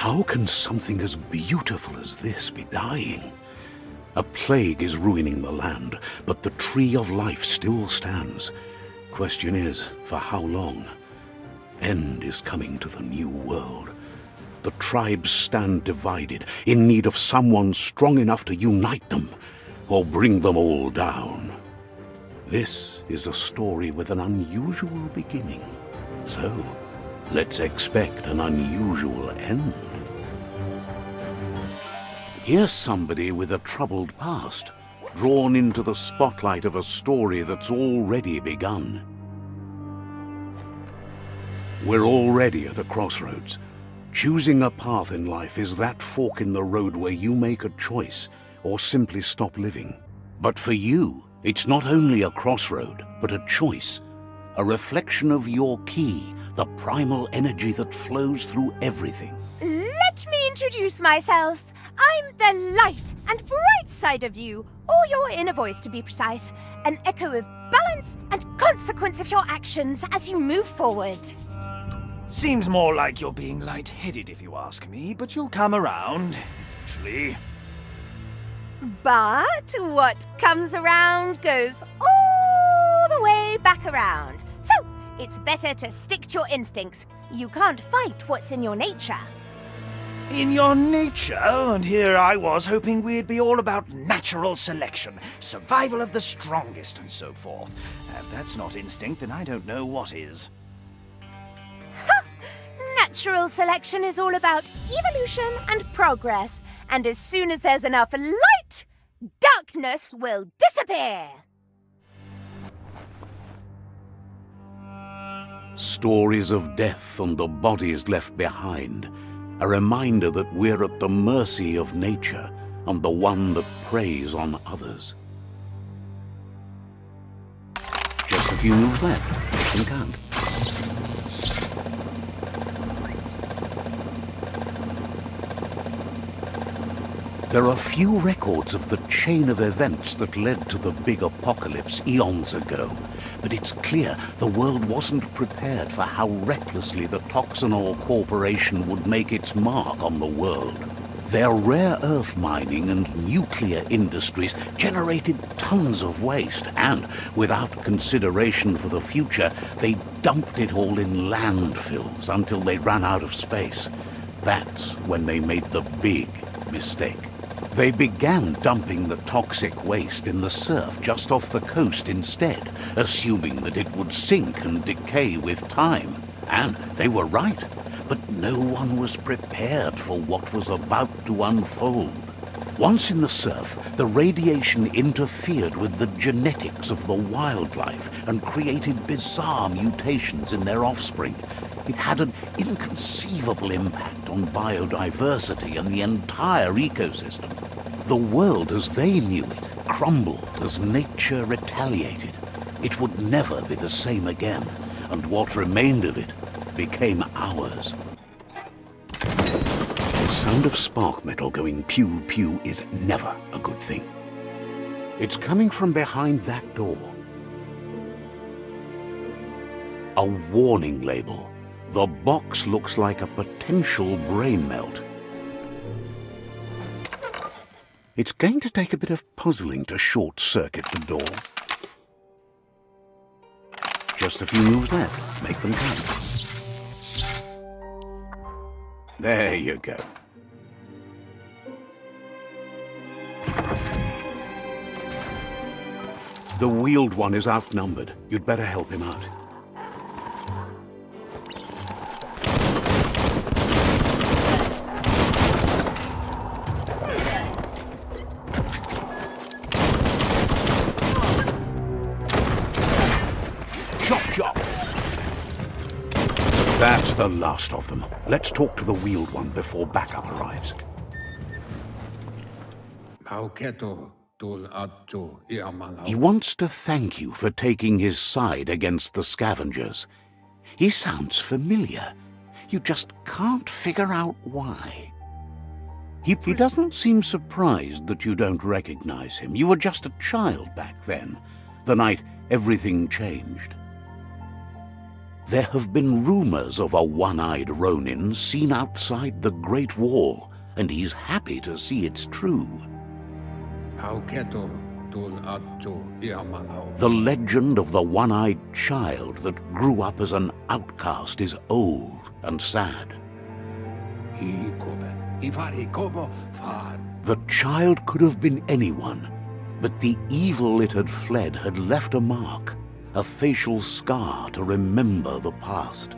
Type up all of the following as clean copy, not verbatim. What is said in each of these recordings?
How can something as beautiful as this be dying? A plague is ruining the land, but the tree of life still stands. Question is, for how long? End is coming to the new world. The tribes stand divided, in need of someone strong enough to unite them, or bring them all down. This is a story with an unusual beginning. So, let's expect an unusual end. Here's somebody with a troubled past, drawn into the spotlight of a story that's already begun. We're already at a crossroads. Choosing a path in life is that fork in the road where you make a choice or simply stop living. But for you, it's not only a crossroad, but a choice. A reflection of your key, the primal energy that flows through everything. Let me introduce myself. I'm the light and bright side of you, or your inner voice to be precise. An echo of balance and consequence of your actions as you move forward. Seems more like you're being light-headed if you ask me, but you'll come around, eventually. But what comes around goes all the way back around. So, it's better to stick to your instincts. You can't fight what's in your nature. In your nature, and here I was hoping we'd be all about natural selection, survival of the strongest, and so forth. If that's not instinct, then I don't know what is. Natural selection is all about evolution and progress, and as soon as there's enough light, darkness will disappear. Stories of death and the bodies left behind. A reminder that we're at the mercy of nature and the one that preys on others. Just a few moves left. You can count. There are few records of the chain of events that led to the big apocalypse eons ago, but it's clear the world wasn't prepared for how recklessly the Toxanol Corporation would make its mark on the world. Their rare earth mining and nuclear industries generated tons of waste, and, without consideration for the future, they dumped it all in landfills until they ran out of space. That's when they made the big mistake. They began dumping the toxic waste in the surf just off the coast instead, assuming that it would sink and decay with time. And they were right, but no one was prepared for what was about to unfold. Once in the surf, the radiation interfered with the genetics of the wildlife and created bizarre mutations in their offspring. It had an inconceivable impact on biodiversity and the entire ecosystem. The world as they knew it crumbled as nature retaliated. It would never be the same again, and what remained of it became ours. The sound of spark metal going pew-pew is never a good thing. It's coming from behind that door. A warning label. The box looks like a potential brain melt. It's going to take a bit of puzzling to short-circuit the door. Just a few moves left. Make them count. There you go. The wheeled one is outnumbered. You'd better help him out. That's the last of them. Let's talk to the wheeled one before backup arrives. He wants to thank you for taking his side against the scavengers. He sounds familiar. You just can't figure out why. He doesn't seem surprised that you don't recognize him. You were just a child back then, the night everything changed. There have been rumors of a one-eyed Ronin seen outside the Great Wall, and he's happy to see it's true. The legend of the one-eyed child that grew up as an outcast is old and sad. The child could have been anyone, but the evil it had fled had left a mark, a facial scar to remember the past.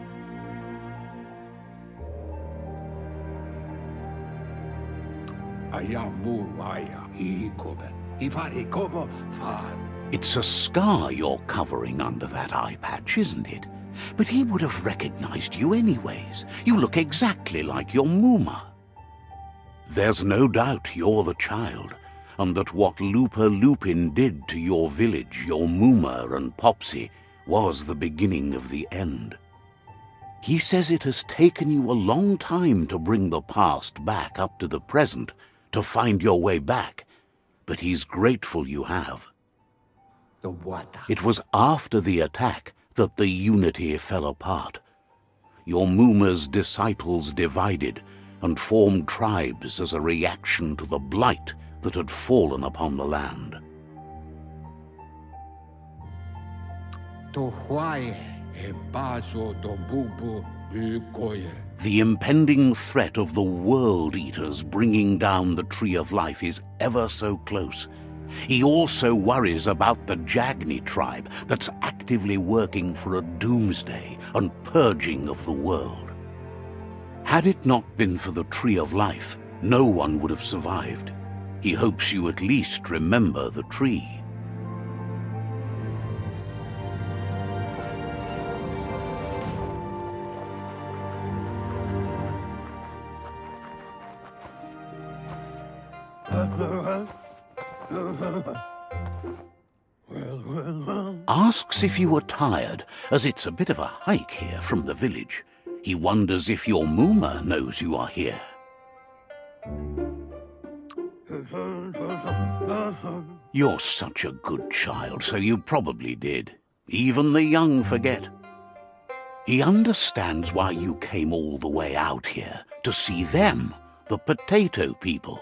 It's a scar you're covering under that eye patch, isn't it? But he would have recognized you anyways. You look exactly like your Muma. There's no doubt you're the child, and that what Looper Lupin did to your village, your Muma and Popsy, was the beginning of the end. He says it has taken you a long time to bring the past back up to the present, to find your way back, but he's grateful you have. It was after the attack that the unity fell apart. Your Muma's disciples divided and formed tribes as a reaction to the blight that had fallen upon the land. The impending threat of the World Eaters bringing down the Tree of Life is ever so close. He also worries about the Jagni tribe that's actively working for a doomsday and purging of the world. Had it not been for the Tree of Life, no one would have survived. He hopes you at least remember the tree. Asks if you were tired, as it's a bit of a hike here from the village. He wonders if your Muma knows you are here. You're such a good child, so you probably did. Even the young forget. He understands why you came all the way out here, to see them, the potato people.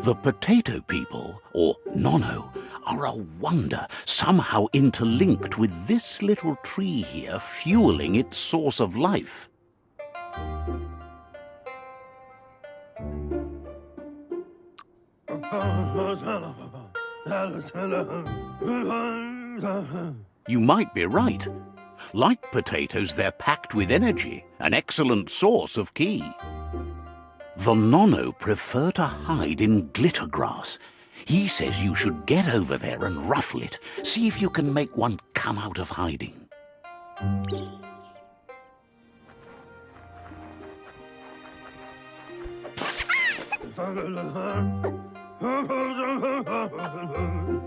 The potato people, or Nono, are a wonder, somehow interlinked with this little tree here fueling its source of life. You might be right. Like potatoes, they're packed with energy, an excellent source of ki. The Nono prefer to hide in glitter grass. He says you should get over there and ruffle it. See if you can make one come out of hiding.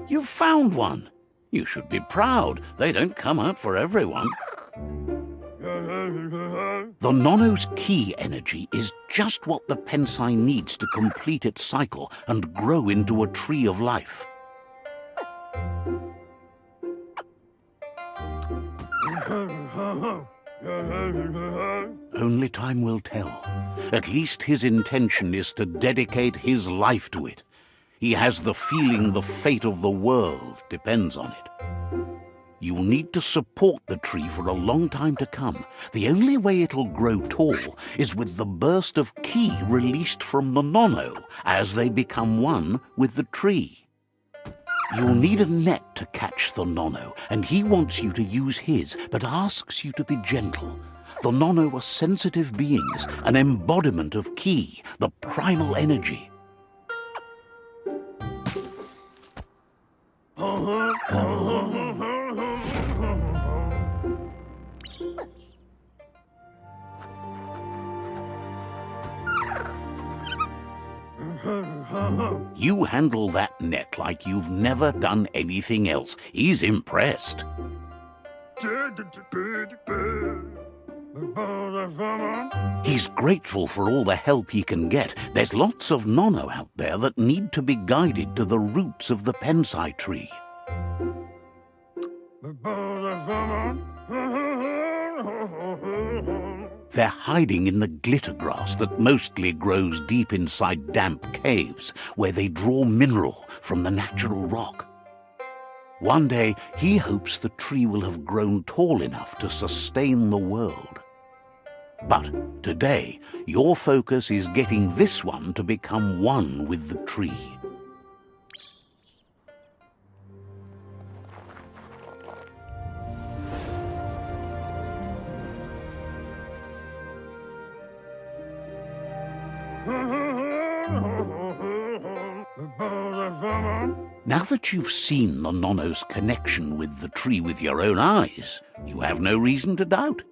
You've found one. You should be proud. They don't come out for everyone. The Nono's ki energy is just what the Pensai needs to complete its cycle and grow into a tree of life. Only time will tell. At least his intention is to dedicate his life to it. He has the feeling the fate of the world depends on it. You'll need to support the tree for a long time to come. The only way it'll grow tall is with the burst of ki released from the Nono as they become one with the tree. You'll need a net to catch the Nono, and he wants you to use his, but asks you to be gentle. The Nono are sensitive beings, an embodiment of ki, the primal energy. You handle that net like you've never done anything else. He's impressed. He's grateful for all the help he can get. There's lots of Nono out there that need to be guided to the roots of the Pensai tree. They're hiding in the glitter grass that mostly grows deep inside damp caves, where they draw mineral from the natural rock. One day, he hopes the tree will have grown tall enough to sustain the world. But today, your focus is getting this one to become one with the tree. Now that you've seen the Nonno's connection with the tree with your own eyes, you have no reason to doubt.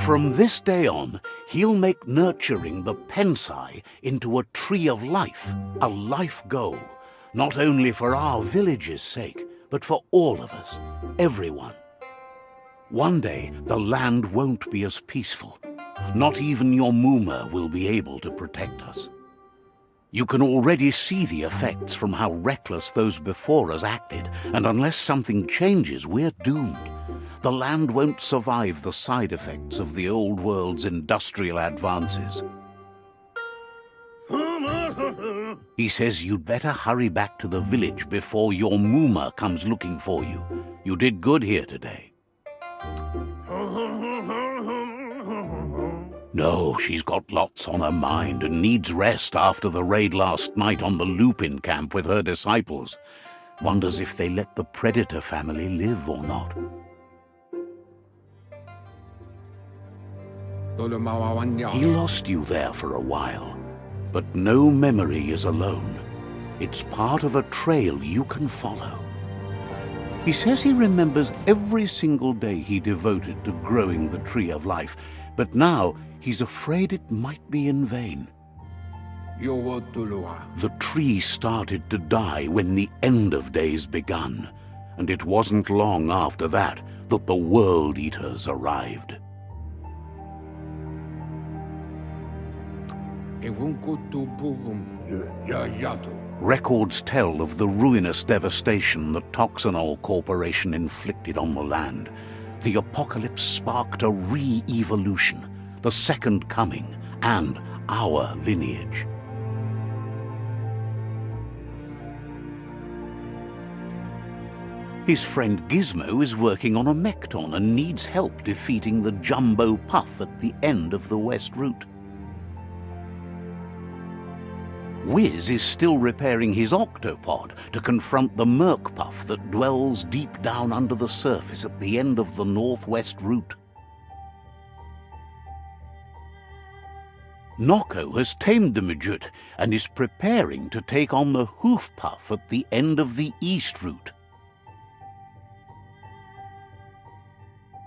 From this day on, he'll make nurturing the Pensai into a tree of life, a life goal, not only for our village's sake, but for all of us, everyone. One day, the land won't be as peaceful. Not even your Muma will be able to protect us. You can already see the effects from how reckless those before us acted, and unless something changes, we're doomed. The land won't survive the side effects of the old world's industrial advances. He says you'd better hurry back to the village before your Muma comes looking for you. You did good here today. No, she's got lots on her mind and needs rest after the raid last night on the Lupin camp with her disciples. Wonders if they let the Predator family live or not. He lost you there for a while, but no memory is alone. It's part of a trail you can follow. He says he remembers every single day he devoted to growing the Tree of Life, but now he's afraid it might be in vain. The tree started to die when the end of days begun, and it wasn't long after that that the World Eaters arrived. Records tell of the ruinous devastation the Toxanol Corporation inflicted on the land. The apocalypse sparked a re-evolution, the second coming, and our lineage. His friend Gizmo is working on a Mekton and needs help defeating the Jumbo Puff at the end of the West Route. Wiz is still repairing his octopod to confront the Merc Puff that dwells deep down under the surface at the end of the Northwest Route. Nocco has tamed the Midget and is preparing to take on the Hoof Puff at the end of the East Route.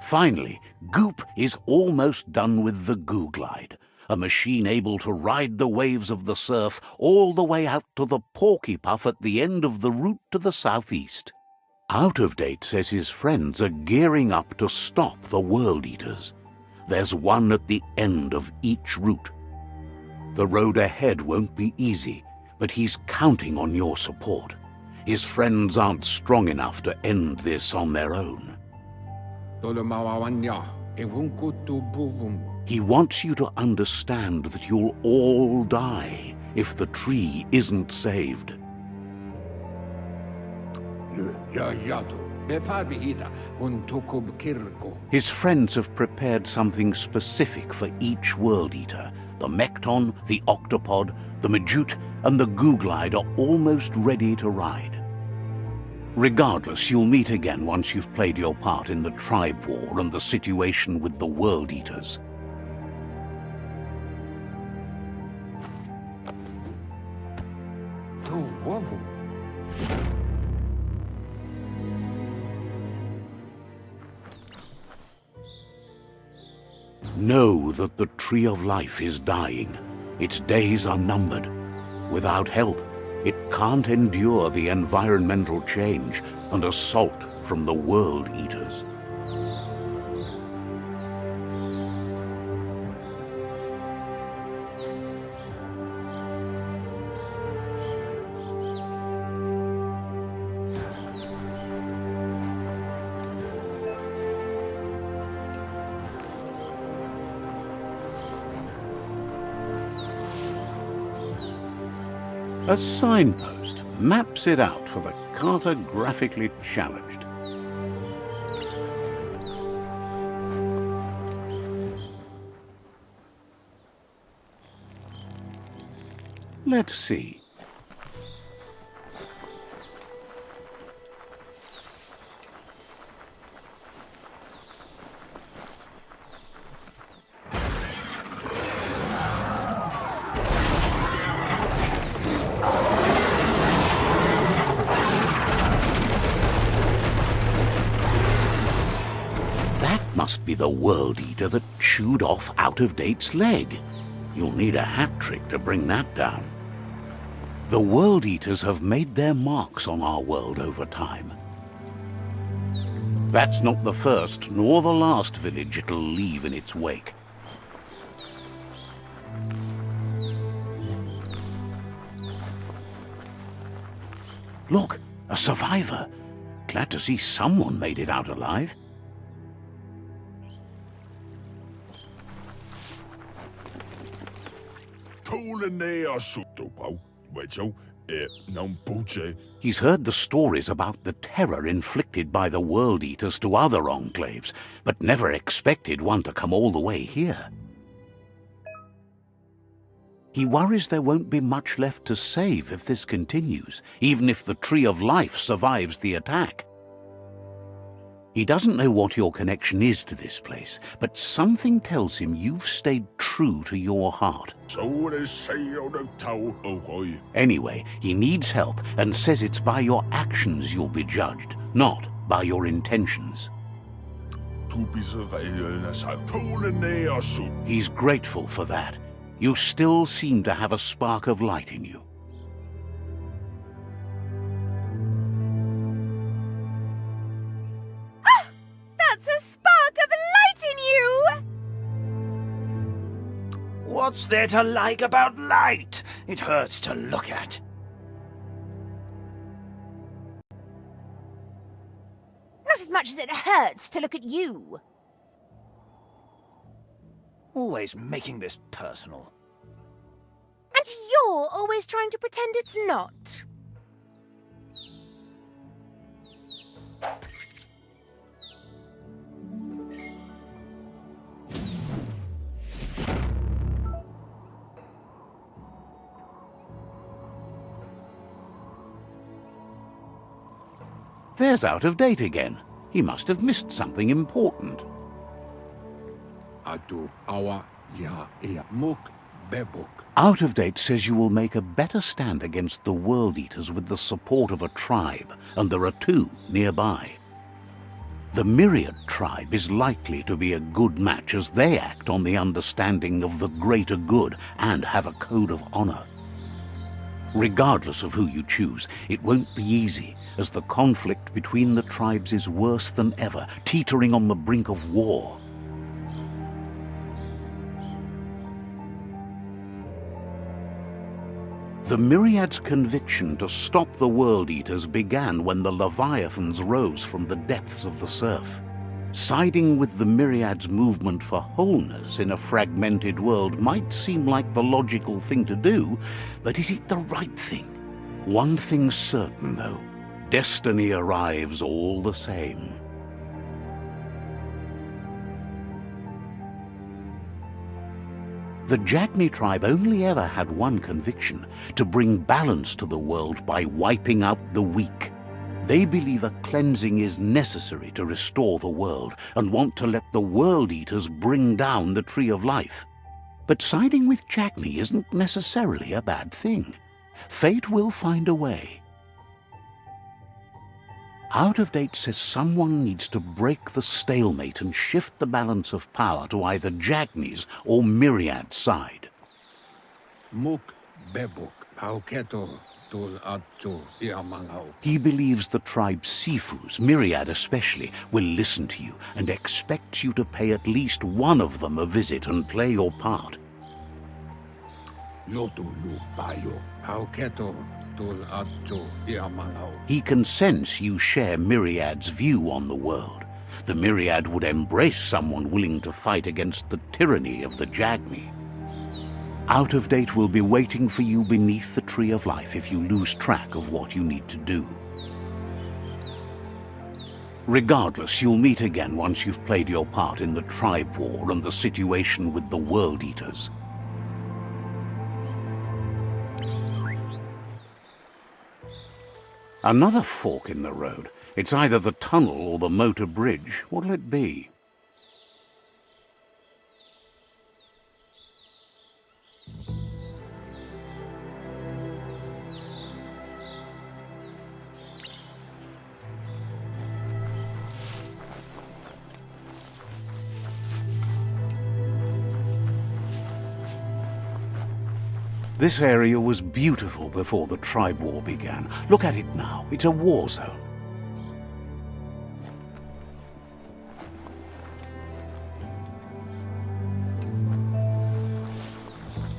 Finally, Goop is almost done with the Goo Glide, a machine able to ride the waves of the surf all the way out to the Porky Puff at the end of the route to the southeast. Out of Date says his friends are gearing up to stop the World Eaters. There's one at the end of each route. The road ahead won't be easy, but he's counting on your support. His friends aren't strong enough to end this on their own. He wants you to understand that you'll all die if the tree isn't saved. His friends have prepared something specific for each World Eater. The Mekton, the Octopod, the Majute, and the Goo Glide are almost ready to ride. Regardless, you'll meet again once you've played your part in the tribe war and the situation with the World Eaters. Know that the Tree of Life is dying. Its days are numbered. Without help, it can't endure the environmental change and assault from the World Eaters. A signpost maps it out for the cartographically challenged. Let's see. That must be the World Eater that chewed off Out-of-Date's leg. You'll need a hat trick to bring that down. The World Eaters have made their marks on our world over time. That's not the first nor the last village it'll leave in its wake. Look, a survivor. Glad to see someone made it out alive. He's heard the stories about the terror inflicted by the World Eaters to other enclaves, but never expected one to come all the way here. He worries there won't be much left to save if this continues, even if the Tree of Life survives the attack. He doesn't know what your connection is to this place, but something tells him you've stayed true to your heart. Anyway, he needs help and says it's by your actions you'll be judged, not by your intentions. He's grateful for that. You still seem to have a spark of light in you. That's a spark of light in you! What's there to like about light? It hurts to look at. Not as much as it hurts to look at you. Always making this personal. And you're always trying to pretend it's not. There's Out-of-Date again. He must have missed something important. Out-of-Date says you will make a better stand against the World Eaters with the support of a tribe, and there are two nearby. The Myriad tribe is likely to be a good match as they act on the understanding of the greater good and have a code of honor. Regardless of who you choose, it won't be easy, as the conflict between the tribes is worse than ever, teetering on the brink of war. The Myriad's conviction to stop the World Eaters began when the Leviathans rose from the depths of the surf. Siding with the Myriad's movement for wholeness in a fragmented world might seem like the logical thing to do, but is it the right thing? One thing's certain, though. Destiny arrives all the same. The Jagni tribe only ever had one conviction: to bring balance to the world by wiping out the weak. They believe a cleansing is necessary to restore the world and want to let the World Eaters bring down the Tree of Life. But siding with Jagni isn't necessarily a bad thing. Fate will find a way. Out-of-Date says someone needs to break the stalemate and shift the balance of power to either Jagni's or Myriad's side. He believes the tribe's Sifus, Myriad especially, will listen to you and expects you to pay at least one of them a visit and play your part. He can sense you share Myriad's view on the world. The Myriad would embrace someone willing to fight against the tyranny of the Jagni. Out of Date will be waiting for you beneath the Tree of Life if you lose track of what you need to do. Regardless, you'll meet again once you've played your part in the tribe war and the situation with the World Eaters. Another fork in the road. It's either the tunnel or the motor bridge. What'll it be? This area was beautiful before the tribe war began. Look at it now. It's a war zone.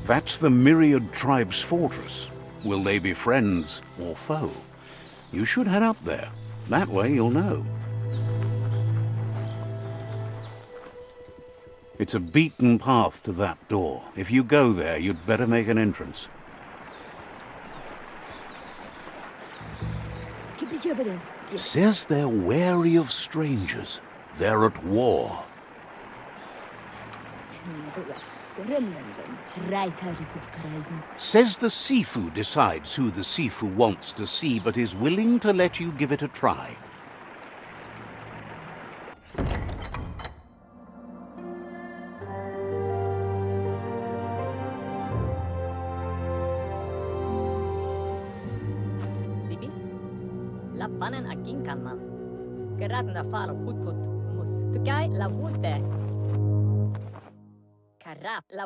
That's the Myriad Tribe's fortress. Will they be friends or foe? You should head up there. That way you'll know. It's a beaten path to that door. If you go there, you'd better make an entrance. Says they're wary of strangers. They're at war. Says the Sifu decides who the Sifu wants to see, but is willing to let you give it a try.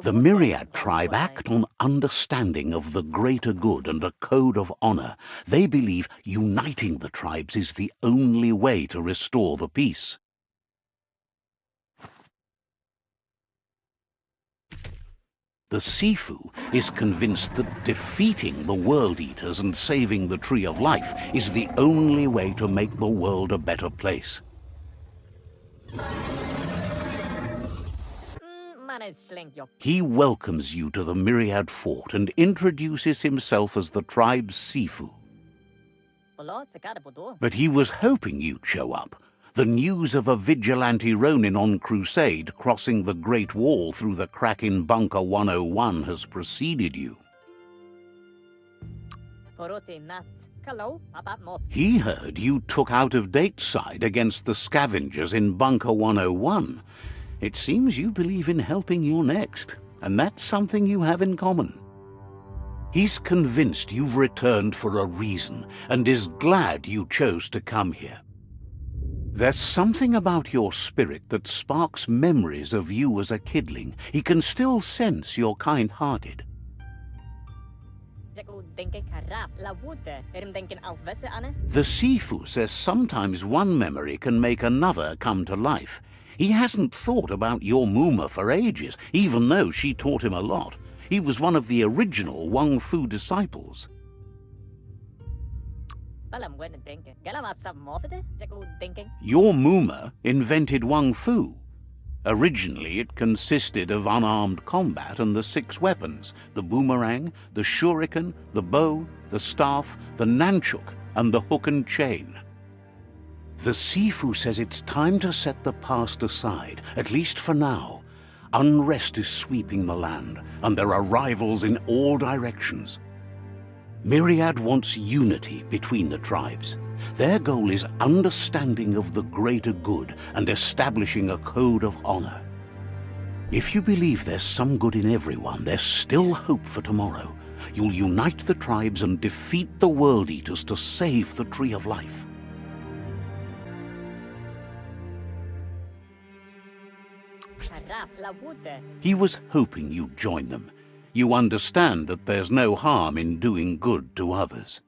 The Myriad tribe act on understanding of the greater good and a code of honor. They believe uniting the tribes is the only way to restore the peace. The Sifu is convinced that defeating the World Eaters and saving the Tree of Life is the only way to make the world a better place. He welcomes you to the Myriad Fort and introduces himself as the tribe's Sifu. But he was hoping you'd show up. The news of a vigilante Ronin on crusade crossing the Great Wall through the crack in Bunker 101 has preceded you. He heard you took Out of Date's side against the scavengers in Bunker 101. It seems you believe in helping your next, and that's something you have in common. He's convinced you've returned for a reason, and is glad you chose to come here. There's something about your spirit that sparks memories of you as a kidling. He can still sense you're kind-hearted. The Sifu says sometimes one memory can make another come to life. He hasn't thought about your Muma for ages, even though she taught him a lot. He was one of the original Wang Fu disciples. Your Muma invented Wang Fu. Originally, it consisted of unarmed combat and the 6 weapons: the boomerang, the shuriken, the bow, the staff, the nunchuk, and the hook and chain. The Sifu says it's time to set the past aside, at least for now. Unrest is sweeping the land, and there are rivals in all directions. Myriad wants unity between the tribes. Their goal is understanding of the greater good and establishing a code of honor. If you believe there's some good in everyone, there's still hope for tomorrow. You'll unite the tribes and defeat the World Eaters to save the Tree of Life. He was hoping you'd join them. You understand that there's no harm in doing good to others.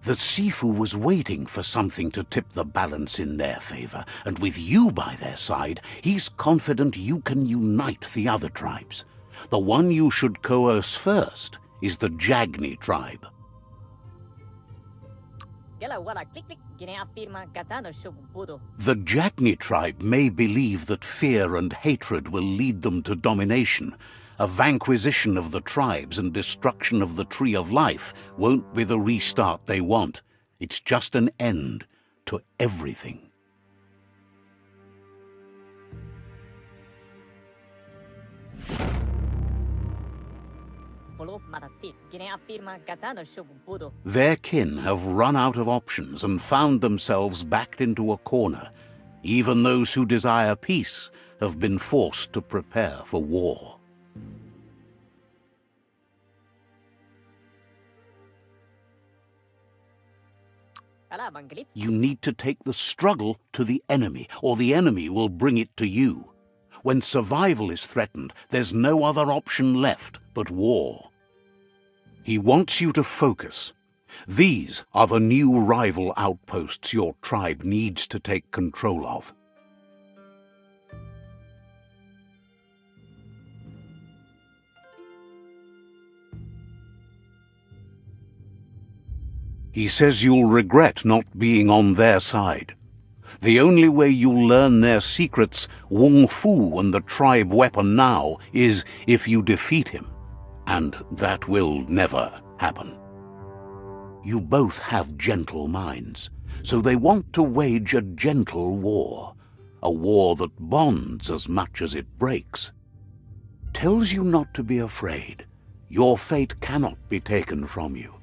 The Sifu was waiting for something to tip the balance in their favor, and with you by their side, he's confident you can unite the other tribes. The one you should coerce first is the Jagni tribe. The Jagni tribe may believe that fear and hatred will lead them to domination. A vanquisition of the tribes and destruction of the Tree of Life won't be the restart they want. It's just an end to everything. Their kin have run out of options and found themselves backed into a corner. Even those who desire peace have been forced to prepare for war. You need to take the struggle to the enemy, or the enemy will bring it to you. When survival is threatened, there's no other option left but war. He wants you to focus. These are the new rival outposts your tribe needs to take control of. He says you'll regret not being on their side. The only way you'll learn their secrets, Wung Fu and the tribe weapon now, is if you defeat him. And that will never happen. You both have gentle minds, so they want to wage a gentle war. A war that bonds as much as it breaks. Tells you not to be afraid. Your fate cannot be taken from you.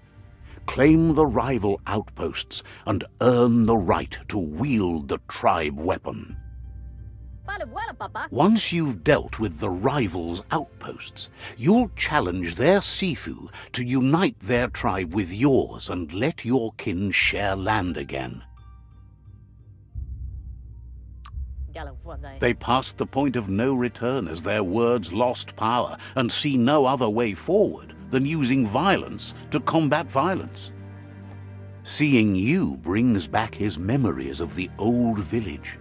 Claim the rival outposts and earn the right to wield the tribe weapon. Once you've dealt with the rivals' outposts, you'll challenge their Sifu to unite their tribe with yours and let your kin share land again. They passed the point of no return as their words lost power and see no other way forward than using violence to combat violence. Seeing you brings back his memories of the old village.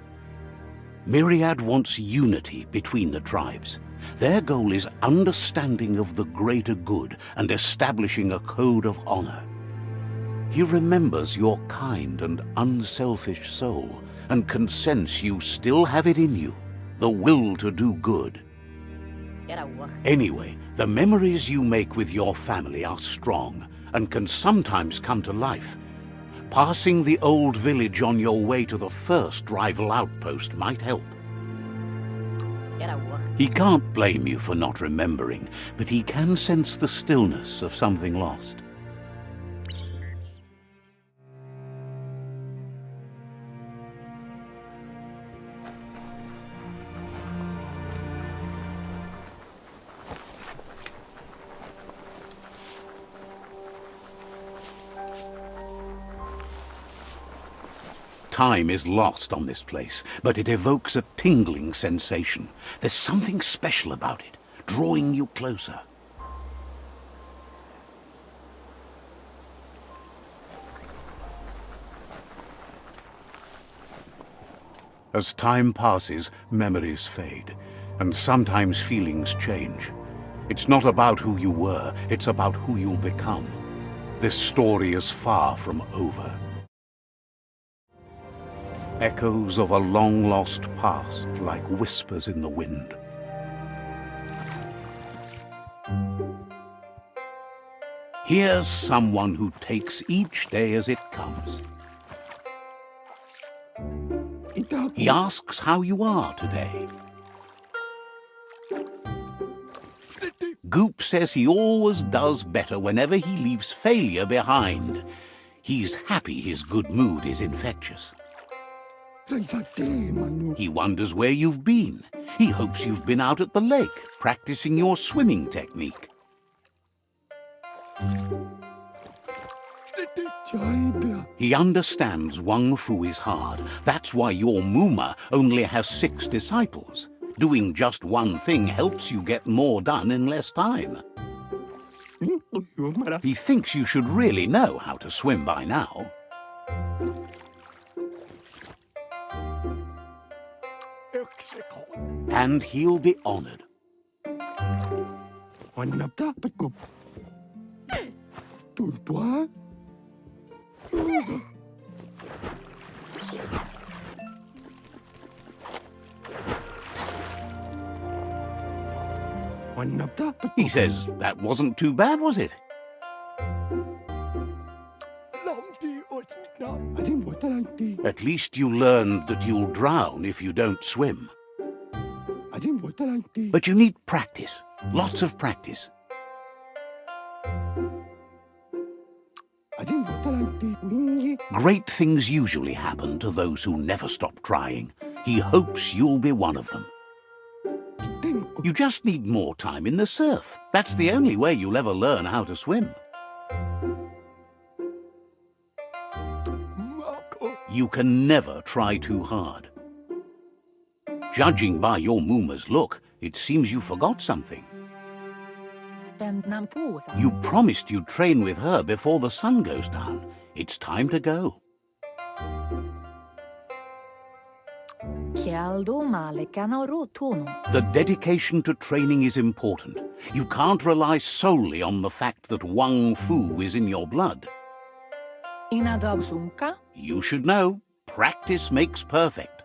Myriad wants unity between the tribes. Their goal is understanding of the greater good and establishing a code of honor. He remembers your kind and unselfish soul and can sense you still have it in you, the will to do good. Anyway, the memories you make with your family are strong and can sometimes come to life. Passing the old village on your way to the first rival outpost might help. He can't blame you for not remembering, but he can sense the stillness of something lost. Time is lost on this place, but it evokes a tingling sensation. There's something special about it, drawing you closer. As time passes, memories fade, and sometimes feelings change. It's not about who you were, it's about who you'll become. This story is far from over. Echoes of a long-lost past, like whispers in the wind. Here's someone who takes each day as it comes. He asks how you are today. Goop says he always does better whenever he leaves failure behind. He's happy his good mood is infectious. He wonders where you've been. He hopes you've been out at the lake, practicing your swimming technique. He understands Wung Fu is hard. That's why your Muma only has 6 disciples. Doing just one thing helps you get more done in less time. He thinks you should really know how to swim by now. And he'll be honored. He says that wasn't too bad, was it? At least you learned that you'll drown if you don't swim. But you need practice, lots of practice. Great things usually happen to those who never stop trying. He hopes you'll be one of them. You just need more time in the surf. That's the only way you'll ever learn how to swim. You can never try too hard. Judging by your Mooma's look, it seems you forgot something. You promised you'd train with her before the sun goes down. It's time to go. The dedication to training is important. You can't rely solely on the fact that Wang Fu is in your blood. You should know, practice makes perfect.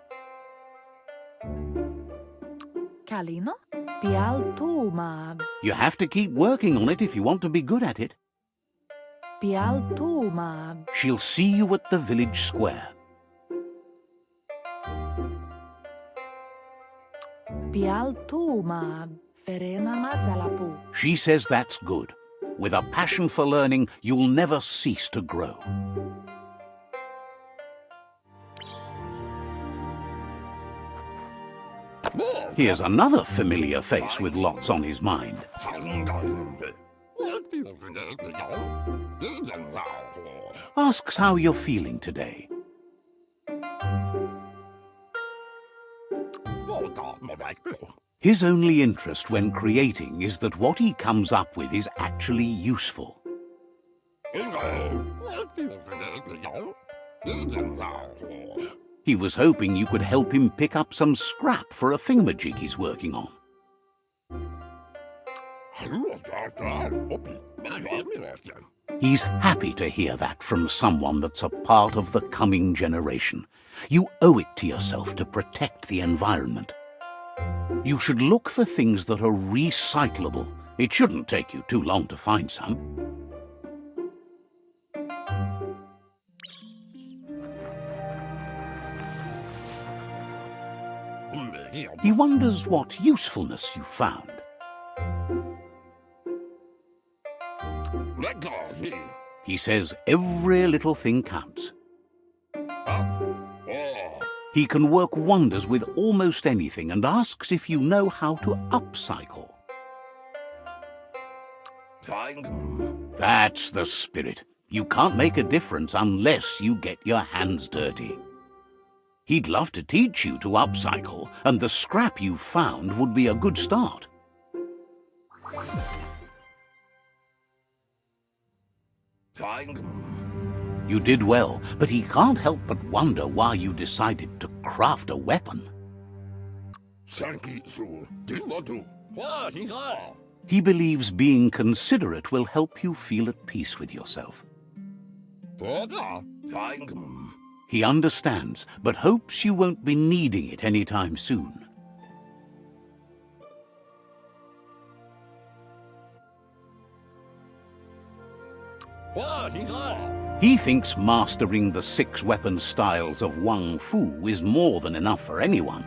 You have to keep working on it if you want to be good at it. She'll see you at the village square. She says that's good. With a passion for learning, you'll never cease to grow. Here's another familiar face with lots on his mind. Asks how you're feeling today. His only interest when creating is that what he comes up with is actually useful. He was hoping you could help him pick up some scrap for a thingamajig he's working on. He's happy to hear that from someone that's a part of the coming generation. You owe it to yourself to protect the environment. You should look for things that are recyclable. It shouldn't take you too long to find some. He wonders what usefulness you found. He says every little thing counts. He can work wonders with almost anything and asks if you know how to upcycle. That's the spirit. You can't make a difference unless you get your hands dirty. He'd love to teach you to upcycle, and the scrap you found would be a good start. You did well, but he can't help but wonder why you decided to craft a weapon. He believes being considerate will help you feel at peace with yourself. He understands, but hopes you won't be needing it anytime soon. He thinks mastering the 6 weapon styles of Wang Fu is more than enough for anyone.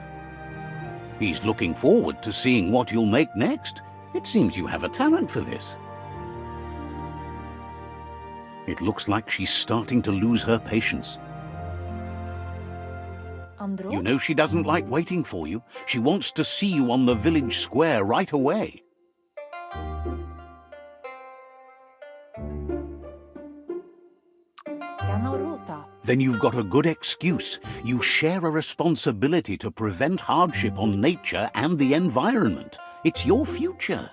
He's looking forward to seeing what you'll make next. It seems you have a talent for this. It looks like she's starting to lose her patience. You know she doesn't like waiting for you. She wants to see you on the village square right away. Then you've got a good excuse. You share a responsibility to prevent hardship on nature and the environment. It's your future.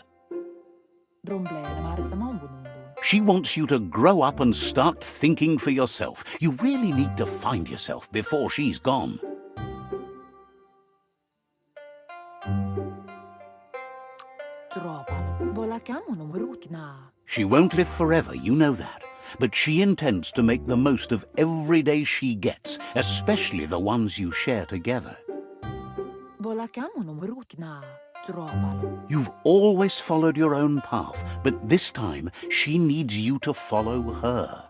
She wants you to grow up and start thinking for yourself. You really need to find yourself before she's gone. She won't live forever, you know that. But she intends to make the most of every day she gets, especially the ones you share together. You've always followed your own path, but this time she needs you to follow her.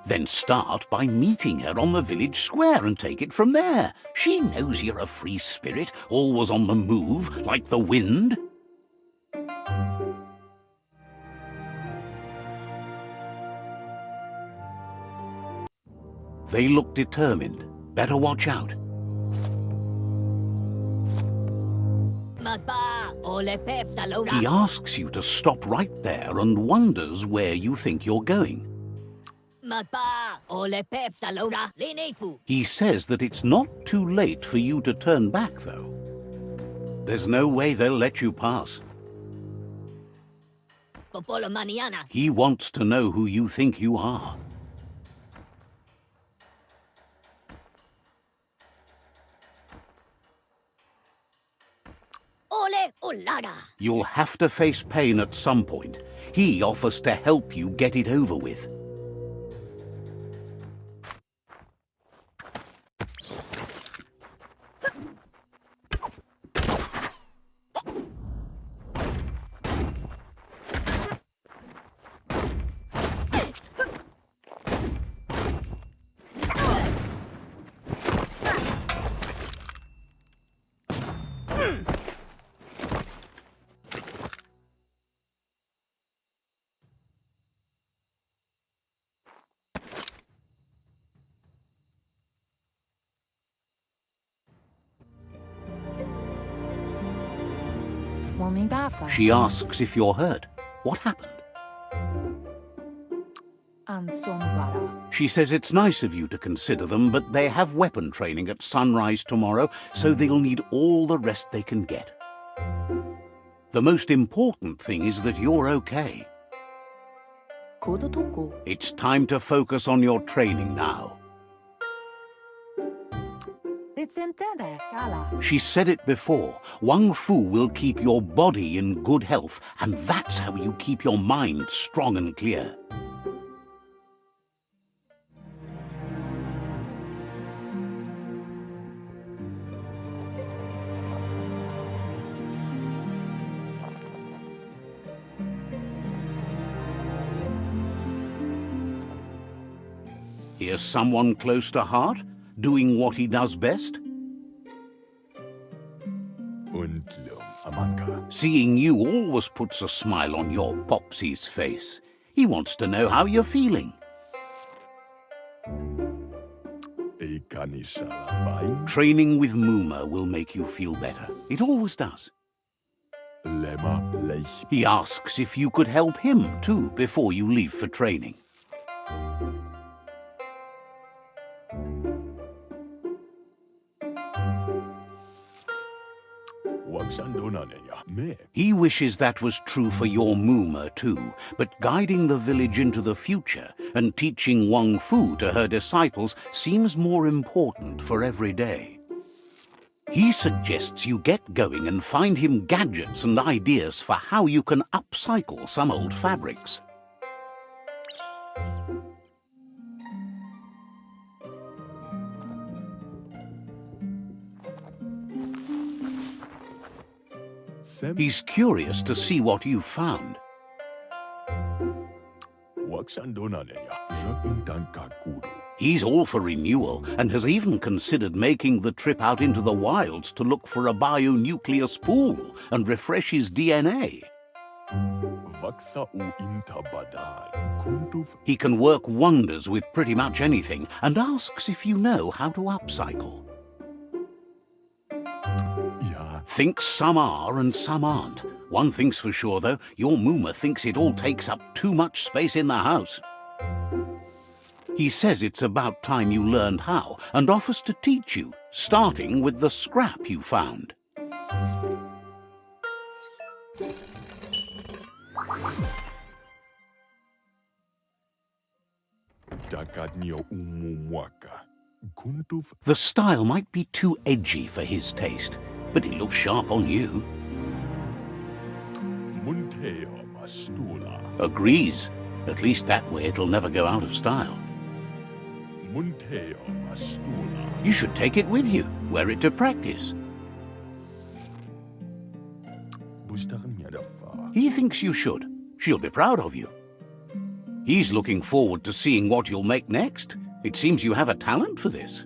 Then start by meeting her on the village square and take it from there. She knows you're a free spirit, always on the move, like the wind. They look determined. Better watch out. He asks you to stop right there and wonders where you think you're going. He says that it's not too late for you to turn back, though. There's no way they'll let you pass. He wants to know who you think you are. You'll have to face pain at some point. He offers to help you get it over with. She asks if you're hurt. What happened? She says it's nice of you to consider them, but they have weapon training at sunrise tomorrow, so they'll need all the rest they can get. The most important thing is that you're okay. It's time to focus on your training now. She said it before. Wang Fu will keep your body in good health, and that's how you keep your mind strong and clear. Here's someone close to heart, doing what he does best. Seeing you always puts a smile on your Popsy's face. He wants to know how you're feeling. Training with Muma will make you feel better. It always does. He asks if you could help him too before you leave for training. He wishes that was true for your Muma too, but guiding the village into the future and teaching Wang Fu to her disciples seems more important for every day. He suggests you get going and find him gadgets and ideas for how you can upcycle some old fabrics. He's curious to see what you've found. He's all for renewal and has even considered making the trip out into the wilds to look for a bionucleus pool and refresh his DNA. He can work wonders with pretty much anything and asks if you know how to upcycle. Thinks some are and some aren't. One thing's for sure, though, your Muma thinks it all takes up too much space in the house. He says it's about time you learned how and offers to teach you, starting with the scrap you found. The style might be too edgy for his taste, but it looks sharp on you. Agrees. At least that way it'll never go out of style. You should take it with you, wear it to practice. He thinks you should. She'll be proud of you. He's looking forward to seeing what you'll make next. It seems you have a talent for this.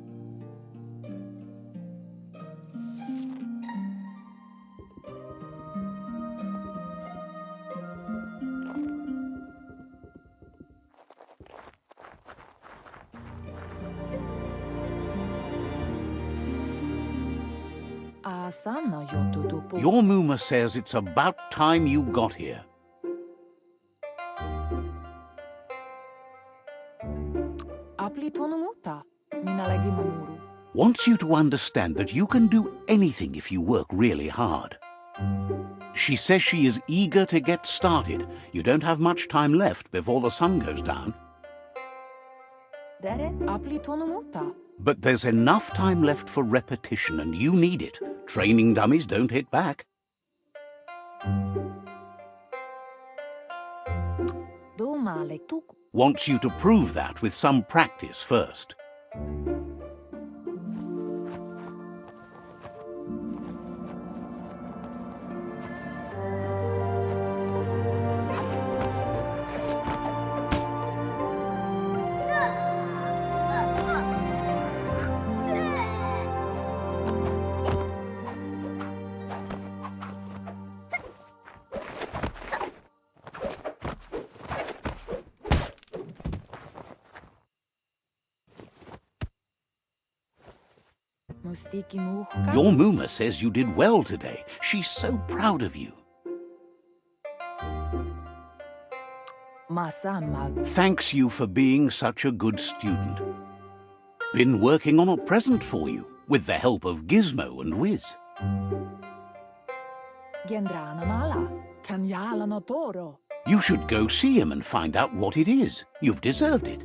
Your Muma says it's about time you got here. Wants you to understand that you can do anything if you work really hard. She says she is eager to get started. You don't have much time left before the sun goes down. But there's enough time left for repetition, and you need it. Training dummies don't hit back. Wants you to prove that with some practice first. Your Muma says you did well today. She's so proud of you. Thanks you for being such a good student. Been working on a present for you, with the help of Gizmo and Wiz. You should go see him and find out what it is. You've deserved it.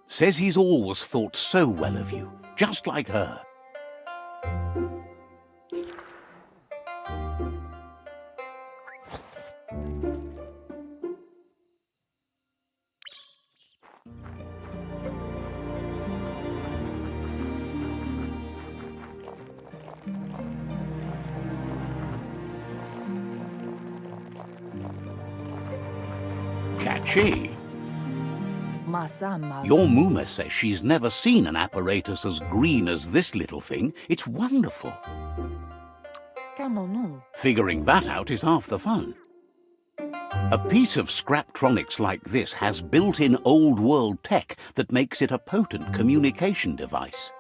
Says he's always thought so well of you, just like her. Catchy. Your Muma says she's never seen an apparatus as green as this little thing. It's wonderful. Figuring that out is half the fun. A piece of Scraptronics like this has built-in old-world tech that makes it a potent communication device.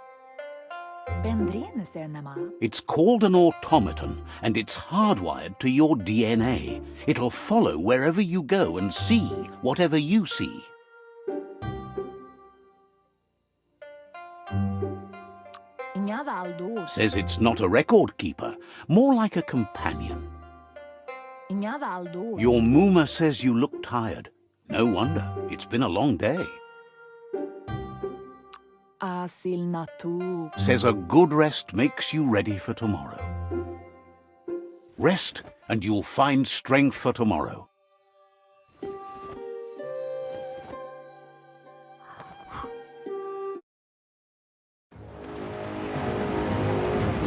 It's called an automaton, and it's hardwired to your DNA. It'll follow wherever you go and see whatever you see. Says it's not a record keeper, more like a companion. Your Muma says you look tired. No wonder, it's been a long day. Says a good rest makes you ready for tomorrow. Rest and you'll find strength for tomorrow.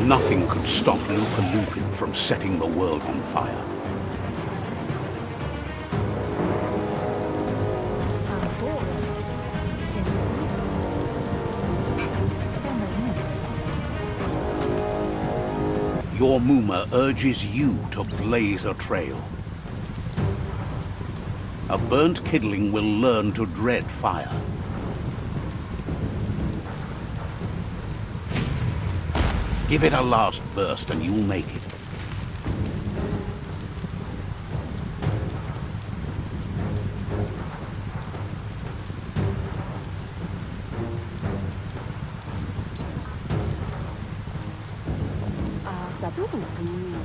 Nothing could stop Lupin from setting the world on fire. Your Muma urges you to blaze a trail. A burnt kidling will learn to dread fire. Give it a last burst and you'll make it.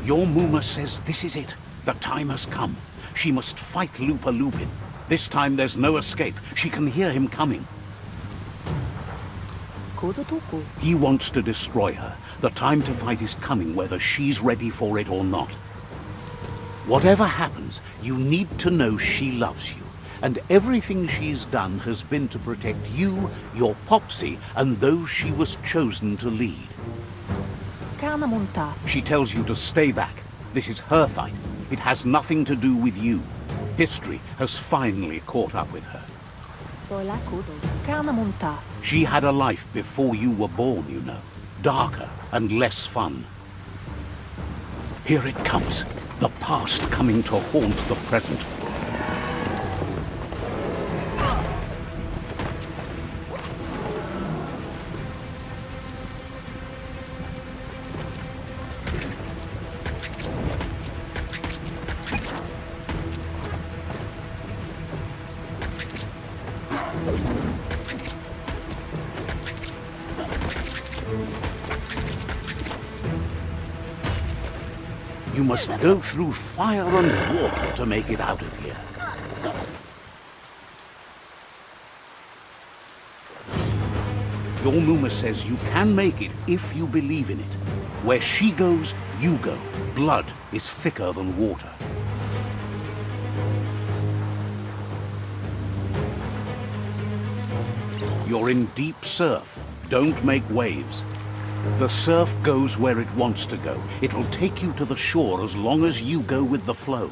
Your Muma says this is it. The time has come. She must fight Lupin. This time there's no escape. She can hear him coming. He wants to destroy her. The time to fight is coming, whether she's ready for it or not. Whatever happens, you need to know she loves you. And everything she's done has been to protect you, your Popsy, and those she was chosen to lead. She tells you to stay back. This is her fight. It has nothing to do with you. History has finally caught up with her. She had a life before you were born, you know. Darker and less fun. Here it comes. The past coming to haunt the present. You must go through fire and water to make it out of here. Your Muma says you can make it if you believe in it. Where she goes, you go. Blood is thicker than water. You're in deep surf. Don't make waves. The surf goes where it wants to go. It'll take you to the shore as long as you go with the flow.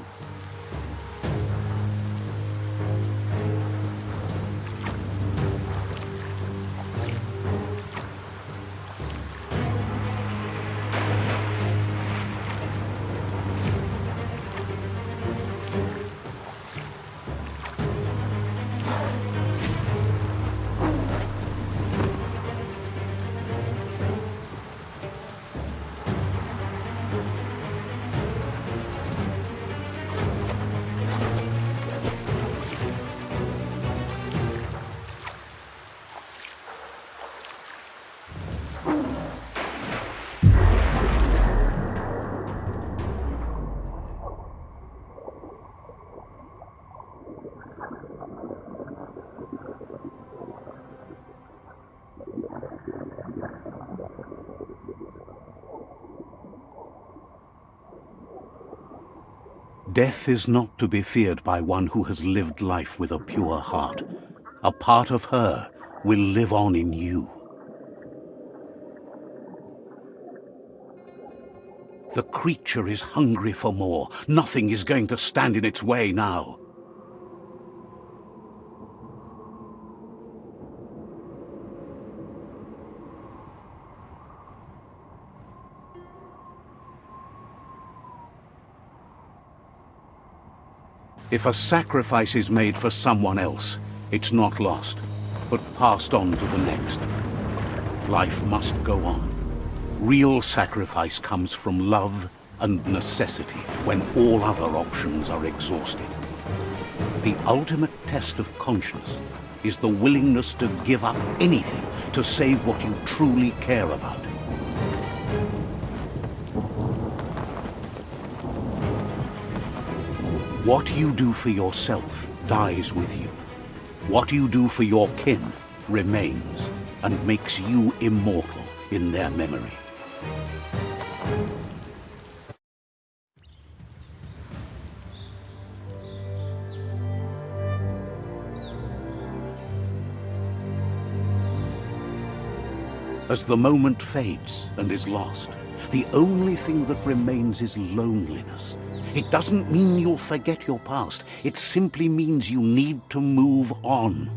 Death is not to be feared by one who has lived life with a pure heart. A part of her will live on in you. The creature is hungry for more. Nothing is going to stand in its way now. If a sacrifice is made for someone else, it's not lost, but passed on to the next. Life must go on. Real sacrifice comes from love and necessity when all other options are exhausted. The ultimate test of conscience is the willingness to give up anything to save what you truly care about. What you do for yourself dies with you. What you do for your kin remains and makes you immortal in their memory. As the moment fades and is lost, the only thing that remains is loneliness. It doesn't mean you'll forget your past. It simply means you need to move on.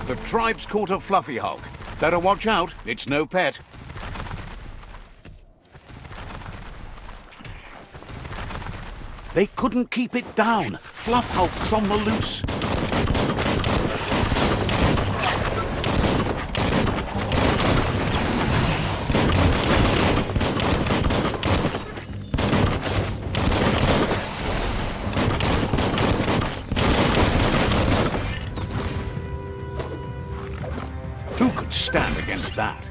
The tribe's caught a fluffy hog. Better watch out, it's no pet. They couldn't keep it down. Fluff Hulk's on the loose. Who could stand against that?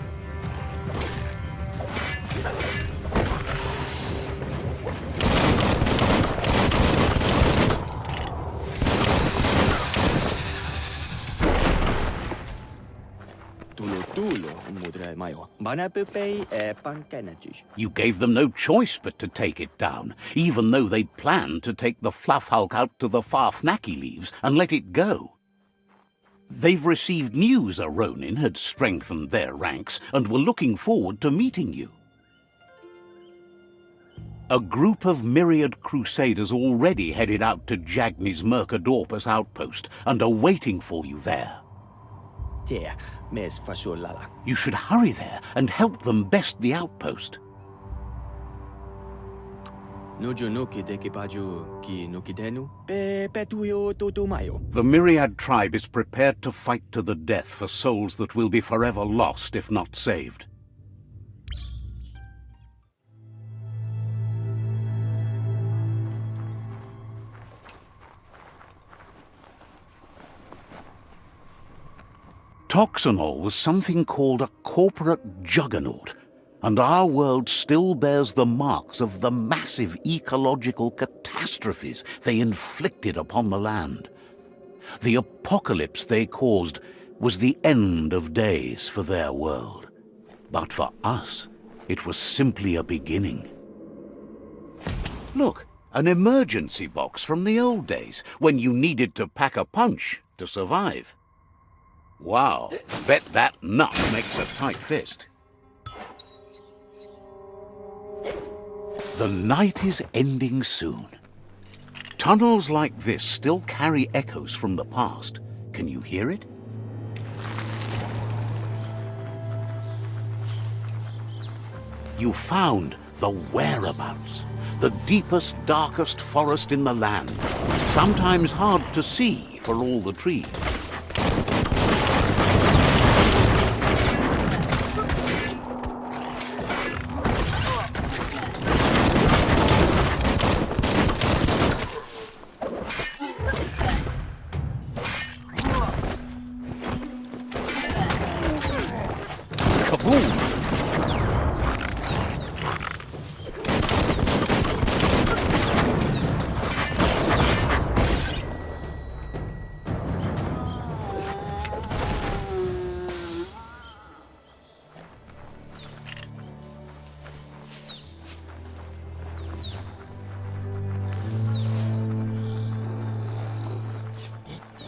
You gave them no choice but to take it down, even though they planned to take the Fluff Hulk out to the Farfnaki Leaves and let it go. They've received news a Ronin had strengthened their ranks and were looking forward to meeting you. A group of myriad crusaders already headed out to Jagni's Mercadorpus outpost and are waiting for you there. You should hurry there and help them best the outpost. The Myriad tribe is prepared to fight to the death for souls that will be forever lost if not saved. Toxanol was something called a corporate juggernaut, and our world still bears the marks of the massive ecological catastrophes they inflicted upon the land. The apocalypse they caused was the end of days for their world. But for us, it was simply a beginning. Look, an emergency box from the old days, when you needed to pack a punch to survive. Wow, bet that nut makes a tight fist. The night is ending soon. Tunnels like this still carry echoes from the past. Can you hear it? You found the whereabouts, the deepest, darkest forest in the land, sometimes hard to see for all the trees.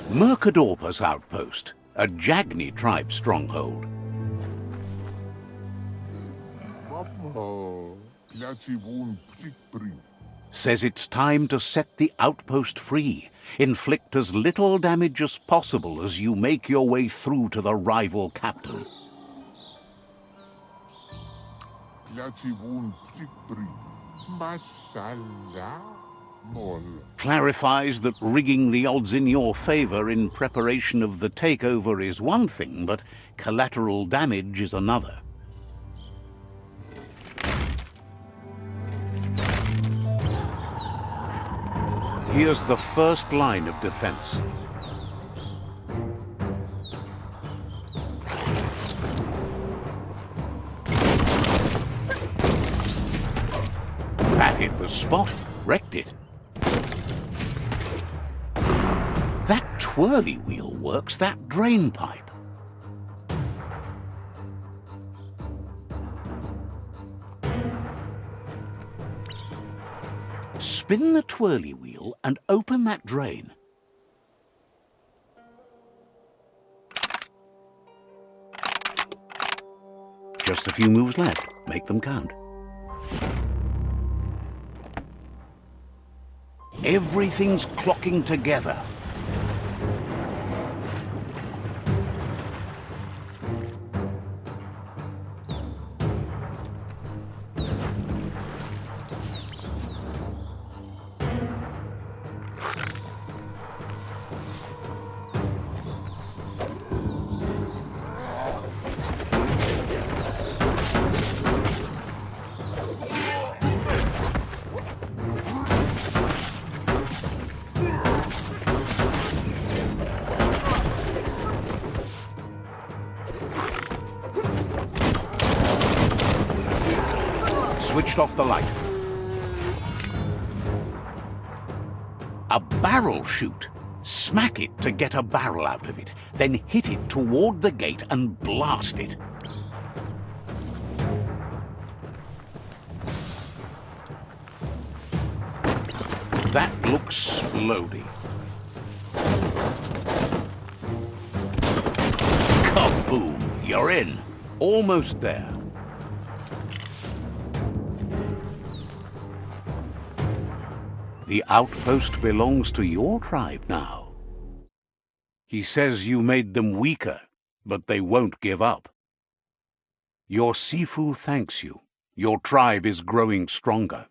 Mercadorpus outpost, a Jagni tribe stronghold. Says it's time to set the outpost free. Inflict as little damage as possible as you make your way through to the rival captain. Clarifies that rigging the odds in your favor in preparation of the takeover is one thing, but collateral damage is another. Here's the first line of defense. That hit the spot, wrecked it. That twirly wheel works that drain pipe. Spin the twirly wheel and open that drain. Just a few moves left. Make them count. Everything's clocking together. Switched off the light. A barrel chute. Smack it to get a barrel out of it, then hit it toward the gate and blast it. That looks splody. Kaboom! You're in. Almost there. The outpost belongs to your tribe now. He says you made them weaker, but they won't give up. Your Sifu thanks you. Your tribe is growing stronger.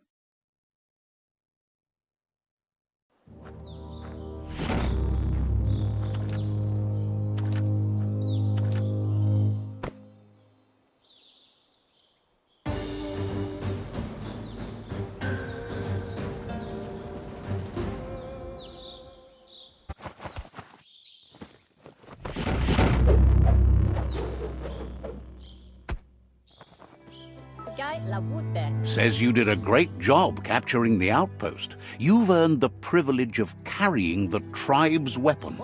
Says you did a great job capturing the outpost. You've earned the privilege of carrying the tribe's weapon.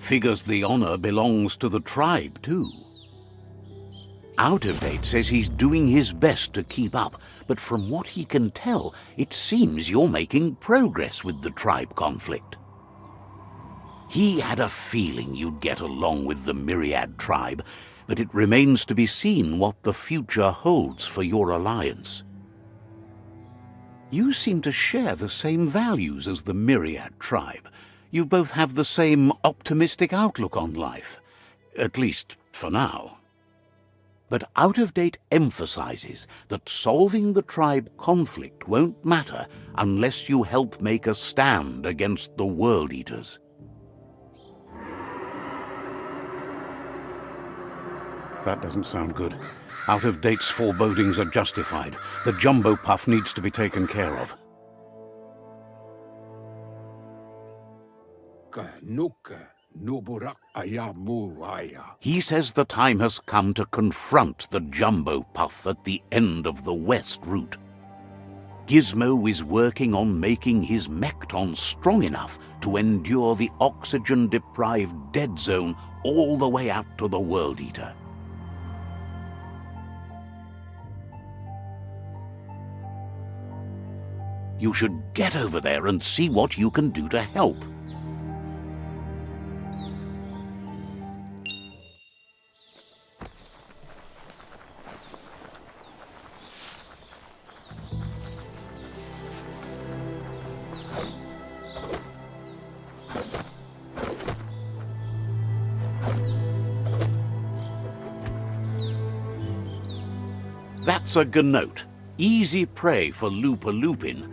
Figures the honor belongs to the tribe, too. Out of Date says he's doing his best to keep up, but from what he can tell, it seems you're making progress with the tribe conflict. He had a feeling you'd get along with the Myriad tribe, but it remains to be seen what the future holds for your alliance. You seem to share the same values as the Myriad tribe. You both have the same optimistic outlook on life, at least for now. But Out of Date emphasizes that solving the tribe conflict won't matter unless you help make a stand against the World Eaters. That doesn't sound good. Out of Date's forebodings are justified. The jumbo puff needs to be taken care of. He says the time has come to confront the jumbo puff at the end of the west route. Gizmo is working on making his Mekton strong enough to endure the oxygen-deprived dead zone all the way out to the World Eater. You should get over there and see what you can do to help. That's a gnote. Easy prey for Lupa-Lupin.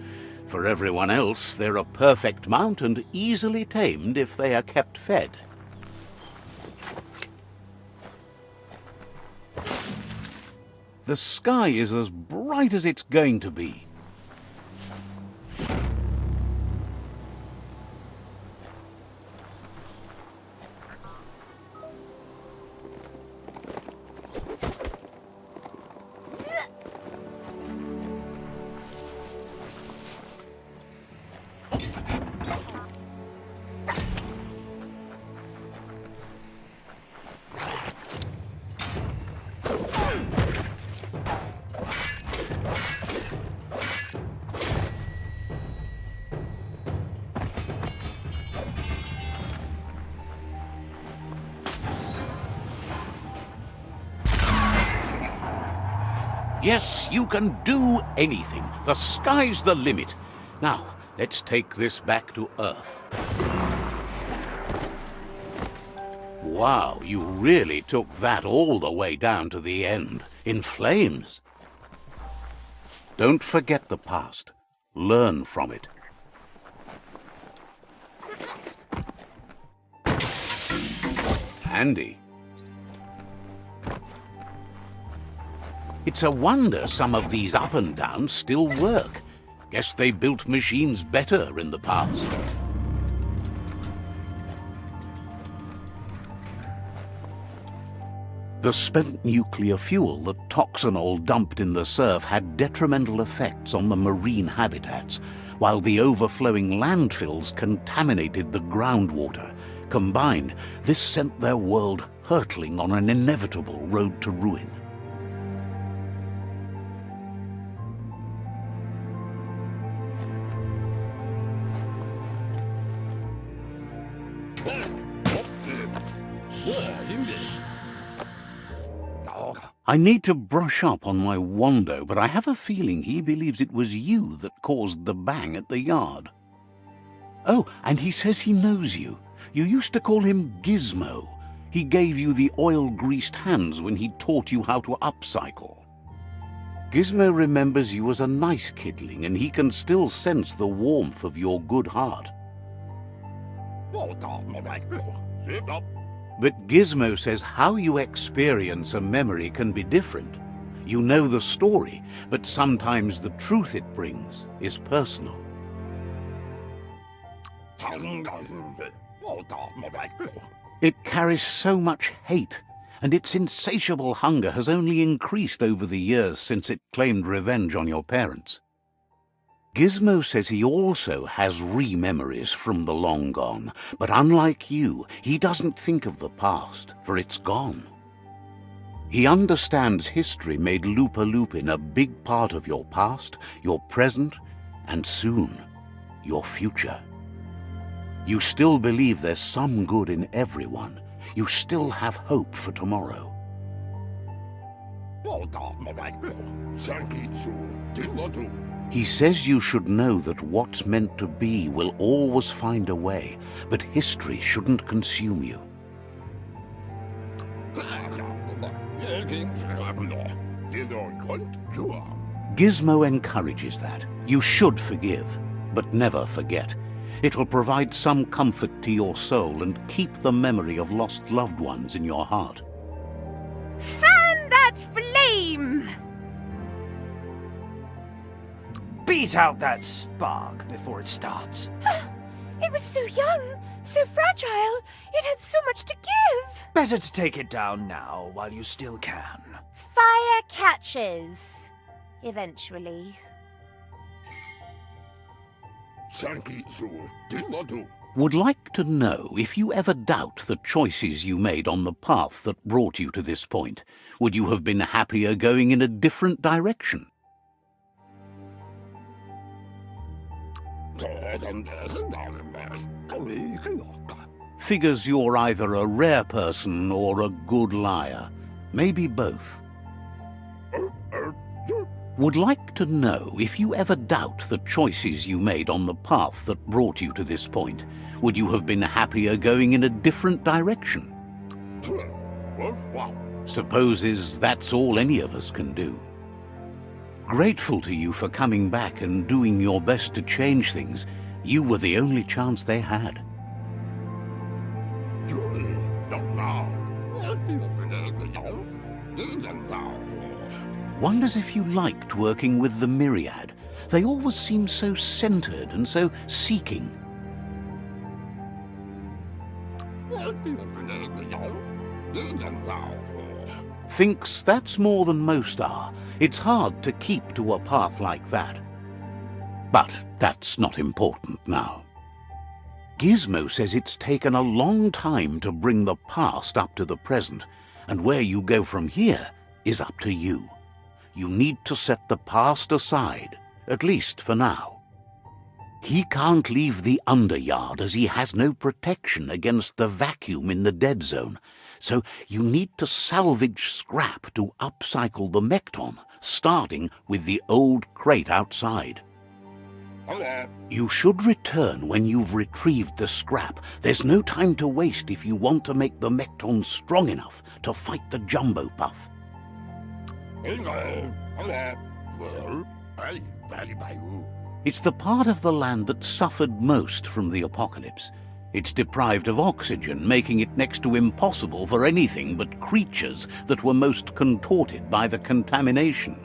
For everyone else, they're a perfect mount and easily tamed if they are kept fed. The sky is as bright as it's going to be. Yes, you can do anything. The sky's the limit. Now, let's take this back to Earth. Wow, you really took that all the way down to the end, in flames. Don't forget the past. Learn from it. Handy. It's a wonder some of these up and downs still work. Guess they built machines better in the past. The spent nuclear fuel that Toxanol dumped in the surf had detrimental effects on the marine habitats, while the overflowing landfills contaminated the groundwater. Combined, this sent their world hurtling on an inevitable road to ruin. I need to brush up on my Wando, but I have a feeling he believes it was you that caused the bang at the yard. Oh, and he says he knows you. You used to call him Gizmo. He gave you the oil-greased hands when he taught you how to upcycle. Gizmo remembers you as a nice kidling, and he can still sense the warmth of your good heart. But Gizmo says how you experience a memory can be different. You know the story, but sometimes the truth it brings is personal. It carries so much hate, and its insatiable hunger has only increased over the years since it claimed revenge on your parents. Gizmo says he also has re-memories from the long gone, but unlike you, he doesn't think of the past, for it's gone. He understands history made Loopalupin a big part of your past, your present, and soon, your future. You still believe there's some good in everyone. You still have hope for tomorrow. He says you should know that what's meant to be will always find a way, but history shouldn't consume you. Gizmo encourages that. You should forgive, but never forget. It'll provide some comfort to your soul and keep the memory of lost loved ones in your heart. Fan that flame! Beat out that spark before it starts. It was so young, so fragile. It had so much to give. Better to take it down now while you still can. Fire catches. Eventually. Would like to know if you ever doubt the choices you made on the path that brought you to this point. Would you have been happier going in a different direction? Figures you're either a rare person or a good liar. Maybe both. Would like to know if you ever doubt the choices you made on the path that brought you to this point. Would you have been happier going in a different direction? Supposes that's all any of us can do. Grateful to you for coming back and doing your best to change things. You were the only chance they had. Wonders if you liked working with the Myriad. They always seemed so centered and so seeking. Thinks that's more than most are. It's hard to keep to a path like that. But that's not important now. Gizmo says it's taken a long time to bring the past up to the present, and where you go from here is up to you. You need to set the past aside, at least for now. He can't leave the underyard as he has no protection against the vacuum in the dead zone, so you need to salvage scrap to upcycle the Mekton, starting with the old crate outside. You should return when you've retrieved the scrap. There's no time to waste if you want to make the Mekton strong enough to fight the Jumbo Puff. It's the part of the land that suffered most from the apocalypse. It's deprived of oxygen, making it next to impossible for anything but creatures that were most contorted by the contamination.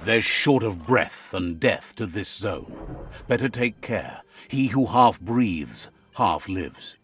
There's short of breath and death to this zone. Better take care. He who half breathes, half lives.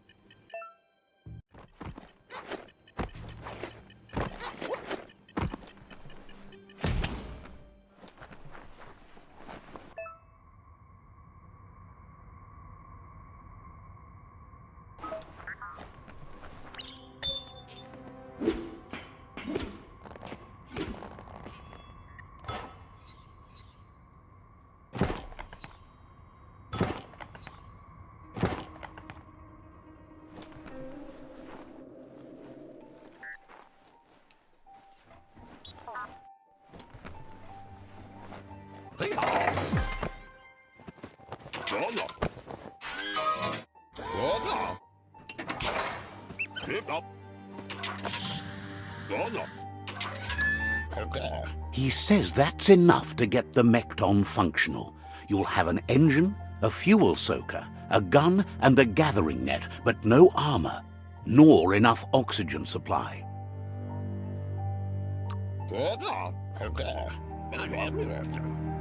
He says that's enough to get the Mekton functional. You'll have an engine, a fuel soaker, a gun and a gathering net, but no armor, nor enough oxygen supply.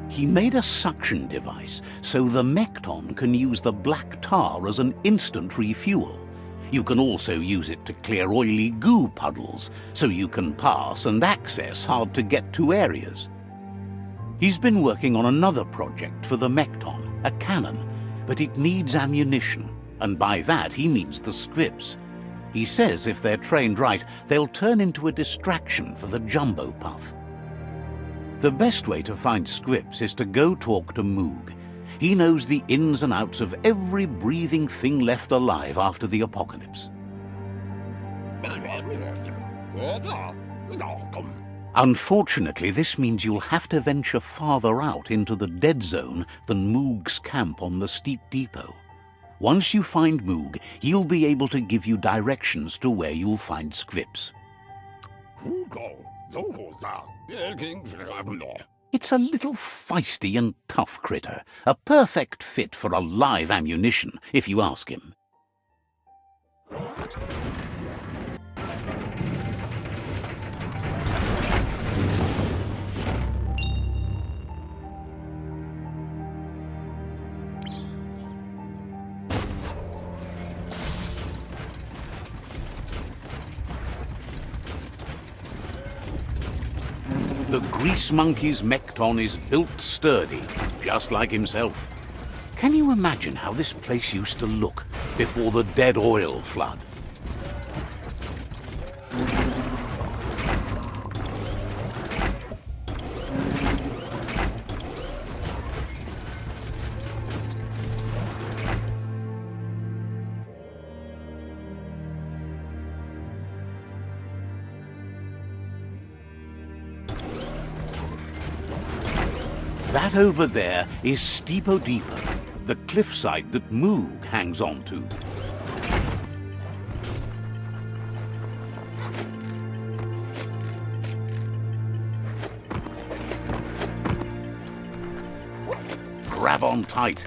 He made a suction device so the Mekton can use the black tar as an instant refuel. You can also use it to clear oily goo puddles, so you can pass and access hard-to-get-to areas. He's been working on another project for the Mekton, a cannon, but it needs ammunition, and by that he means the scripts. He says if they're trained right, they'll turn into a distraction for the Jumbo Puff. The best way to find scripts is to go talk to Moog. He knows the ins and outs of every breathing thing left alive after the apocalypse. Unfortunately, this means you'll have to venture farther out into the dead zone than Moog's camp on the steep depot. Once you find Moog, he'll be able to give you directions to where you'll find scripts. It's a little feisty and tough critter, a perfect fit for a live ammunition, if you ask him. The Grease Monkey's Mekton is built sturdy, just like himself. Can you imagine how this place used to look before the dead oil flood? That over there is Steepo Deepo, the cliffside that Moog hangs on to. Grab on tight.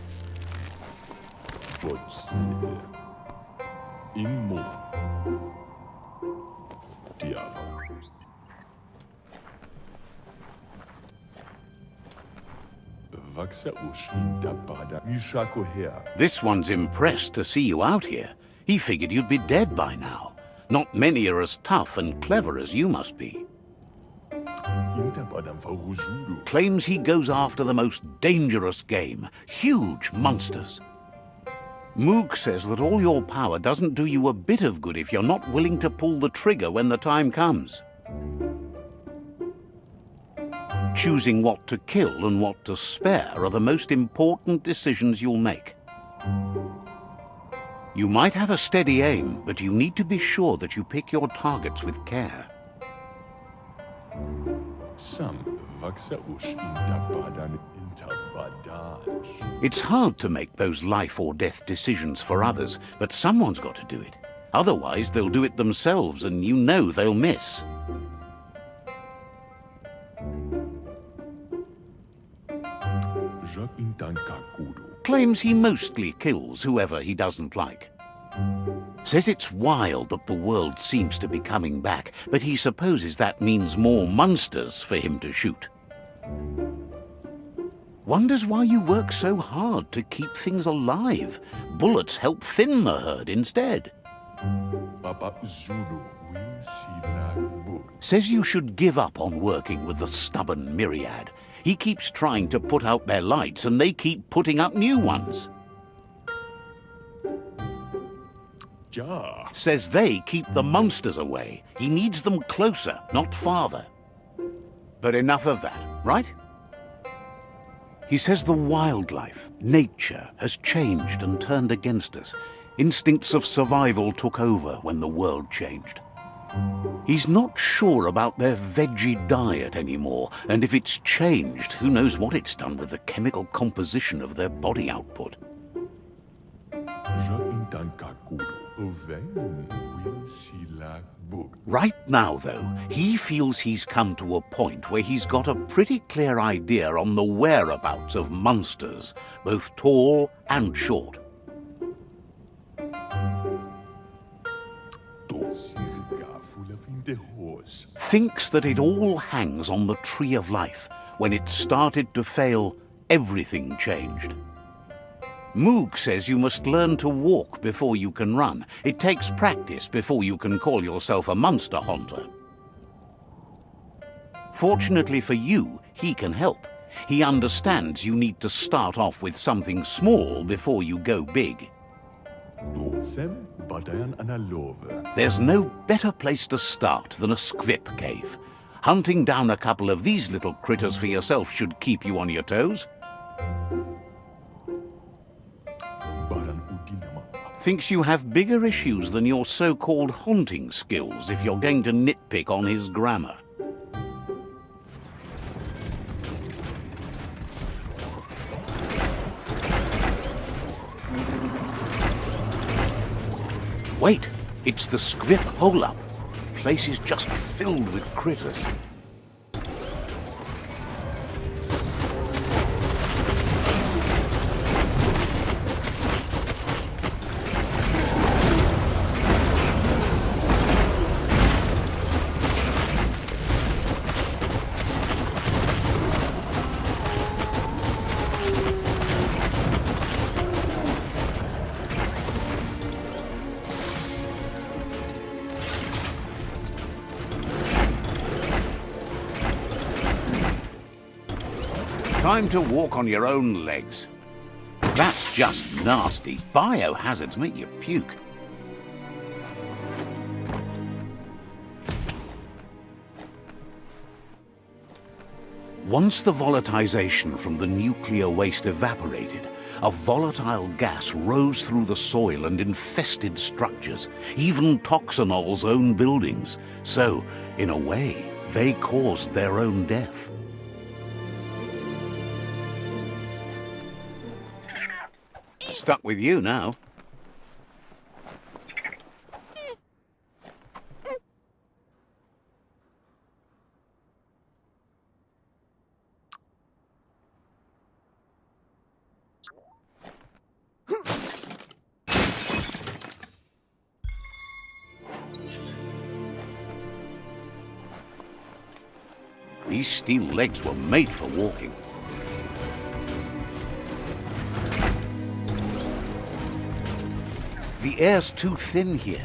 This one's impressed to see you out here. He figured you'd be dead by now. Not many are as tough and clever as you must be. Claims he goes after the most dangerous game, huge monsters. Moog says that all your power doesn't do you a bit of good if you're not willing to pull the trigger when the time comes. Choosing what to kill and what to spare are the most important decisions you'll make. You might have a steady aim, but you need to be sure that you pick your targets with care. It's hard to make those life or death decisions for others, but someone's got to do it. Otherwise, they'll do it themselves, and you know they'll miss. Claims he mostly kills whoever he doesn't like. Says it's wild that the world seems to be coming back, but he supposes that means more monsters for him to shoot. Wonders why you work so hard to keep things alive. Bullets help thin the herd instead. Papa Zulu will sila book. Says you should give up on working with the stubborn myriad. He keeps trying to put out their lights and they keep putting up new ones. Ja. Says they keep the monsters away. He needs them closer, not farther. But enough of that, right? He says the wildlife, nature, has changed and turned against us. Instincts of survival took over when the world changed. He's not sure about their veggie diet anymore, and if it's changed, who knows what it's done with the chemical composition of their body output. Right now, though, he feels he's come to a point where he's got a pretty clear idea on the whereabouts of monsters, both tall and short. Thinks that it all hangs on the tree of life. When it started to fail, everything changed. Moog says you must learn to walk before you can run. It takes practice before you can call yourself a monster hunter. Fortunately for you, he can help. He understands you need to start off with something small before you go big. There's no better place to start than a squip cave. Hunting down a couple of these little critters for yourself should keep you on your toes. Thinks you have bigger issues than your so-called haunting skills if you're going to nitpick on his grammar. Wait, it's the script hole-up. The place is just filled with critters. Time to walk on your own legs. That's just nasty. Biohazards make you puke. Once the volatilization from the nuclear waste evaporated, a volatile gas rose through the soil and infested structures, even Toxanol's own buildings. So, in a way, they caused their own death. Stuck with you now. These steel legs were made for walking. The air's too thin here.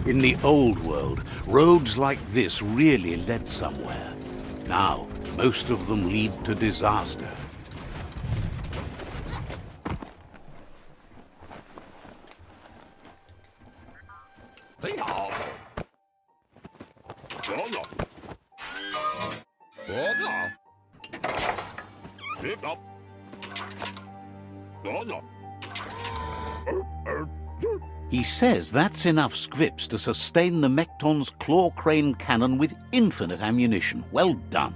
In the old world, roads like this really led somewhere. Now, most of them lead to disaster. He says that's enough scripts to sustain the Mekton's claw crane cannon with infinite ammunition. Well done.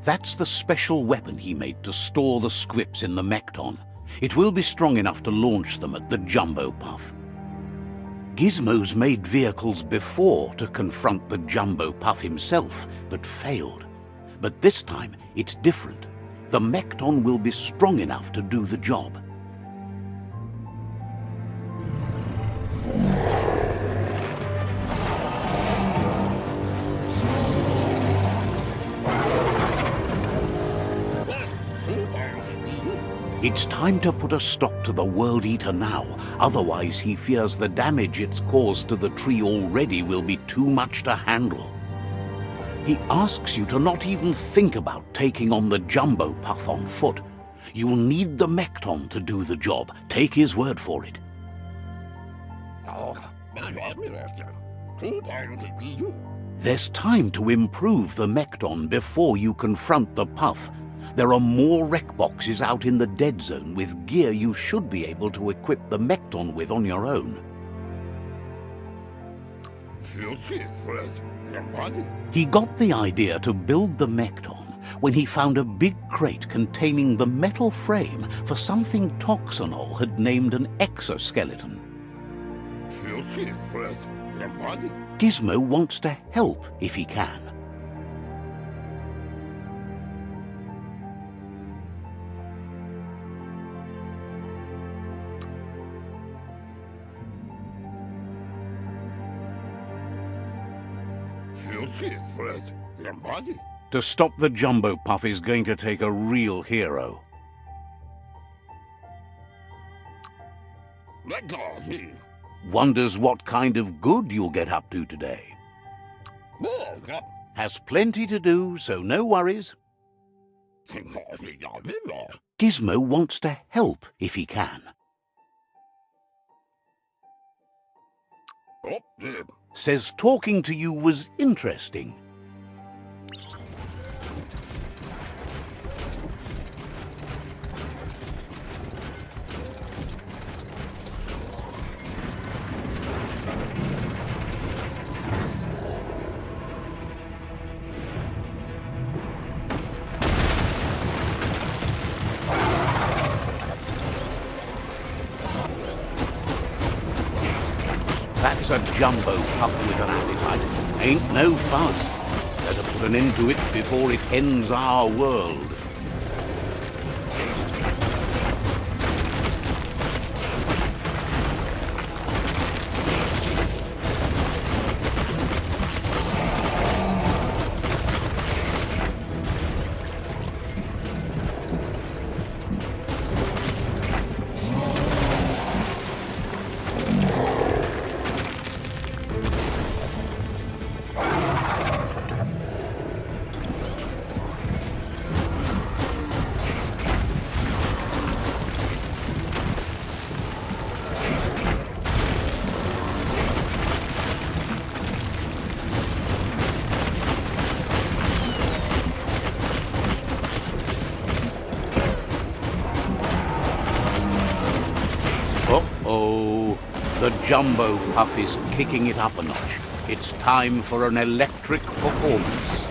That's the special weapon he made to store the scripts in the Mekton. It will be strong enough to launch them at the Jumbo Puff. Gizmo's made vehicles before to confront the Jumbo Puff himself, but failed. But this time, it's different. The Mekton will be strong enough to do the job. It's time to put a stop to the World Eater now, otherwise he fears the damage it's caused to the tree already will be too much to handle. He asks you to not even think about taking on the Jumbo Puff on foot. You'll need the Mekton to do the job, take his word for it. There's time to improve the Mekton before you confront the Puff. There are more wreck boxes out in the dead zone with gear you should be able to equip the Mekton with on your own. He got the idea to build the Mekton when he found a big crate containing the metal frame for something Toxanol had named an exoskeleton. Gizmo wants to help if he can. To stop the Jumbo Puff is going to take a real hero. Wonders what kind of good you'll get up to today. Has plenty to do, so no worries. Gizmo wants to help if he can. Says talking to you was interesting. That's a Jumbo Puff with an appetite. Ain't no fuss. Better put an end to it before it ends our world. Uh-oh, the Jumbo Puff is kicking it up a notch. It's time for an electric performance.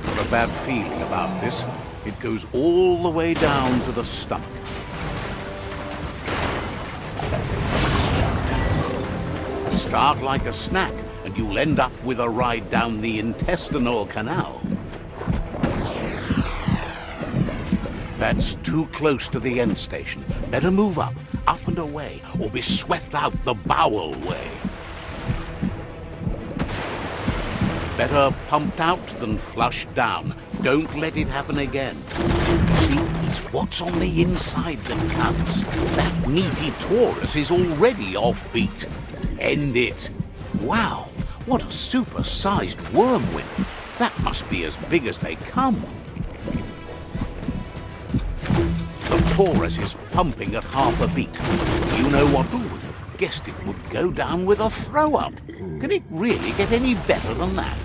Got a bad feeling about this. It goes all the way down to the stomach. Start like a snack, and you'll end up with a ride down the intestinal canal. That's too close to the end station. Better move up and away, or be swept out the bowel way. Better pumped out than flushed down. Don't let it happen again. See, it's what's on the inside that counts. That meaty Taurus is already offbeat. End it. Wow, what a super-sized wormwing. That must be as big as they come. The Taurus is pumping at half a beat. You know what? Who would have guessed it would go down with a throw-up? Can it really get any better than that?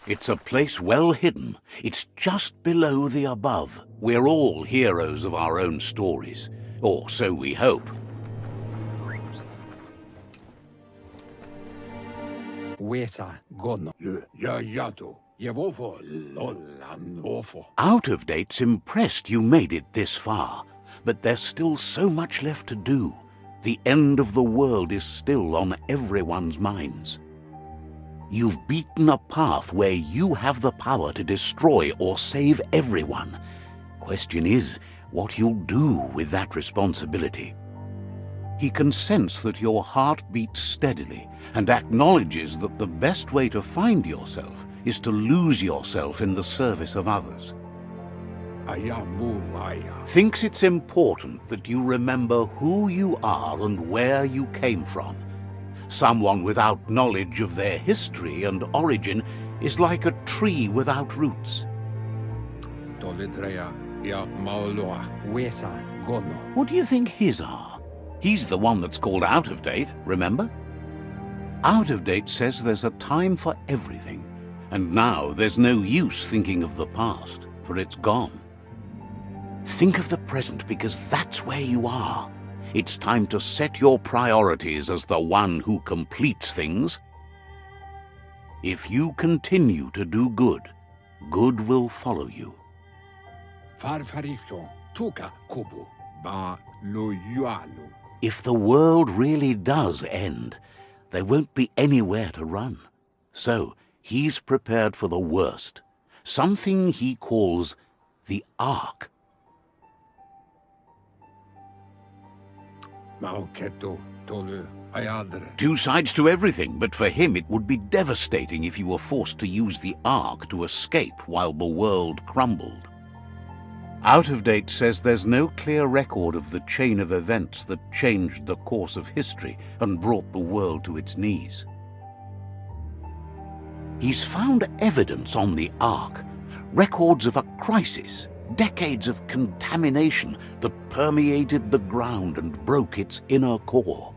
It's a place well hidden. It's just below the above. We're all heroes of our own stories. Or so we hope. Weta gono. Le yayato. Yevofo lolanofo. Out of Date's impressed you made it this far, but there's still so much left to do. The end of the world is still on everyone's minds. You've beaten a path where you have the power to destroy or save everyone. Question is, what you'll do with that responsibility. He can sense that your heart beats steadily and acknowledges that the best way to find yourself is to lose yourself in the service of others. Thinks it's important that you remember who you are and where you came from. Someone without knowledge of their history and origin is like a tree without roots. What do you think his are? He's the one that's called Out of Date, remember? Out of Date says there's a time for everything, and now there's no use thinking of the past, for it's gone. Think of the present, because that's where you are. It's time to set your priorities as the one who completes things. If you continue to do good, good will follow you. If the world really does end, there won't be anywhere to run. So he's prepared for the worst, something he calls the Ark. Two sides to everything, but for him it would be devastating if you were forced to use the Ark to escape while the world crumbled. Out of Date says there's no clear record of the chain of events that changed the course of history and brought the world to its knees. He's found evidence on the Ark, records of a crisis, decades of contamination that permeated the ground and broke its inner core.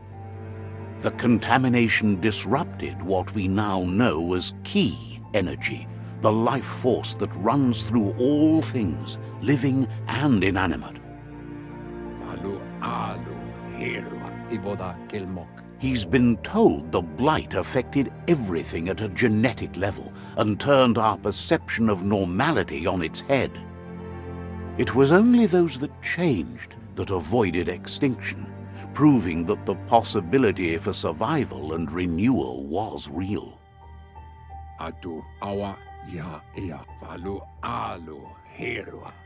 The contamination disrupted what we now know as key energy, the life force that runs through all things, living and inanimate. He's been told the blight affected everything at a genetic level and turned our perception of normality on its head. It was only those that changed that avoided extinction, proving that the possibility for survival and renewal was real.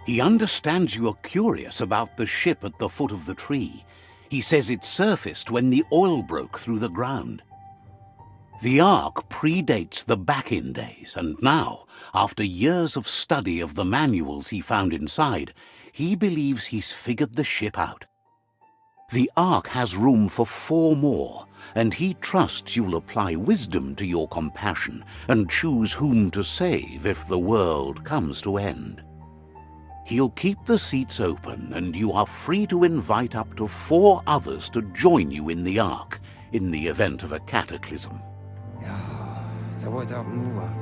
He understands you are curious about the ship at the foot of the tree. He says it surfaced when the oil broke through the ground. The Ark predates the back-in days, and now, after years of study of the manuals he found inside, he believes he's figured the ship out. The Ark has room for 4 more, and he trusts you'll apply wisdom to your compassion and choose whom to save if the world comes to end. He'll keep the seats open, and you are free to invite up to 4 others to join you in the Ark in the event of a cataclysm.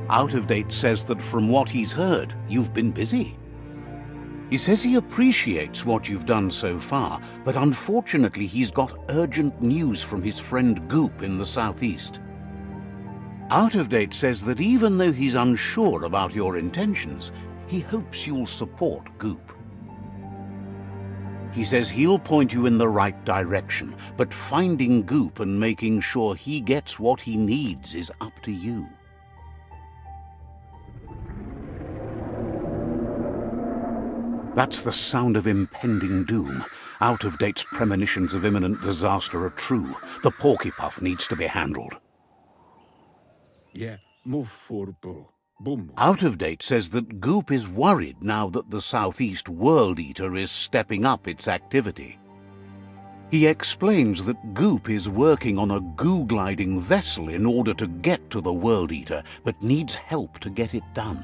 Out of Date says that from what he's heard, you've been busy. He says he appreciates what you've done so far, but unfortunately he's got urgent news from his friend Goop in the southeast. Out of Date says that even though he's unsure about your intentions, he hopes you'll support Goop. He says he'll point you in the right direction, but finding Goop and making sure he gets what he needs is up to you. That's the sound of impending doom. Out of Date's premonitions of imminent disaster are true. The Porkypuff needs to be handled. Out of Date says that Goop is worried now that the Southeast World Eater is stepping up its activity. He explains that Goop is working on a goo-gliding vessel in order to get to the World Eater, but needs help to get it done.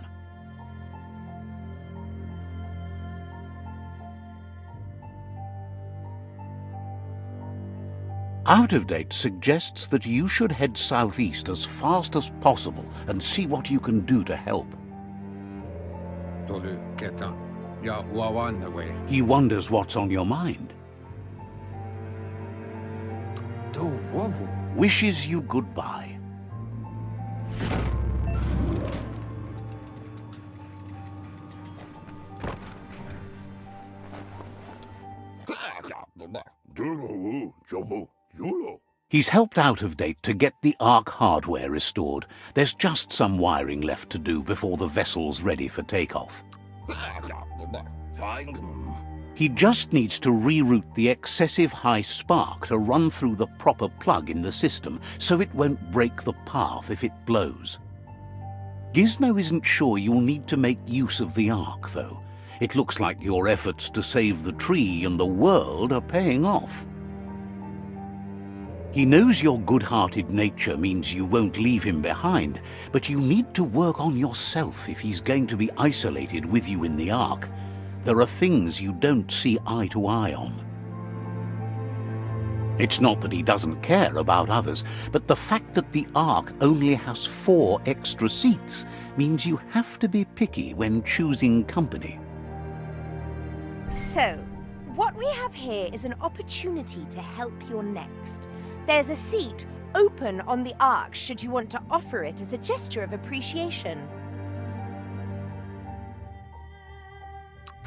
Out of Date suggests that you should head southeast as fast as possible and see what you can do to help. Tolu keta. Ya wawan away. He wonders what's on your mind. Do wovu. Wishes you goodbye. Dulu, Jovo, Yulo. He's helped Out of Date to get the Ark hardware restored. There's just some wiring left to do before the vessel's ready for takeoff. He just needs to reroute the excessive high spark to run through the proper plug in the system so it won't break the path if it blows. Gizmo isn't sure you'll need to make use of the Ark, though. It looks like your efforts to save the tree and the world are paying off. He knows your good-hearted nature means you won't leave him behind, but you need to work on yourself if he's going to be isolated with you in the Ark. There are things you don't see eye to eye on. It's not that he doesn't care about others, but the fact that the Ark only has 4 extra seats means you have to be picky when choosing company. So, what we have here is an opportunity to help your next. There's a seat open on the Ark should you want to offer it as a gesture of appreciation.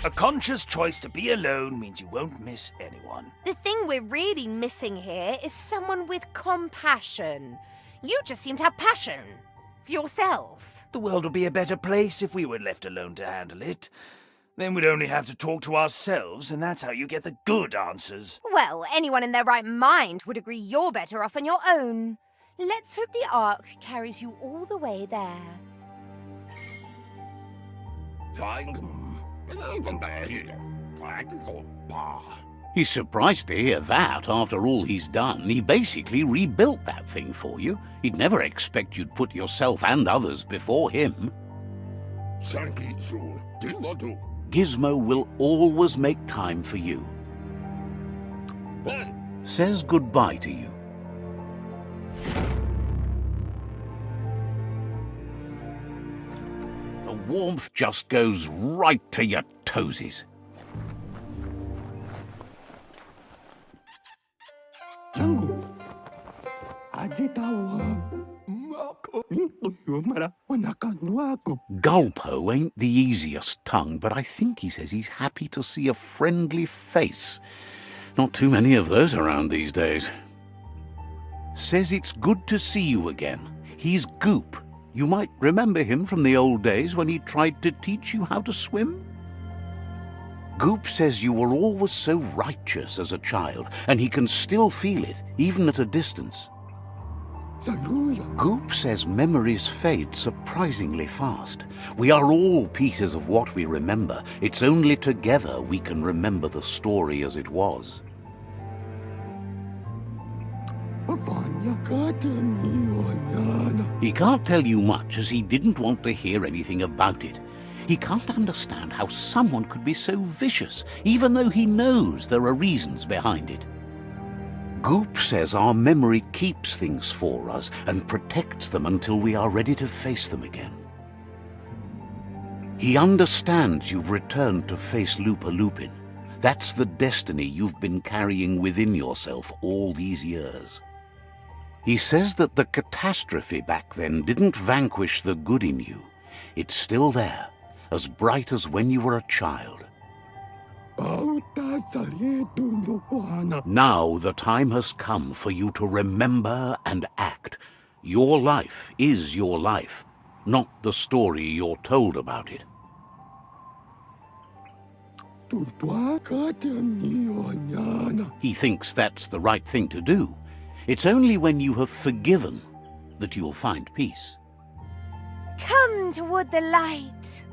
A conscious choice to be alone means you won't miss anyone. The thing we're really missing here is someone with compassion. You just seem to have passion for yourself. The world would be a better place if we were left alone to handle it. Then we'd only have to talk to ourselves, and that's how you get the good answers. Well, anyone in their right mind would agree you're better off on your own. Let's hope the Ark carries you all the way there. He's surprised to hear that after all he's done. He basically rebuilt that thing for you. He'd never expect you'd put yourself and others before him. Gizmo will always make time for you. Says goodbye to you. The warmth just goes right to your toesies. Yangu. Ajitawa. Gulpo ain't the easiest tongue, but I think he says he's happy to see a friendly face. Not too many of those around these days. Says it's good to see you again. He's Goop. You might remember him from the old days when he tried to teach you how to swim. Goop says you were always so righteous as a child, and he can still feel it, even at a distance. Goop says memories fade surprisingly fast. We are all pieces of what we remember. It's only together we can remember the story as it was. He can't tell you much as he didn't want to hear anything about it. He can't understand how someone could be so vicious, even though he knows there are reasons behind it. Goop says our memory keeps things for us and protects them until we are ready to face them again. He understands you've returned to face Lupin. That's the destiny you've been carrying within yourself all these years. He says that the catastrophe back then didn't vanquish the good in you. It's still there, as bright as when you were a child. Now the time has come for you to remember and act. Your life is your life, not the story you're told about it. He thinks that's the right thing to do. It's only when you have forgiven that you'll find peace. Come toward the light.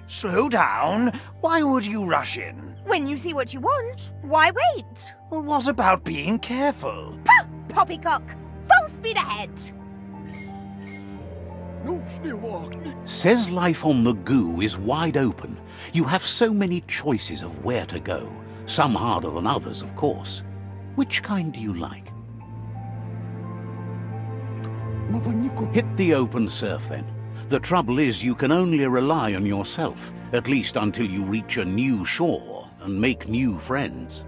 Slow down. Why would you rush in? When you see what you want, why wait? Well, what about being careful? Pah! Poppycock! Full speed ahead! Says life on the goo is wide open. You have so many choices of where to go. Some harder than others, of course. Which kind do you like? Mavaniko. Hit the open surf then. The trouble is you can only rely on yourself, at least until you reach a new shore and make new friends.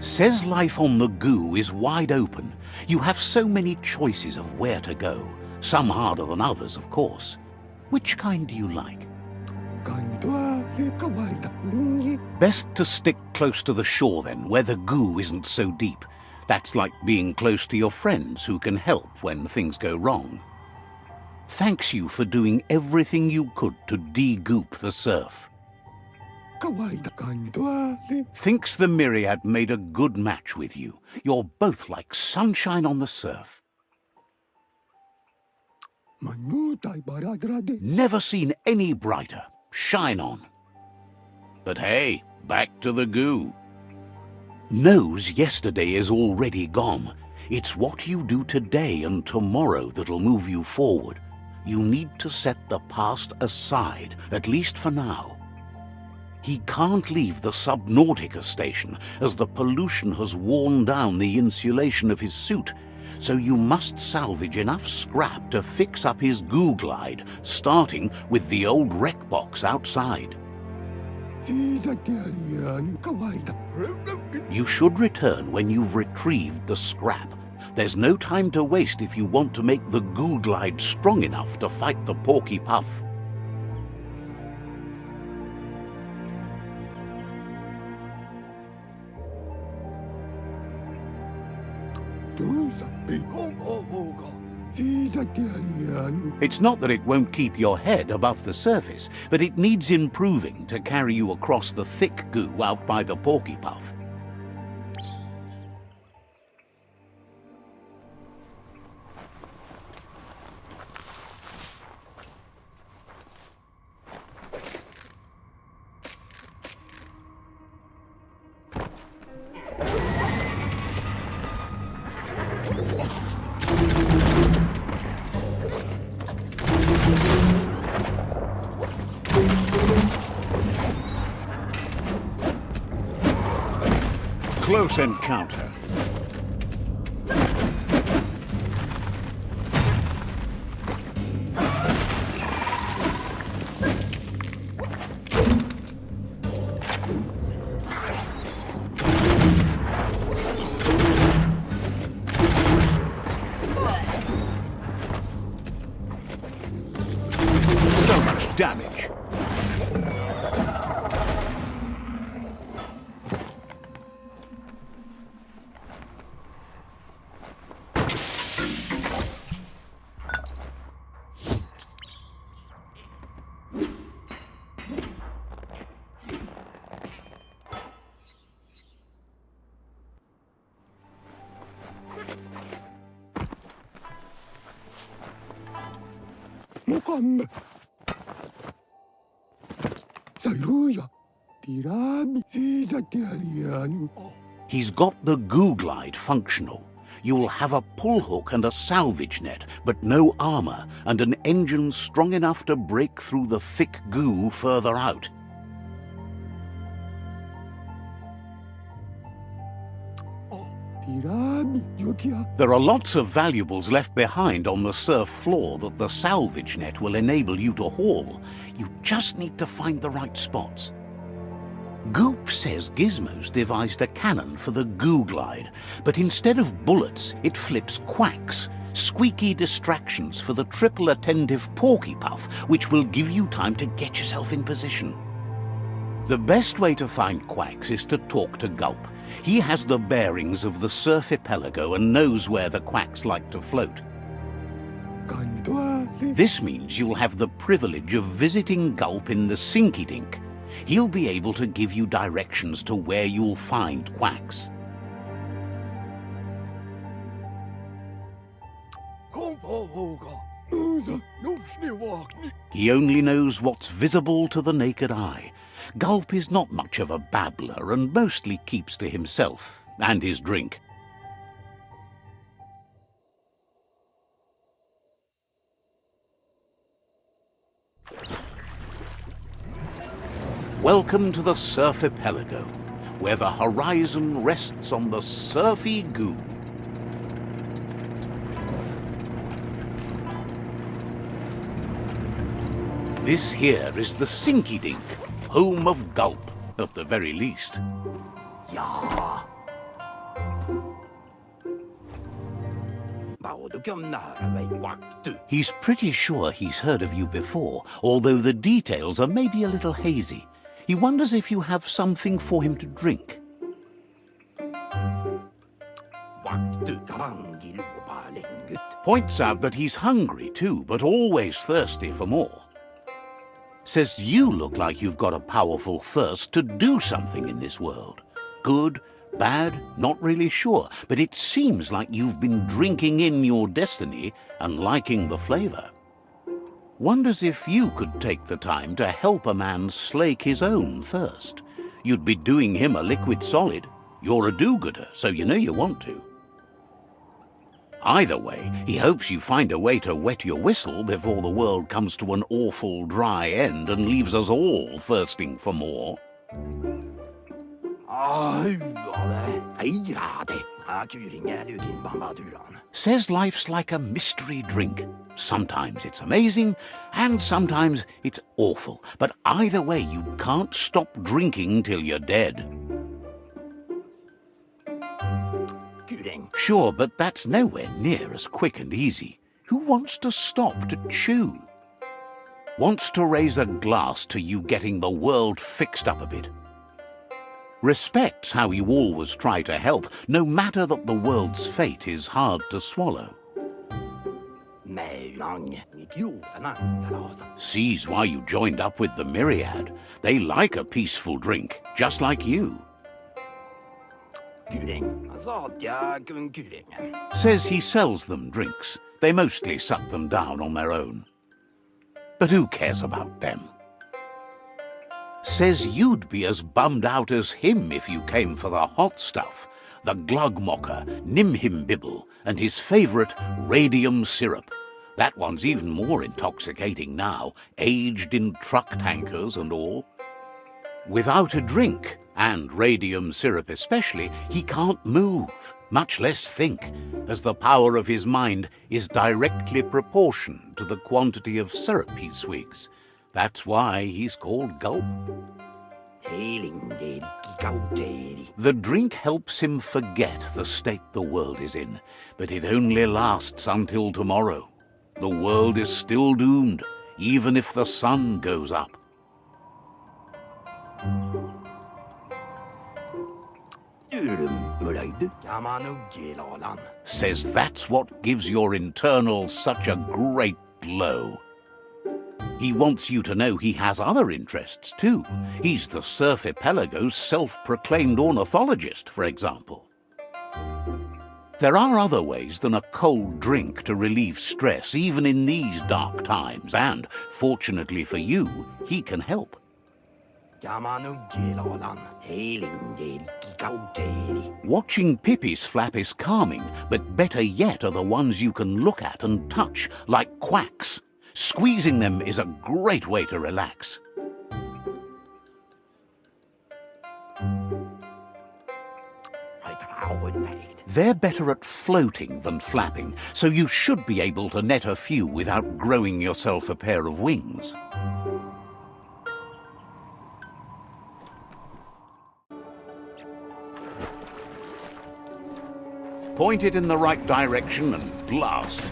Says life on the goo is wide open. You have so many choices of where to go, some harder than others, of course. Which kind do you like? Best to stick close to the shore then, where the goo isn't so deep. That's like being close to your friends who can help when things go wrong. Thanks you for doing everything you could to de-goop the surf. Thinks the Myriad made a good match with you. You're both like sunshine on the surf. Never seen any brighter. Shine on. But hey, back to the goo. Knows yesterday is already gone. It's what you do today and tomorrow that'll move you forward. You need to set the past aside, at least for now. He can't leave the Subnautica station, as the pollution has worn down the insulation of his suit, so you must salvage enough scrap to fix up his goo glide, starting with the old wreck box outside. You should return when you've retrieved the scrap. There's no time to waste if you want to make the goo glide strong enough to fight the Porky Puff. It's not that it won't keep your head above the surface, but it needs improving to carry you across the thick goo out by the Porky Puff. Close encounter. So much damage. He's got the goo glide functional. You'll have a pull hook and a salvage net, but no armor, and an engine strong enough to break through the thick goo further out. There are lots of valuables left behind on the surf floor that the salvage net will enable you to haul. You just need to find the right spots. Goop says Gizmo's devised a cannon for the goo glide, but instead of bullets, it flips quacks, squeaky distractions for the triple attentive Porky Puff, which will give you time to get yourself in position. The best way to find quacks is to talk to Gulp. He has the bearings of the surf archipelago and knows where the quacks like to float. This means you'll have the privilege of visiting Gulp in the Sinky Dink. He'll be able to give you directions to where you'll find quacks. He only knows what's visible to the naked eye. Gulp is not much of a babbler and mostly keeps to himself and his drink. Welcome to the surf archipelago. where the horizon rests on the surfy goo. This here is the Sinky Dink, home of Gulp, at the very least. Ja. He's pretty sure he's heard of you before, although the details are maybe a little hazy. He wonders if you have something for him to drink. Points out that he's hungry too, but always thirsty for more. Says you look like you've got a powerful thirst to do something in this world. Good, bad, not really sure, but it seems like you've been drinking in your destiny and liking the flavor. Wonders if you could take the time to help a man slake his own thirst. You'd be doing him a liquid solid. You're a do-gooder, so you know you want to. Either way, he hopes you find a way to wet your whistle before the world comes to an awful dry end and leaves us all thirsting for more. Says life's like a mystery drink. Sometimes it's amazing, and sometimes it's awful. But either way, you can't stop drinking till you're dead. Sure, but that's nowhere near as quick and easy. Who wants to stop to chew? Wants to raise a glass to you getting the world fixed up a bit. Respects how you always try to help, no matter that the world's fate is hard to swallow. Sees why you joined up with the Myriad. They like a peaceful drink, just like you. Says he sells them drinks. They mostly suck them down on their own. But who cares about them? Says you'd be as bummed out as him if you came for the hot stuff, the Glugmocker, Nimhimbibble, and his favourite radium syrup. That one's even more intoxicating now, aged in truck tankers and all. Without a drink, and radium syrup especially, he can't move, much less think, as the power of his mind is directly proportioned to the quantity of syrup he swigs. That's why he's called Gulp. The drink helps him forget the state the world is in, but it only lasts until tomorrow. The world is still doomed, even if the sun goes up. Says that's what gives your internals such a great glow. He wants you to know he has other interests too. He's the Surfipelago's self-proclaimed ornithologist, for example. There are other ways than a cold drink to relieve stress, even in these dark times, and, fortunately for you, he can help. Watching Pippi's flap is calming, but better yet are the ones you can look at and touch, like quacks. Squeezing them is a great way to relax. They're better at floating than flapping, so you should be able to net a few without growing yourself a pair of wings. Point it in the right direction and blast.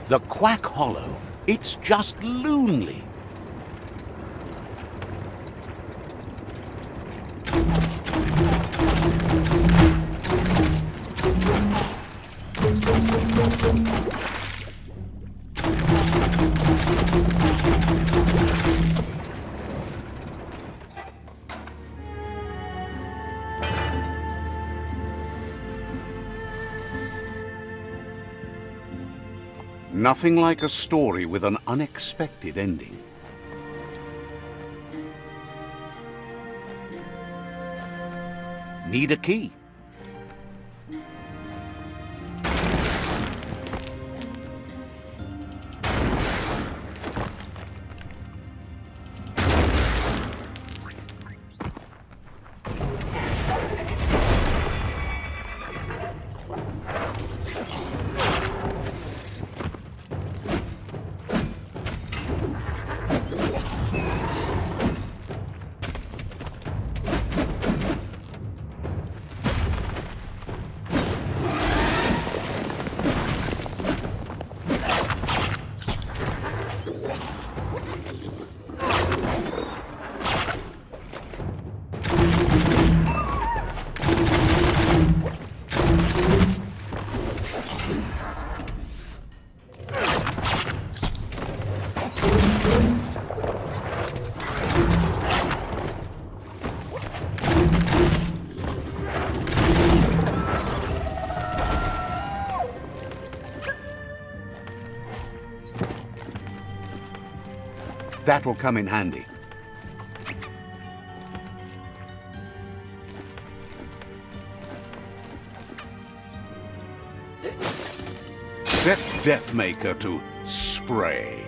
The Quack Hollow, it's just loonly. Nothing like a story with an unexpected ending. Need a key? That'll come in handy. Set Deathmaker to spray.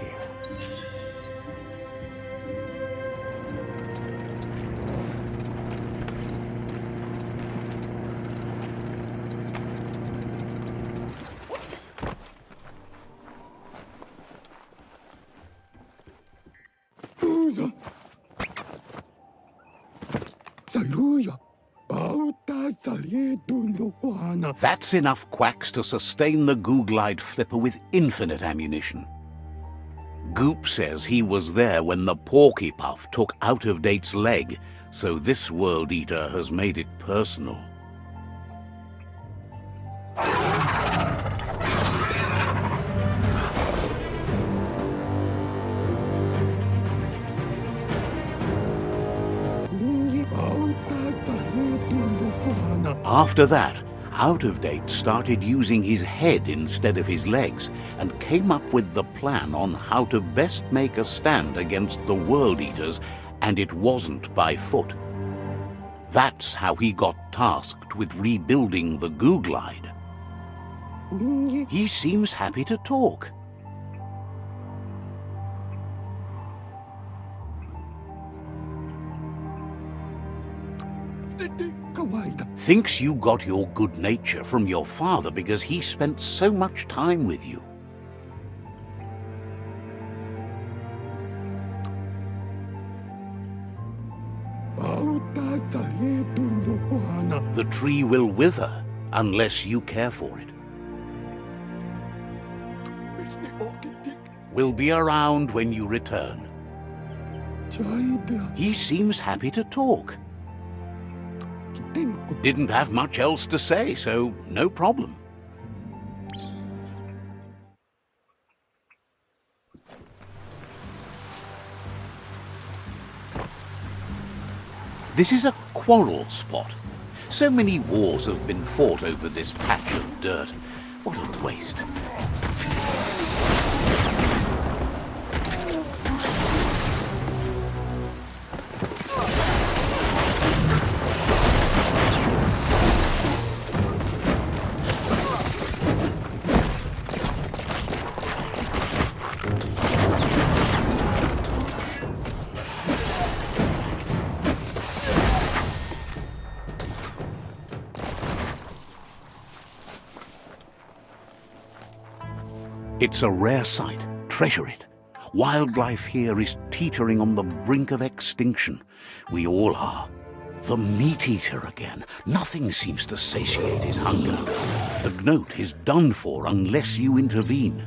Usa. Saruya. Bauta Sarietundo Kwana. That's enough quacks to sustain the Googlide flipper with infinite ammunition. Goop says he was there when the Porky Puff took Out-of-Date's leg, so this World Eater has made it personal. After that, Out-of-Date started using his head instead of his legs and came up with the plan on how to best make a stand against the World Eaters, and it wasn't by foot. That's how he got tasked with rebuilding the Googlide. He seems happy to talk. Thinks you got your good nature from your father because he spent so much time with you. The tree will wither unless you care for it. We'll be around when you return. He seems happy to talk. Didn't have much else to say, so no problem. This is a quarrel spot. So many wars have been fought over this patch of dirt. What a waste. It's a rare sight. Treasure it. Wildlife here is teetering on the brink of extinction. We all are. The meat-eater again. Nothing seems to satiate his hunger. The gnat is done for unless you intervene.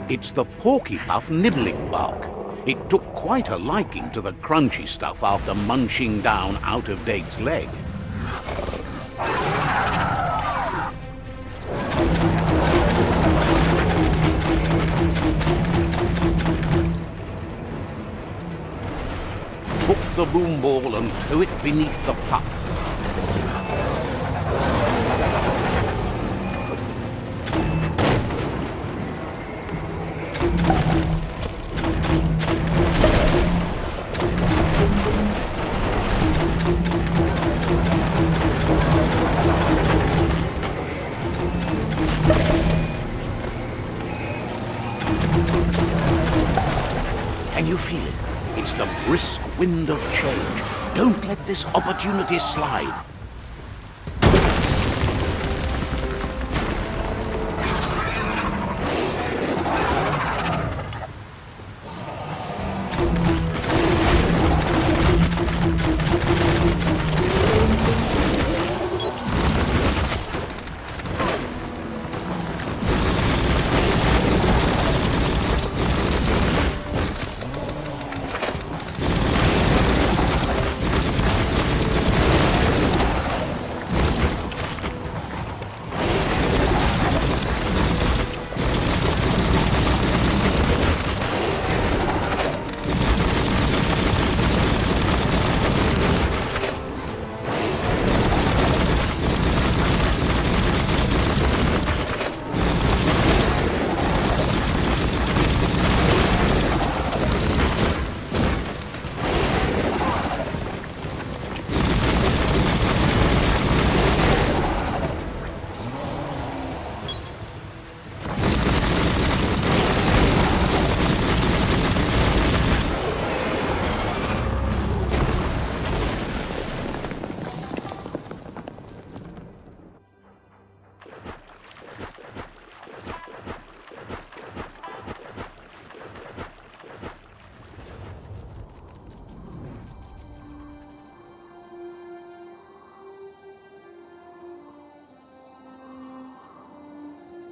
It's the Porky Puff nibbling bark. It took quite a liking to the crunchy stuff after munching down Out-of-Date's leg. Hook the boom ball and tow it beneath the puff. Can you feel it? It's the brisk wind of change. Don't let this opportunity slide.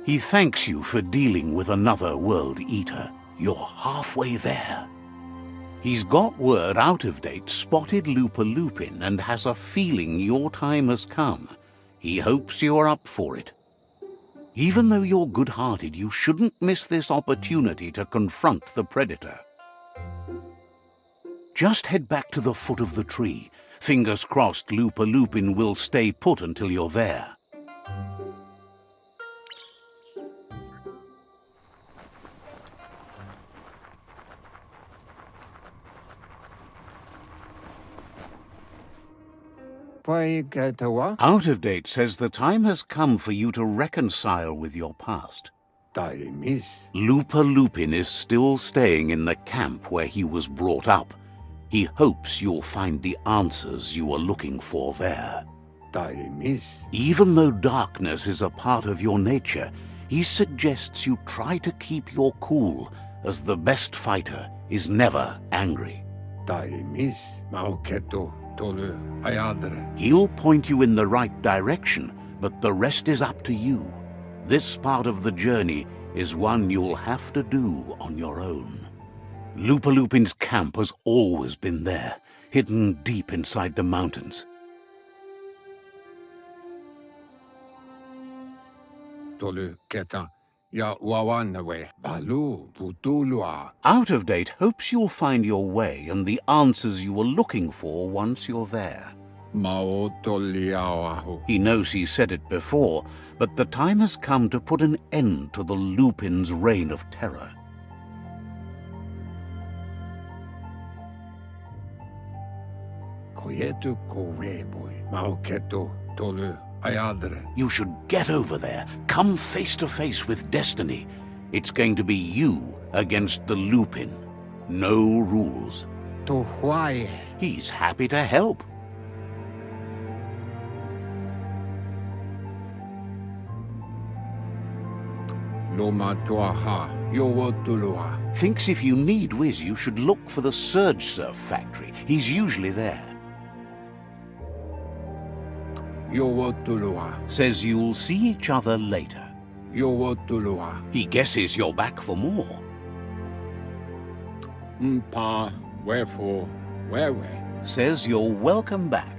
He thanks you for dealing with another World Eater. You're halfway there. He's got word Out of Date spotted Lupin and has a feeling your time has come. He hopes you're up for it. Even though you're good-hearted, you shouldn't miss this opportunity to confront the Predator. Just head back to the foot of the tree. Fingers crossed Lupin will stay put until you're there. Out of Date says the time has come for you to reconcile with your past. Lupin is still staying in the camp where he was brought up. He hopes you'll find the answers you are looking for there. Even though darkness is a part of your nature, he suggests you try to keep your cool, as the best fighter is never angry. He'll point you in the right direction, but the rest is up to you. This part of the journey is one you'll have to do on your own. Lupin's camp has always been there, hidden deep inside the mountains. Out of Date hopes you'll find your way and the answers you were looking for once you're there. He knows he said it before, but the time has come to put an end to the Lupin's reign of terror. You should get over there. Come face to face with destiny. It's going to be you against the Lupin. No rules. He's happy to help. Thinks if you need Wiz, you should look for the Surge Surf factory. He's usually there. Says you'll see each other later. He guesses you're back for more. Says you're welcome back.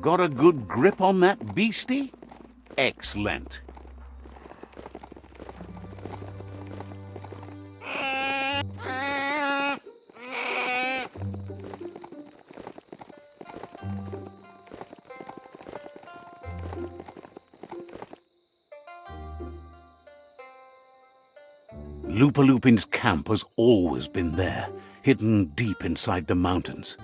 Got a good grip on that beastie? Excellent. Lupin's camp has always been there, hidden deep inside the mountains.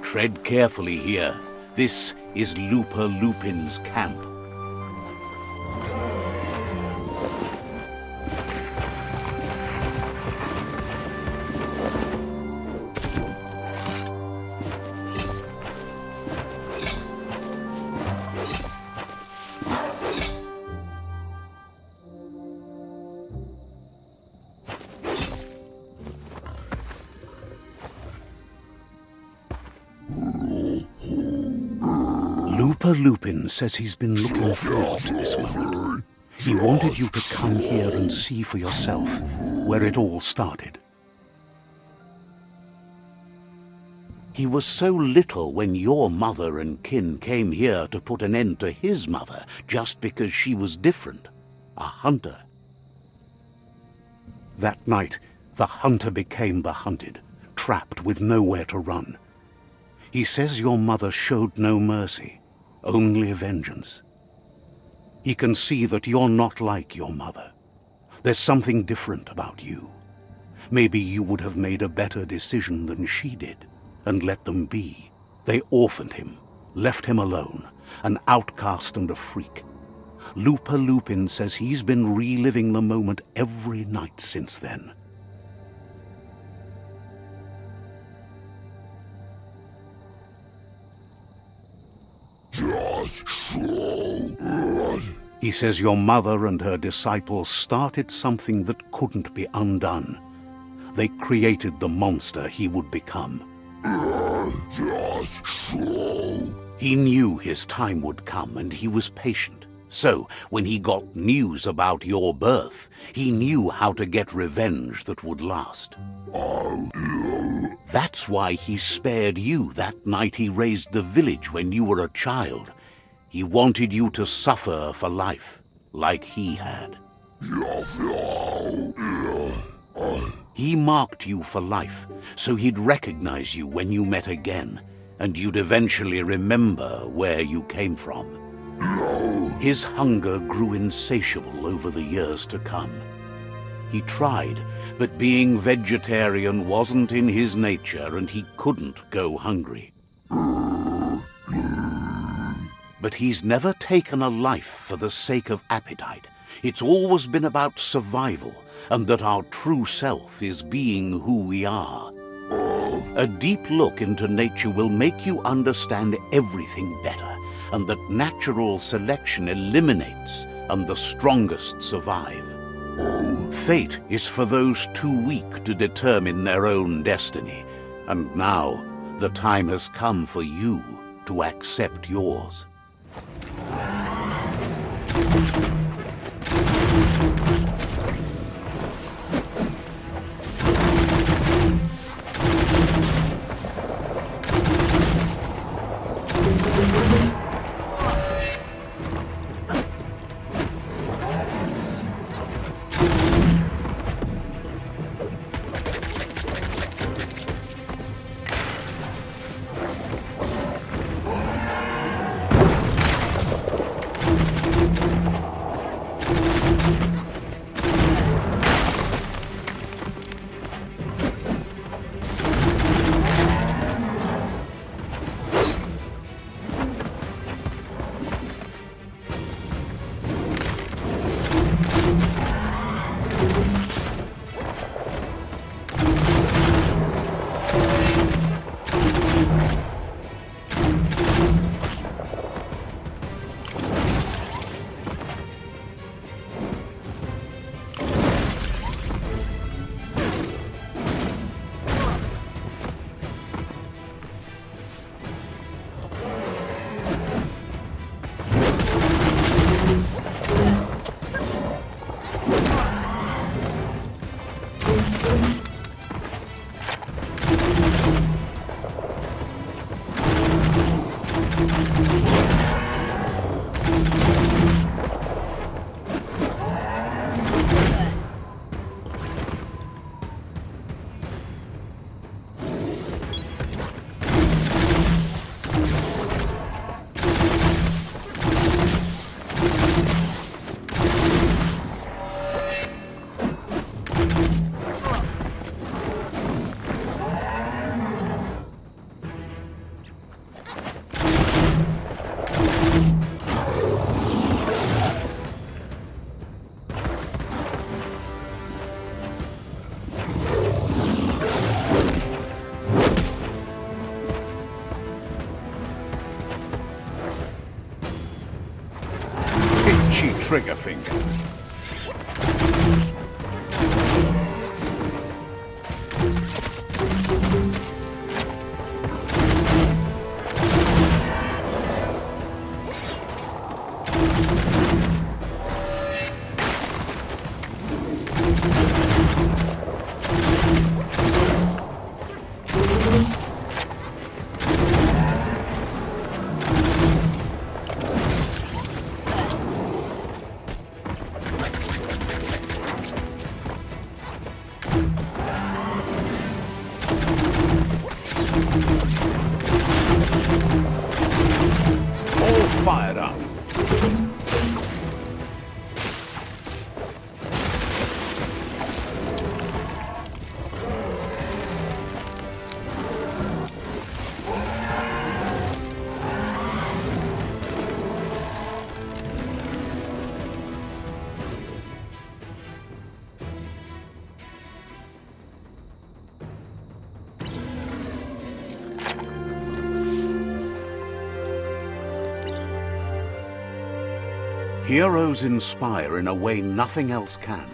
Tread carefully here. This is Lupin's camp. Lupin says he's been looking forward to this moment. He wanted you to come here and see for yourself where it all started. He was so little when your mother and kin came here to put an end to his mother just because she was different, a hunter. That night, the hunter became the hunted, trapped with nowhere to run. He says your mother showed no mercy, only vengeance. He can see that you're not like your mother. There's something different about you. Maybe you would have made a better decision than she did, and let them be. They orphaned him, left him alone, an outcast and a freak. Lupa Lupin says he's been reliving the moment every night since then. Just so. He says your mother and her disciples started something that couldn't be undone. They created the monster he would become. Just so. He knew his time would come, and he was patient. So, when he got news about your birth, he knew how to get revenge that would last. That's why he spared you that night he raised the village when you were a child. He wanted you to suffer for life, like he had. He marked you for life, so he'd recognize you when you met again, and you'd eventually remember where you came from. His hunger grew insatiable over the years to come. He tried, but being vegetarian wasn't in his nature, and he couldn't go hungry. But he's never taken a life for the sake of appetite. It's always been about survival, and that our true self is being who we are. A deep look into nature will make you understand everything better, and that natural selection eliminates, and the strongest survive. Fate is for those too weak to determine their own destiny, and now the time has come for you to accept yours. Itchy trigger finger. fired up. Heroes inspire in a way nothing else can.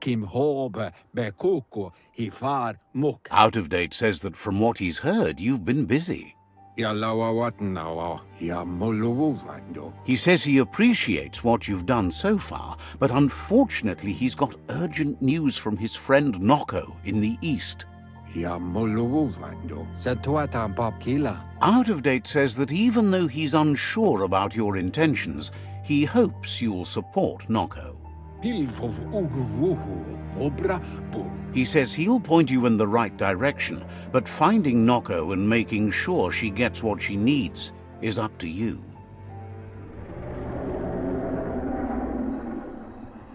Kim Horbe Bekuko Hifar Muk. Out of Date says that from what he's heard, you've been busy. Yalawa Watnawa Yamuluwando. He says he appreciates what you've done so far, but unfortunately he's got urgent news from his friend Noko in the east. Yamuluwando. Satuata Babkila. Out of Date says that even though he's unsure about your intentions, he hopes you'll support Noko. Pilfov Ugvuhu Obra Boom. He says he'll point you in the right direction, but finding Noko and making sure she gets what she needs is up to you.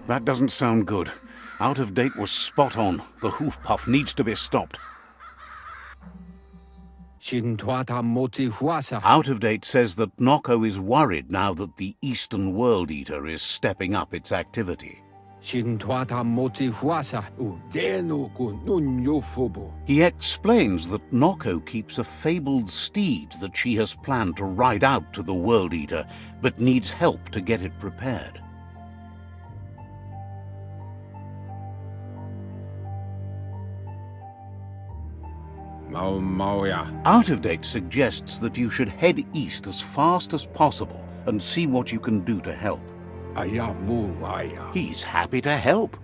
That doesn't sound good. Out of Date was spot on. The hoof puff needs to be stopped. Shintwata Moti Huasa. Out of Date says that Noko is worried now that the Eastern World Eater is stepping up its activity. Shintwata Moti Huasa. Udenu Kununyofubu. He explains that Noko keeps a fabled steed that she has planned to ride out to the World Eater, but needs help to get it prepared. Mauya. Out of Date suggests that you should head east as fast as possible and see what you can do to help. Ayamuaya. He's happy to help.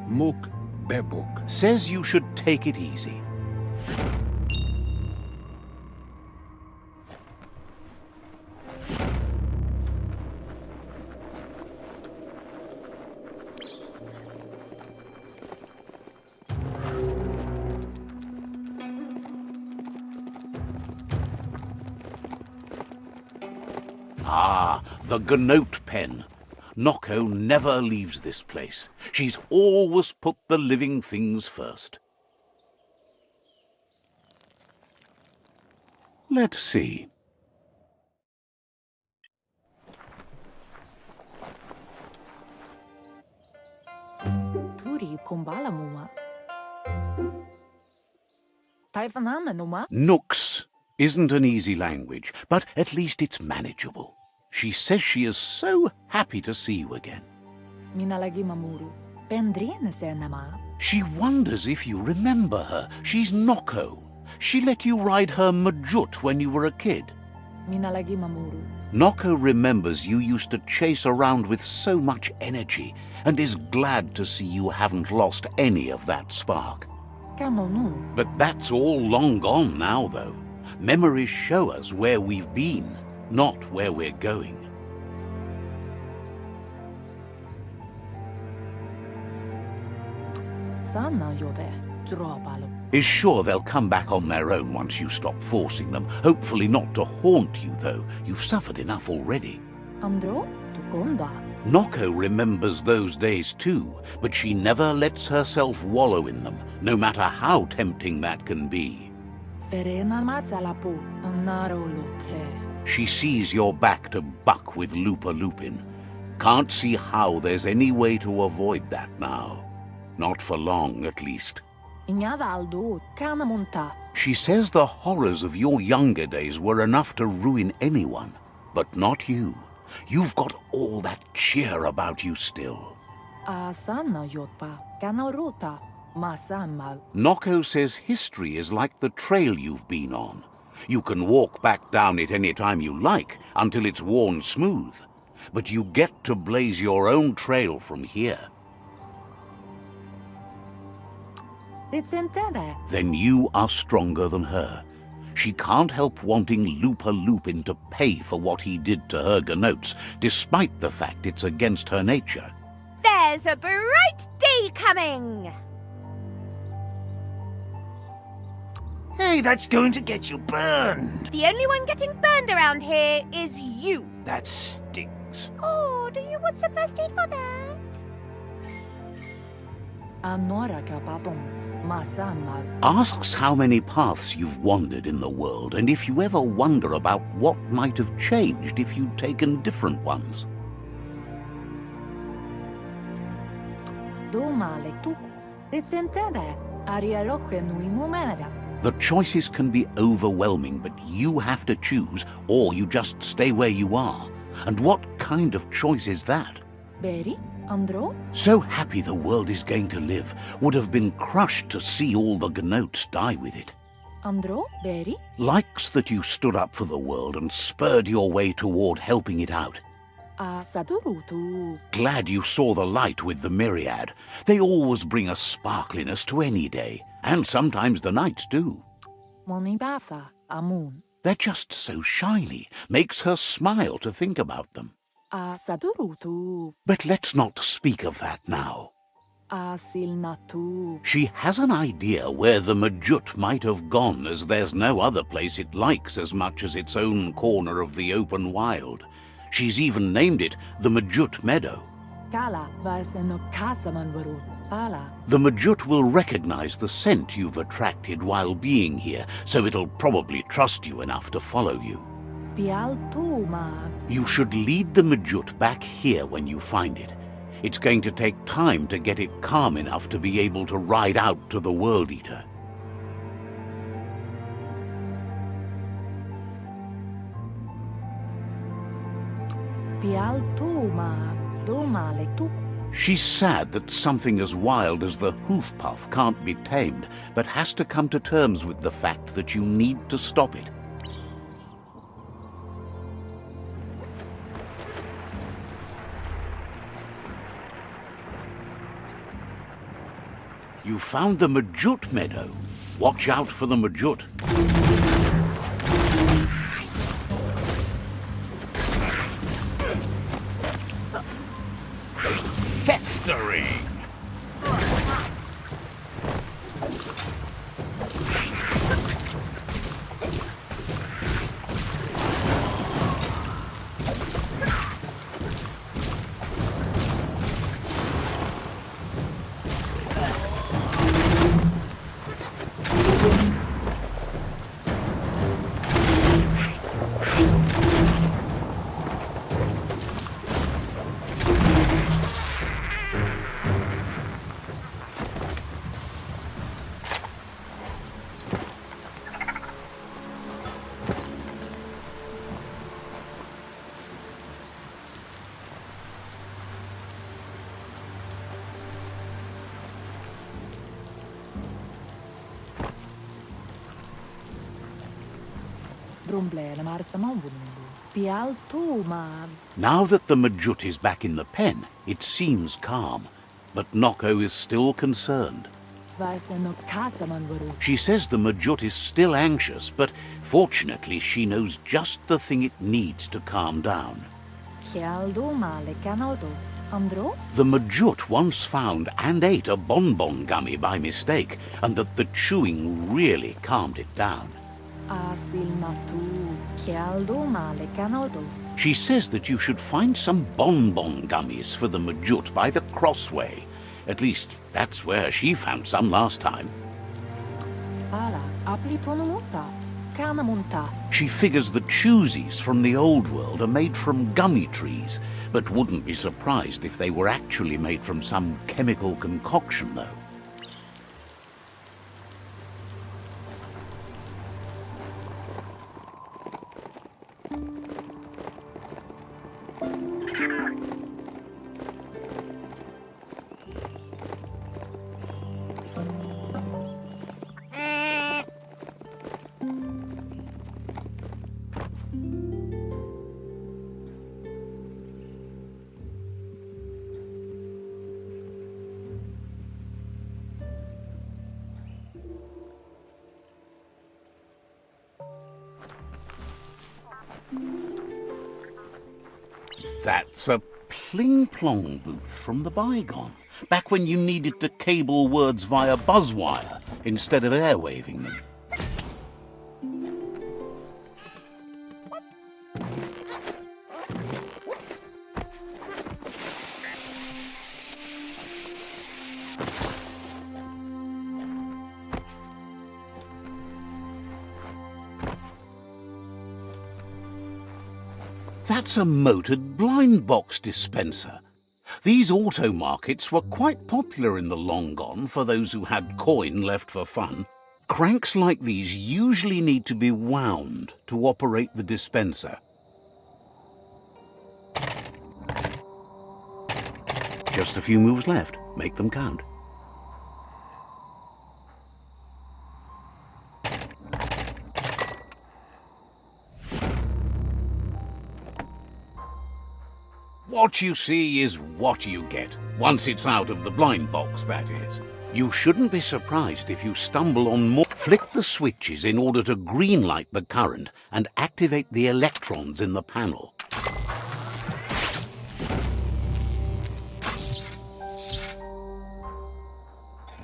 Muk Bebuk. Says you should take it easy. Ah, the Gnote pen. Noko never leaves this place. She's always put the living things first. Let's see. Puri kumbala muma. Taifanana numa. Nooks isn't an easy language, but at least it's manageable. She says she is so happy to see you again. Minalagi mamuru. Pendrine se nama. She wonders if you remember her. She's Noko. She let you ride her Majut when you were a kid. Minalagi mamuru. Noko remembers you used to chase around with so much energy and is glad to see you haven't lost any of that spark. Kamonu. But that's all long gone now, though. Memories show us where we've been, not where we're going. Sana yode. Dropalo. Is sure they'll come back on their own once you stop forcing them. Hopefully not to haunt you, though. You've suffered enough already. Andro? Tukonda. Noko remembers those days too, but she never lets herself wallow in them, no matter how tempting that can be. Verena masalapu. Anaro lote. She sees you're back to buck with Lupa Lupin. Can't see how there's any way to avoid that now. Not for long, at least. Ingavaldo, Canamonta. She says the horrors of your younger days were enough to ruin anyone, but not you. You've got all that cheer about you still. Asana Yotpa, Canarota, Masamal. Noko says history is like the trail you've been on. You can walk back down it any time you like, until it's worn smooth. But you get to blaze your own trail from here. Ritsentene. Then you are stronger than her. She can't help wanting Looper Lupin to pay for what he did to her Gnotes, despite the fact it's against her nature. There's a bright day coming! Hey, that's going to get you burned. The only one getting burned around here is you. That stings. Oh, do you want some first aid for that? Anora Kapapom, Masamal. Asks how many paths you've wandered in the world, and if you ever wonder about what might have changed if you'd taken different ones. Domale Tuk. Ritsentene. Ariaroche Nui Mumera. The choices can be overwhelming, but you have to choose, or you just stay where you are. And what kind of choice is that? Beri, Andro. So happy the world is going to live, would have been crushed to see all the Gnotes die with it. Andro, Beri. Likes that you stood up for the world and spurred your way toward helping it out. Asadurutu. Glad you saw the light with the myriad. They always bring a sparkliness to any day, and sometimes the nights do. Monibasa, Amun. They're just so shiny, makes her smile to think about them. Asadurutu. But let's not speak of that now. Asilnatu. She has an idea where the Majut might have gone, as there's no other place it likes as much as its own corner of the open wild. She's even named it the Majut Meadow. Kala, Vaseno Kasaman Varut. Pala. The Majut will recognize the scent you've attracted while being here, so it'll probably trust you enough to follow you. Pialtuma. You should lead the Majut back here when you find it. It's going to take time to get it calm enough to be able to ride out to the World Eater. Pialtuma. Domale Tuk. She's sad that something as wild as the hoof puff can't be tamed, but has to come to terms with the fact that you need to stop it. You found the Majut Meadow. Watch out for the Majut. Festering! Now that the Majut is back in the pen, it seems calm, but Noko is still concerned. She says the Majut is still anxious, but fortunately she knows just the thing it needs to calm down. The Majut once found and ate a bonbon gummy by mistake, and that the chewing really calmed it down. She says that you should find some bonbon gummies for the Majut by the crossway. At least, that's where she found some last time. She figures the choosies from the old world are made from gummy trees, but wouldn't be surprised if they were actually made from some chemical concoction, though. That's a pling-plong booth from the bygone, back when you needed to cable words via buzzwire instead of airwaving them. That's a motored blind box dispenser. These auto markets were quite popular in the long gone for those who had coin left for fun. Cranks like these usually need to be wound to operate the dispenser. Just a few moves left. Make them count. What you see is what you get, once it's out of the blind box, that is. You shouldn't be surprised if you stumble on more. Flick the switches in order to greenlight the current and activate the electrons in the panel.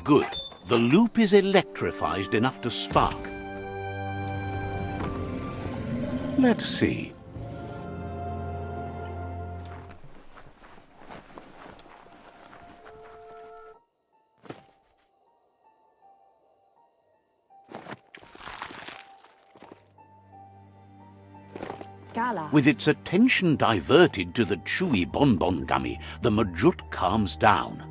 Good. The loop is electrified enough to spark. Let's see. With its attention diverted to the chewy bonbon gummy, the Majut calms down.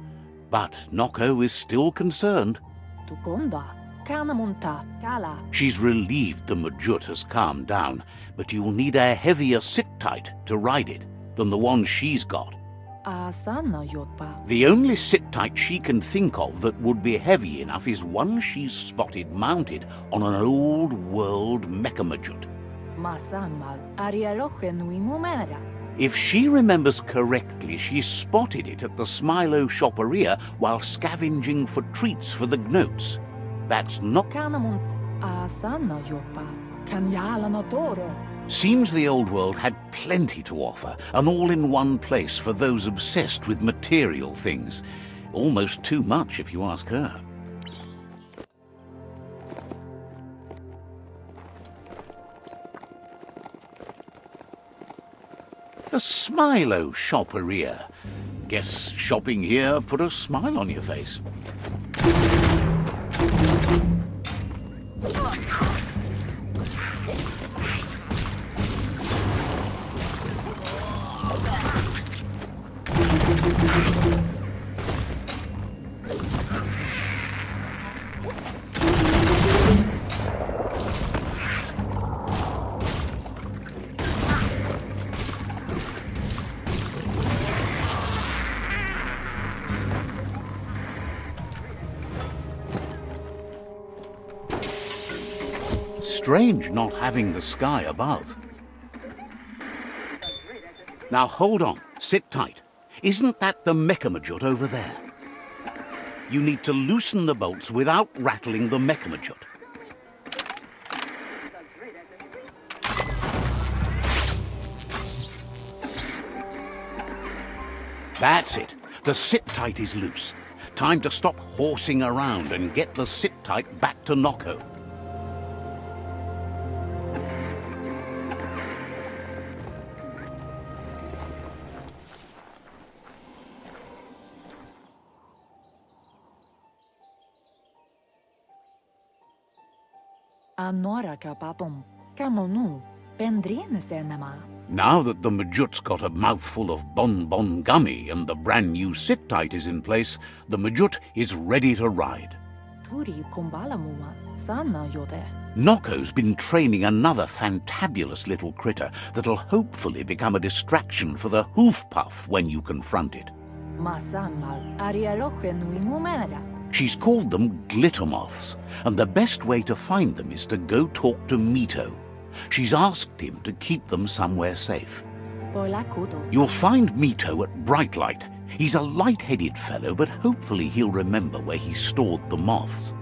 But Noko is still concerned. She's relieved the Majut has calmed down, but you'll need a heavier sit-tight to ride it than the one she's got. The only sit-tight she can think of that would be heavy enough is one she's spotted mounted on an old-world Mecha-Majut. If she remembers correctly, she spotted it at the Smilo Shopperia while scavenging for treats for the gnotes. That's not... Seems the old world had plenty to offer, and all in one place for those obsessed with material things. Almost too much, if you ask her. The Smilo Shopperia. Guess shopping here put a smile on your face. Strange not having the sky above. Now hold on, sit tight. Isn't that the Mecha-Majut over there? You need to loosen the bolts without rattling the Mecha-Majut. That's it. The sit-tight is loose. Time to stop horsing around and get the sit-tight back to Noko. Now that the Majut's got a mouthful of bonbon gummy and the brand new sit-tight is in place, the Majut is ready to ride. Nocco's been training another fantabulous little critter that'll hopefully become a distraction for the hoof puff when you confront it. Masammal ariaroche nui mumera. She's called them glitter moths, and the best way to find them is to go talk to Mito. She's asked him to keep them somewhere safe. Polakudo. You'll find Mito at Brightlight. He's a light-headed fellow, but hopefully he'll remember where he stored the moths.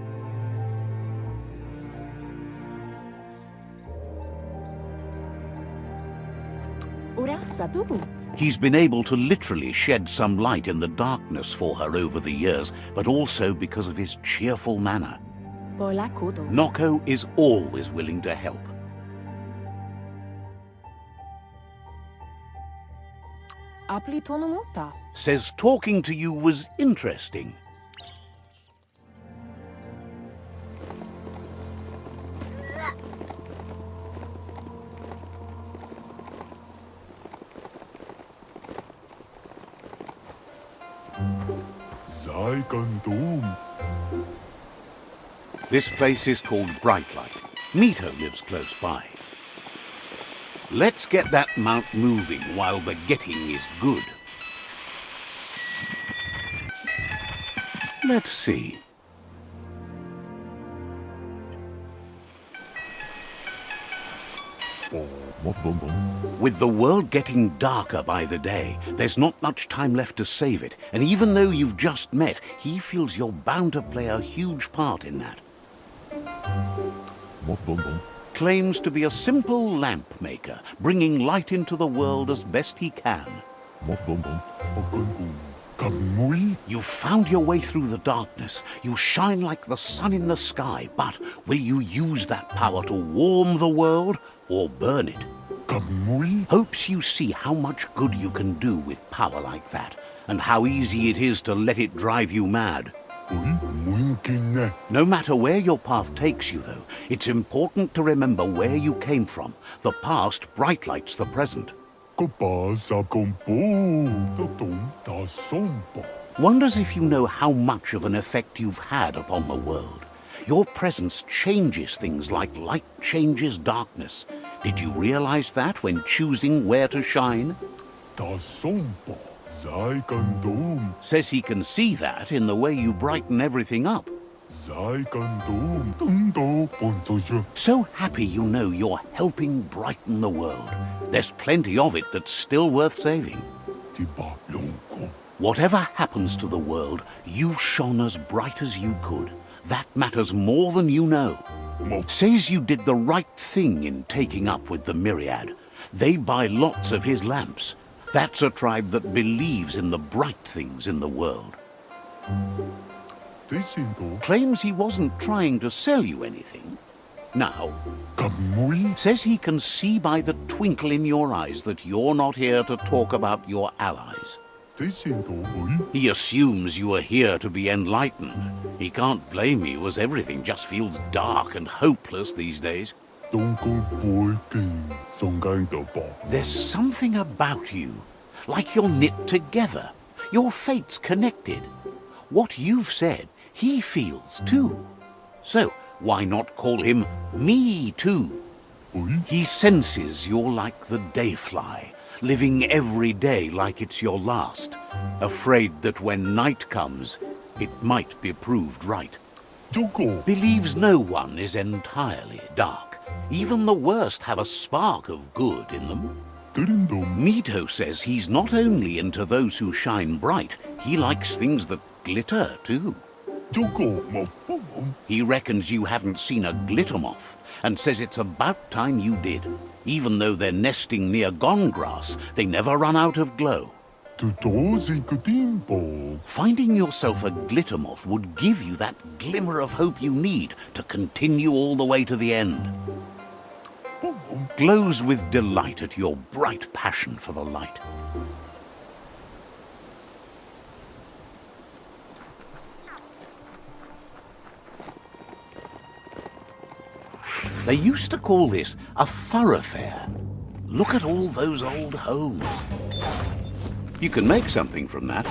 Urasa durut. He's been able to literally shed some light in the darkness for her over the years, but also because of his cheerful manner. Polakudo. Nocco is always willing to help. Aplitonumuta. Says talking to you was interesting. This place is called Brightlight. Mito lives close by. Let's get that mount moving while the getting is good. Let's see. With the world getting darker by the day, there's not much time left to save it, and even though you've just met, he feels you're bound to play a huge part in that. Claims to be a simple lamp maker, bringing light into the world as best he can. You found your way through the darkness. You shine like the sun in the sky, but will you use that power to warm the world or burn it? Hopes you see how much good you can do with power like that, and how easy it is to let it drive you mad. No matter where your path takes you, though, it's important to remember where you came from. The past brightlights the present. Wonders if you know how much of an effect you've had upon the world. Your presence changes things like light changes darkness. Did you realize that when choosing where to shine? Says he can see that in the way you brighten everything up. So happy you know you're helping brighten the world. There's plenty of it that's still worth saving. Whatever happens to the world, you shone as bright as you could. That matters more than you know. Says you did the right thing in taking up with the Myriad. They buy lots of his lamps. That's a tribe that believes in the bright things in the world. Claims he wasn't trying to sell you anything. Now, says he can see by the twinkle in your eyes that you're not here to talk about your allies. He assumes you are here to be enlightened. He can't blame you, as everything just feels dark and hopeless these days. There's something about you, like you're knit together. Your fate's connected. What you've said, he feels too. So, why not call him Me Too? He senses you're like the dayfly, living every day like it's your last, afraid that when night comes, it might be proved right. Believes no one is entirely dark. Even the worst have a spark of good in them. Mito says he's not only into those who shine bright, he likes things that glitter too. He reckons you haven't seen a glitter moth, and says it's about time you did. Even though they're nesting near gone grass, they never run out of glow. Finding yourself a glitter moth would give you that glimmer of hope you need to continue all the way to the end. Glows with delight at your bright passion for the light. They used to call this a thoroughfare. Look at all those old homes. You can make something from that.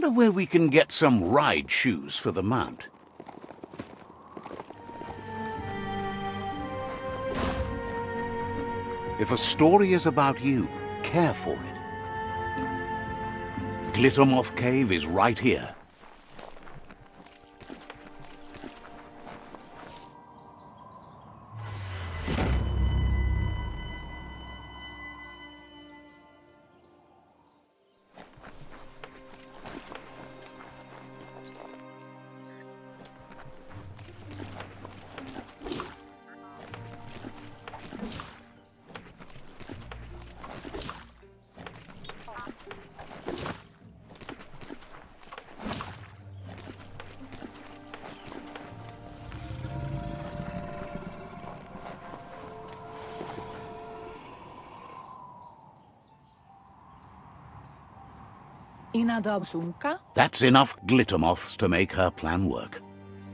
wonder where we can get some ride shoes for the mount. If a story is about you, care for it. Glittermoth Cave is right here. Inadabsunka, That's enough glittermoths to make her plan work.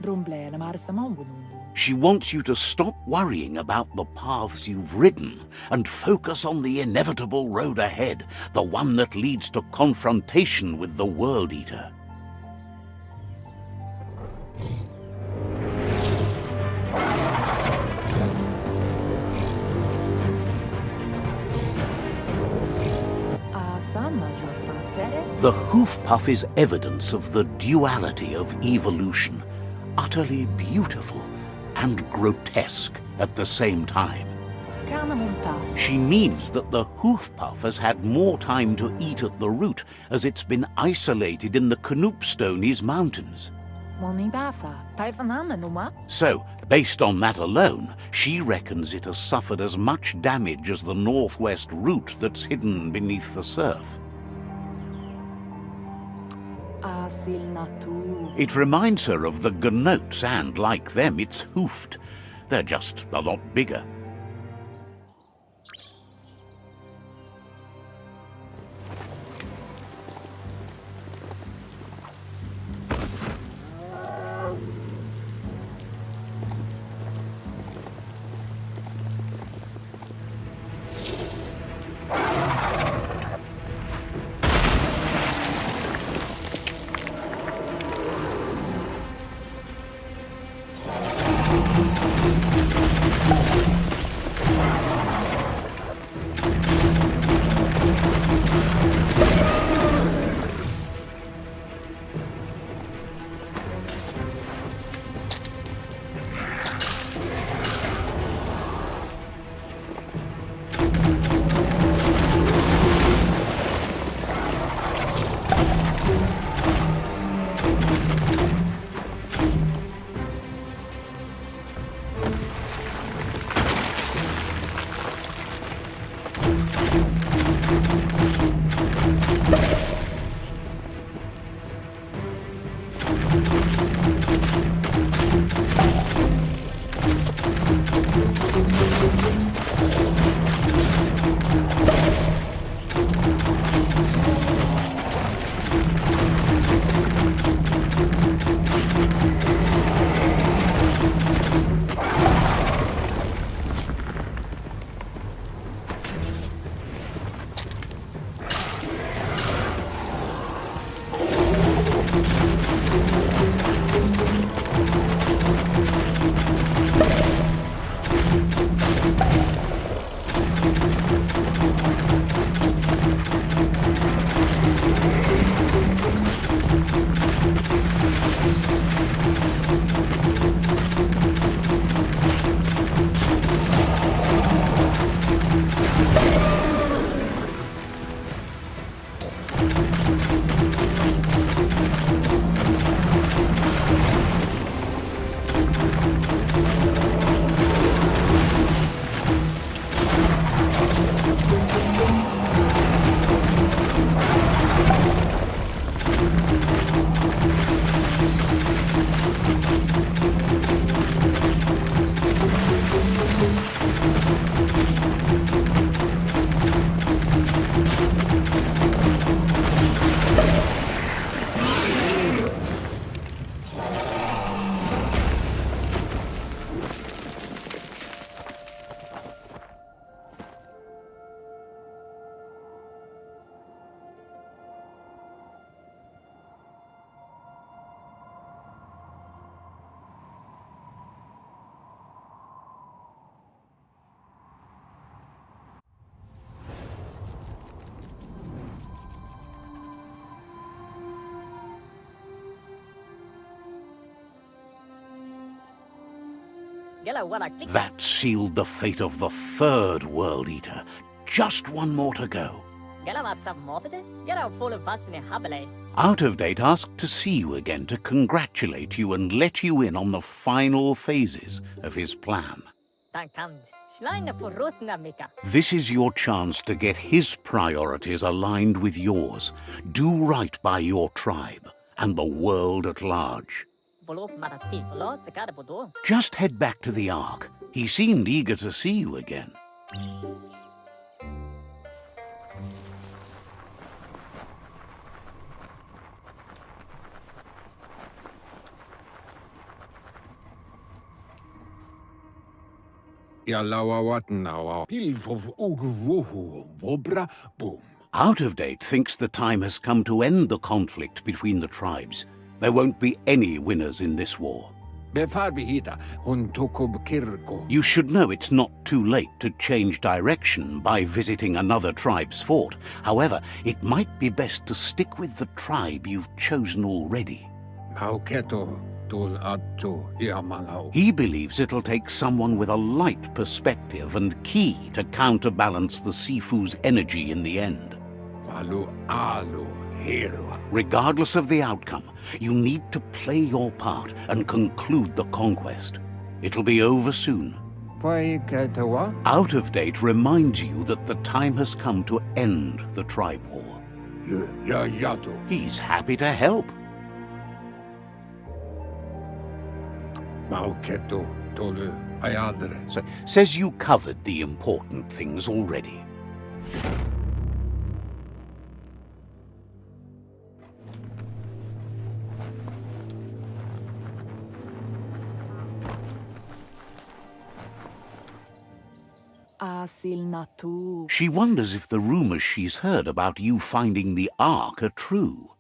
rumblele marsamambunundu. She wants you to stop worrying about the paths you've ridden and focus on the inevitable road ahead, the one that leads to confrontation with the World Eater. Asana jotapere, The hoof puff is evidence of the duality of evolution, utterly beautiful and grotesque at the same time. kanamunta, She means that the hoof puff has had more time to eat at the root as it's been isolated in the Knoopstonies mountains. monibasa, taifanananuma, So, based on that alone, she reckons it has suffered as much damage as the northwest root that's hidden beneath the surf. asilnatu, It reminds her of the gnotes and, like them, it's hoofed. They're just a lot bigger. That sealed the fate of the third World Eater. Just one more to go. Out of Date asked to see you again to congratulate you and let you in on the final phases of his plan. This is your chance to get his priorities aligned with yours. Do right by your tribe and the world at large. Just head back to the Ark. He seemed eager to see you again. Ja lauawat nawa. Pilfov ugvuhu vobra boom. Out of Date thinks the time has come to end the conflict between the tribes. There won't be any winners in this war. Befarbihita hun tokob kirko. You should know it's not too late to change direction by visiting another tribe's fort. However, it might be best to stick with the tribe you've chosen already. Mauketo tul atto iamanau. He believes it'll take someone with a light perspective and key to counterbalance the Sifu's energy in the end. Valu alu hero. Regardless of the outcome, you need to play your part and conclude the conquest. It'll be over soon. Paiketawa? Out of Date reminds you that the time has come to end the tribe war. Ya yato. He's happy to help. Mauketo tolu ayadre. So, says you covered the important things already. Asil natu. She wonders if the rumors she's heard about you finding the Ark are true.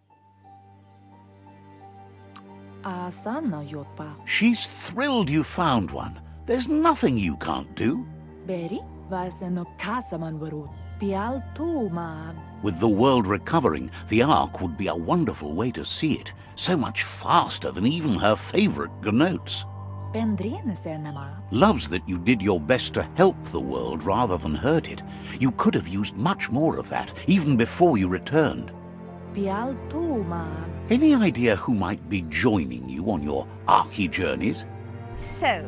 Asana yotpa. She's thrilled you found one. There's nothing you can't do. Beri vaseno kasaman varut. Pial tu ma. With the world recovering, the Ark would be a wonderful way to see it. So much faster than even her favorite Gnotes. Pendrine senema. Loves that you did your best to help the world rather than hurt it. You could have used much more of that, even before you returned. Pial tu ma. Any idea who might be joining you on your Arky journeys? So,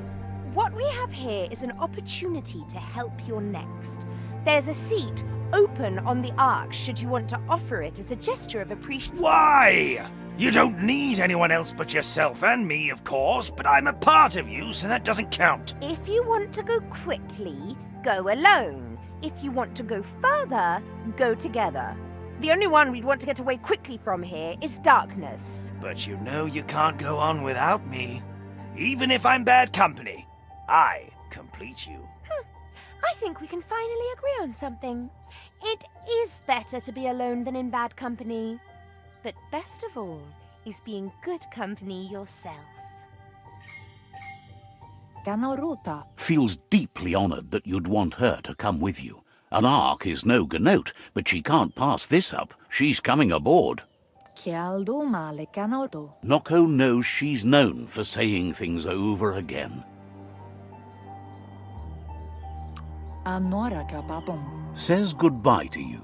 what we have here is an opportunity to help your next. There's a seat open on the Ark should you want to offer it as a gesture of appreciation. Why? You don't need anyone else but yourself and me, of course, but I'm a part of you, so that doesn't count. If you want to go quickly, go alone. If you want to go further, go together. The only one we'd want to get away quickly from here is darkness. But you know you can't go on without me. Even if I'm bad company, I complete you. I think we can finally agree on something. It is better to be alone than in bad company. But best of all is being good company yourself. Kanoruta. Feels deeply honored that you'd want her to come with you. An Ark is no Gnote, but she can't pass this up. She's coming aboard. Kialdo male kanoto. Noko knows she's known for saying things over again. Anora kapapom. Says goodbye to you.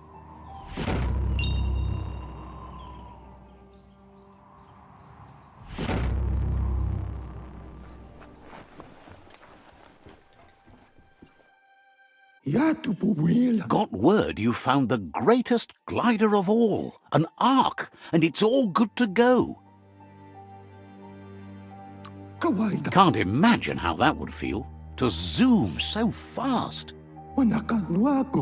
Got word you found the greatest glider of all, an Ark, and it's all good to go. Can't imagine how that would feel, to zoom so fast.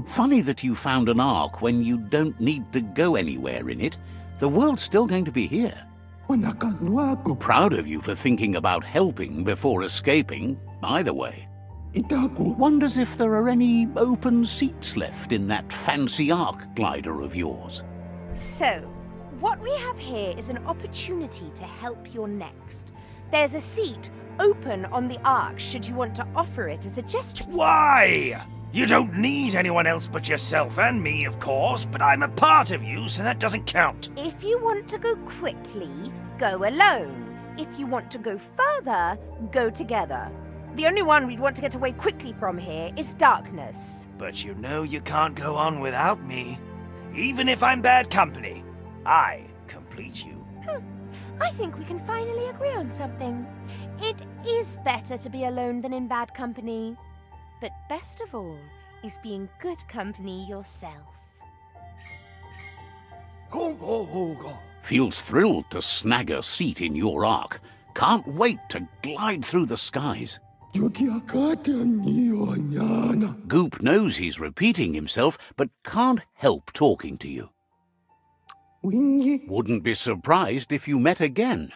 Funny that you found an Ark when you don't need to go anywhere in it. The world's still going to be here. Proud of you for thinking about helping before escaping, either way. Wonders if there are any open seats left in that fancy Ark glider of yours. So, what we have here is an opportunity to help your next. There's a seat open on the Ark should you want to offer it as a gesture. Why? You don't need anyone else but yourself and me, of course, but I'm a part of you, so that doesn't count. If you want to go quickly, go alone. If you want to go further, go together. The only one we'd want to get away quickly from here is darkness. But you know you can't go on without me. Even if I'm bad company, I complete you. I think we can finally agree on something. It is better to be alone than in bad company. But best of all is being good company yourself. Feels thrilled to snag a seat in your ark. Can't wait to glide through the skies. Goop knows he's repeating himself, but can't help talking to you. Wouldn't be surprised if you met again.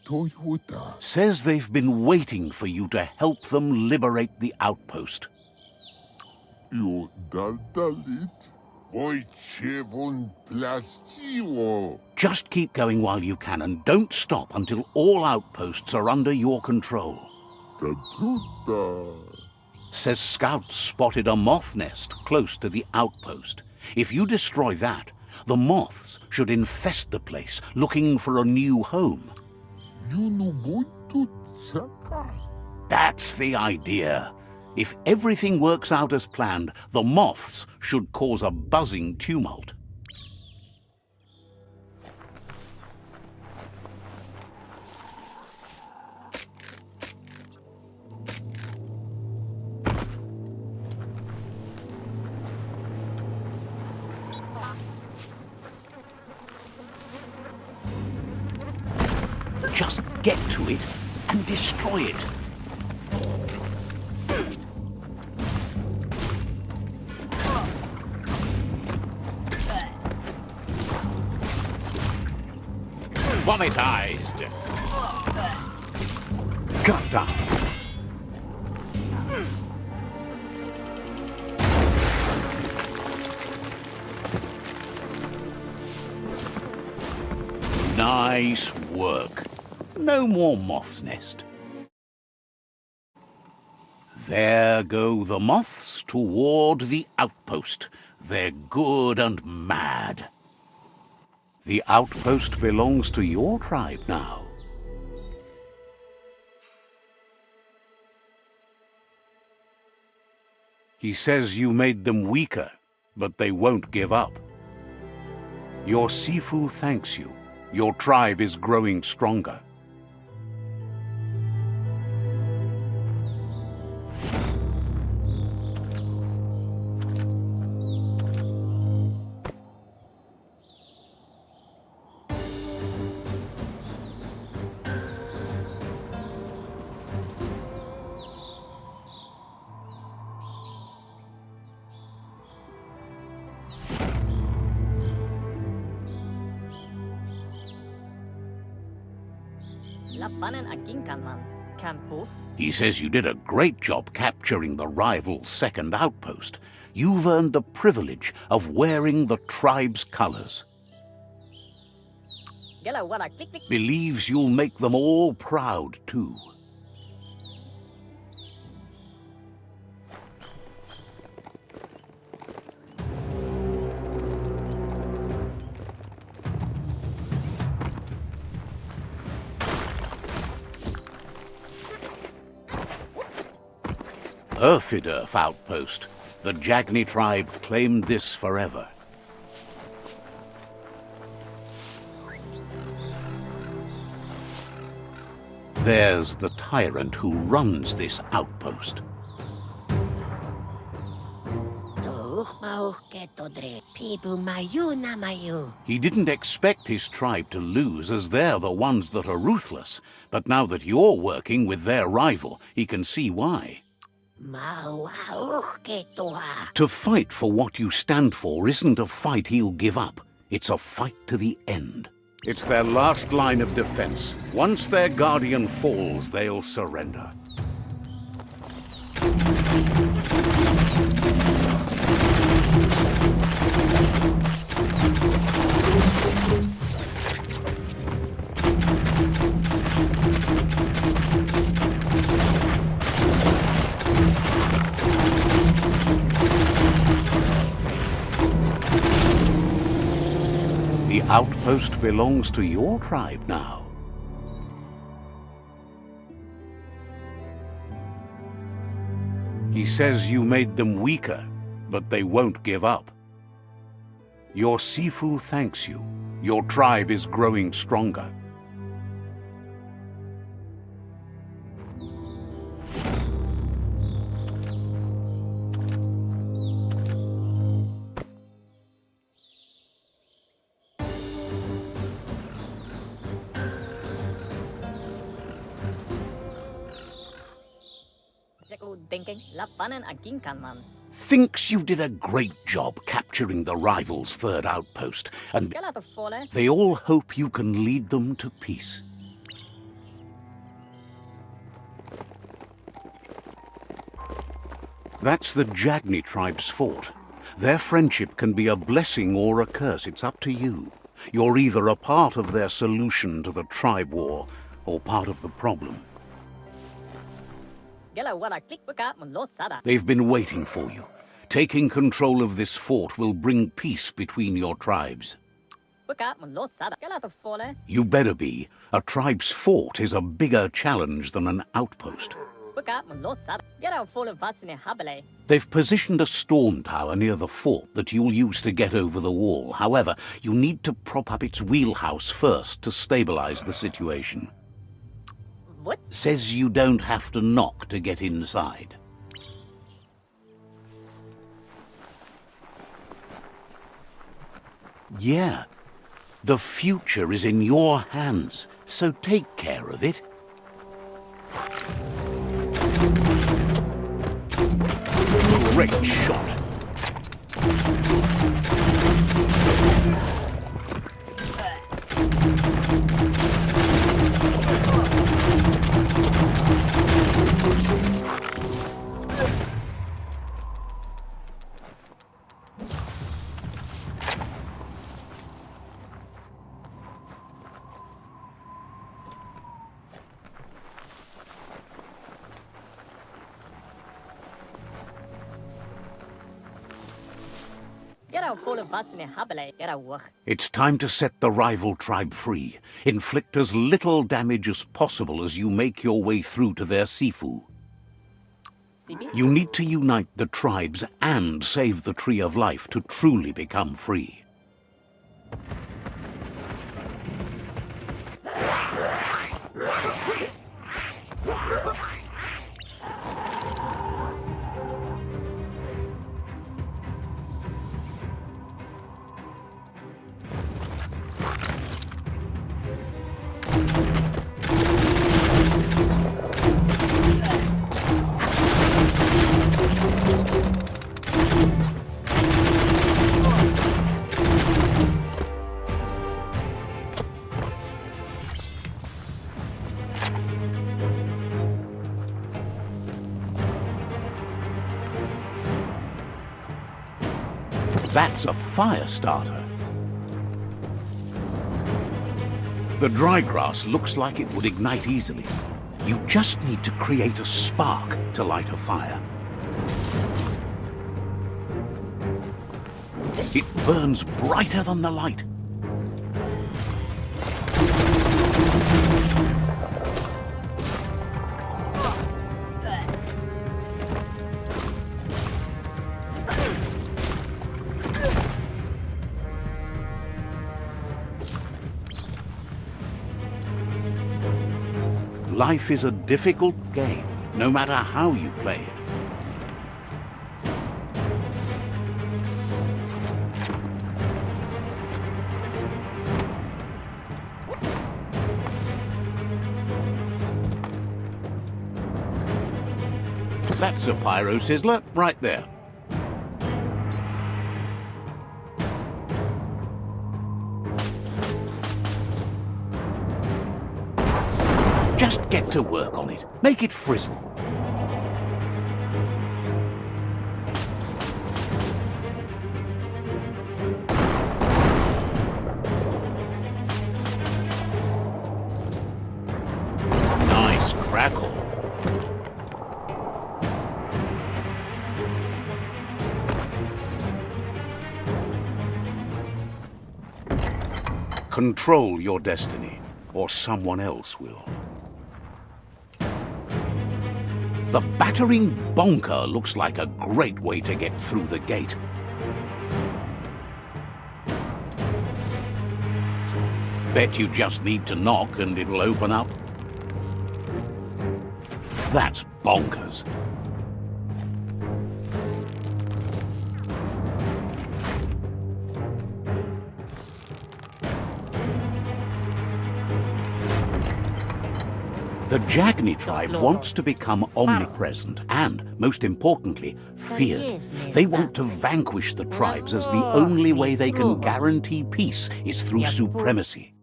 Toyota. Says they've been waiting for you to help them liberate the outpost. You daldalit. Wojciechon plastiwo. Just keep going while you can and don't stop until all outposts are under your control. Tatuta. Says scouts spotted a moth nest close to the outpost. If you destroy that, the moths should infest the place, looking for a new home. You know what to check. That's the idea. If everything works out as planned, the moths should cause a buzzing tumult. Just get to it and destroy it. Vomitized. Cut down. Nice work. No more moth's nest. There go the moths toward the outpost. They're good and mad. The outpost belongs to your tribe now. He says you made them weaker, but they won't give up. Your Sifu thanks you. Your tribe is growing stronger. He says you did a great job capturing the rival's second outpost. You've earned the privilege of wearing the tribe's colors. Believes you'll make them all proud, too. Erfidurf outpost. The Jagni tribe claimed this forever. There's the tyrant who runs this outpost. He didn't expect his tribe to lose, as they're the ones that are ruthless. But now that you're working with their rival, he can see why. To fight for what you stand for isn't a fight he'll give up. It's a fight to the end. It's their last line of defense. Once their guardian falls, they'll surrender. Outpost belongs to your tribe now. He says you made them weaker, but they won't give up. Your Sifu thanks you. Your tribe is growing stronger. Thinks you did a great job capturing the rival's third outpost, and they all hope you can lead them to peace. That's the Jagni tribe's fort. Their friendship can be a blessing or a curse. It's up to you. You're either a part of their solution to the tribe war, or part of the problem. They've been waiting for you. Taking control of this fort will bring peace between your tribes. You better be. A tribe's fort is a bigger challenge than an outpost. They've positioned a storm tower near the fort that you'll use to get over the wall. However, you need to prop up its wheelhouse first to stabilize the situation. Says you don't have to knock to get inside. Yeah, the future is in your hands, so take care of it. Great shot. It's time to set the rival tribe free. Inflict as little damage as possible as you make your way through to their Sifu. You need to unite the tribes and save the Tree of Life to truly become free. That's a fire starter. The dry grass looks like it would ignite easily. You just need to create a spark to light a fire. It burns brighter than the light. Life is a difficult game, no matter how you play it. That's a pyro sizzler right there. Just get to work on it. Make it frizzle. Nice crackle. Control your destiny, or someone else will. The battering bonker looks like a great way to get through the gate. Bet you just need to knock and it'll open up. That's bonkers. The Jagni tribe wants to become omnipresent and, most importantly, feared. They want to vanquish the tribes as the only way they can guarantee peace is through supremacy.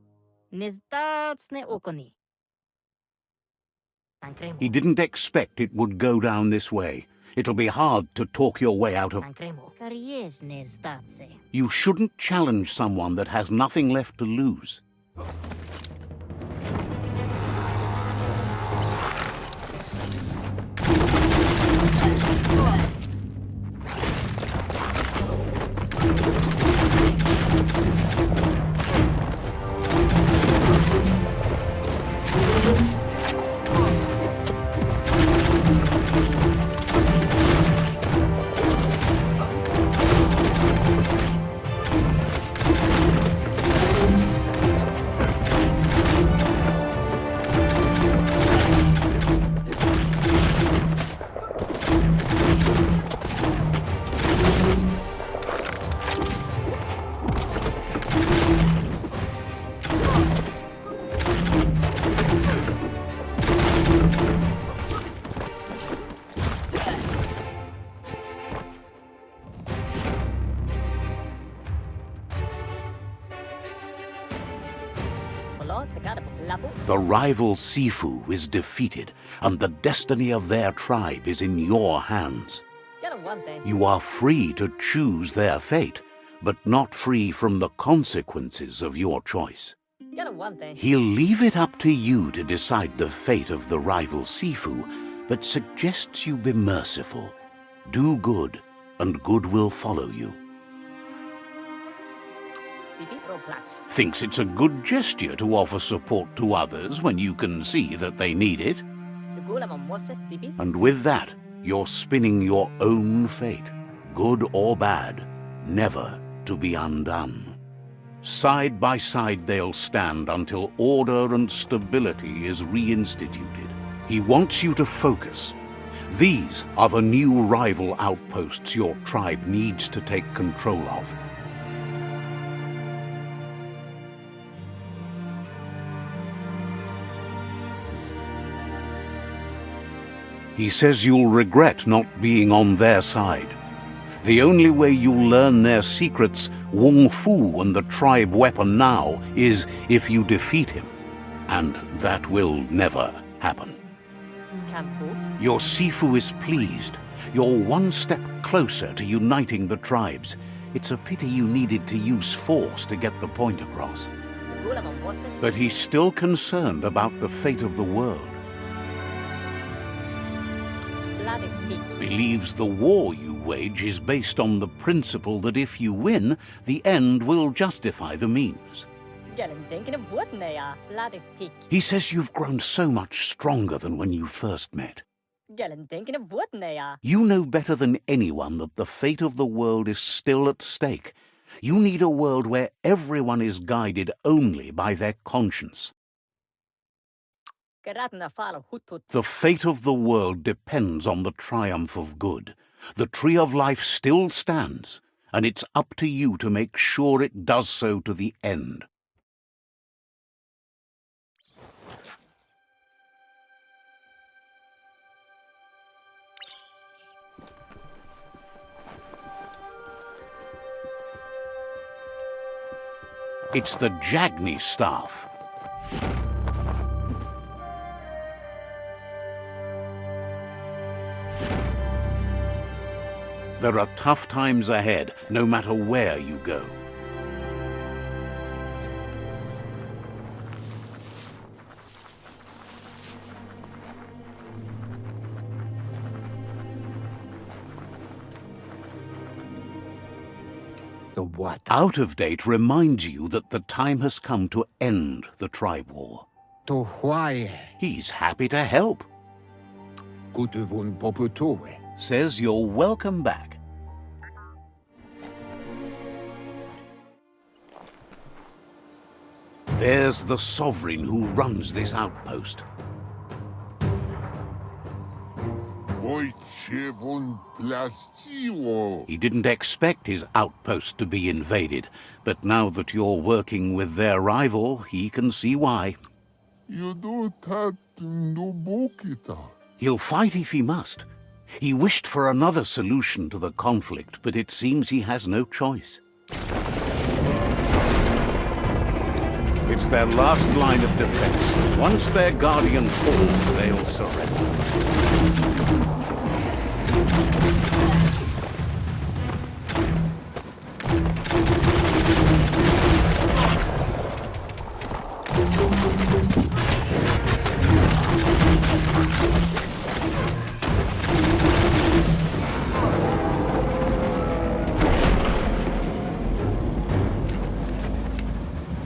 He didn't expect it would go down this way. It'll be hard to talk your way out of... You shouldn't challenge someone that has nothing left to lose. The rival Sifu is defeated, and the destiny of their tribe is in your hands. You are free to choose their fate, but not free from the consequences of your choice. He'll leave it up to you to decide the fate of the rival Sifu, but suggests you be merciful. Do good, and good will follow you. Thinks it's a good gesture to offer support to others when you can see that they need it. And with that, you're spinning your own fate, good or bad, never to be undone. Side by side they'll stand until order and stability is reinstituted. He wants you to focus. These are the new rival outposts your tribe needs to take control of. He says you'll regret not being on their side. The only way you'll learn their secrets, Wung Fu and the tribe weapon now, is if you defeat him. And that will never happen. Your Sifu is pleased. You're one step closer to uniting the tribes. It's a pity you needed to use force to get the point across. But he's still concerned about the fate of the world. Believes the war you wage is based on the principle that if you win, the end will justify the means. He says you've grown so much stronger than when you first met. You know better than anyone that the fate of the world is still at stake. You need a world where everyone is guided only by their conscience. The fate of the world depends on the triumph of good. The tree of life still stands, and it's up to you to make sure it does so to the end. It's the Jagni staff. There are tough times ahead, no matter where you go. The what? Out of date reminds you that the time has come to end the tribe war. To why? He's happy to help. Kutuvun poputue. Says you're welcome back. There's the sovereign who runs this outpost. Wojciechun plastiło. He didn't expect his outpost to be invaded, but now that you're working with their rival, he can see why. You do that no bukita. He'll fight if he must. He wished for another solution to the conflict, but it seems he has no choice. It's their last line of defense. Once their guardian falls, they'll surrender.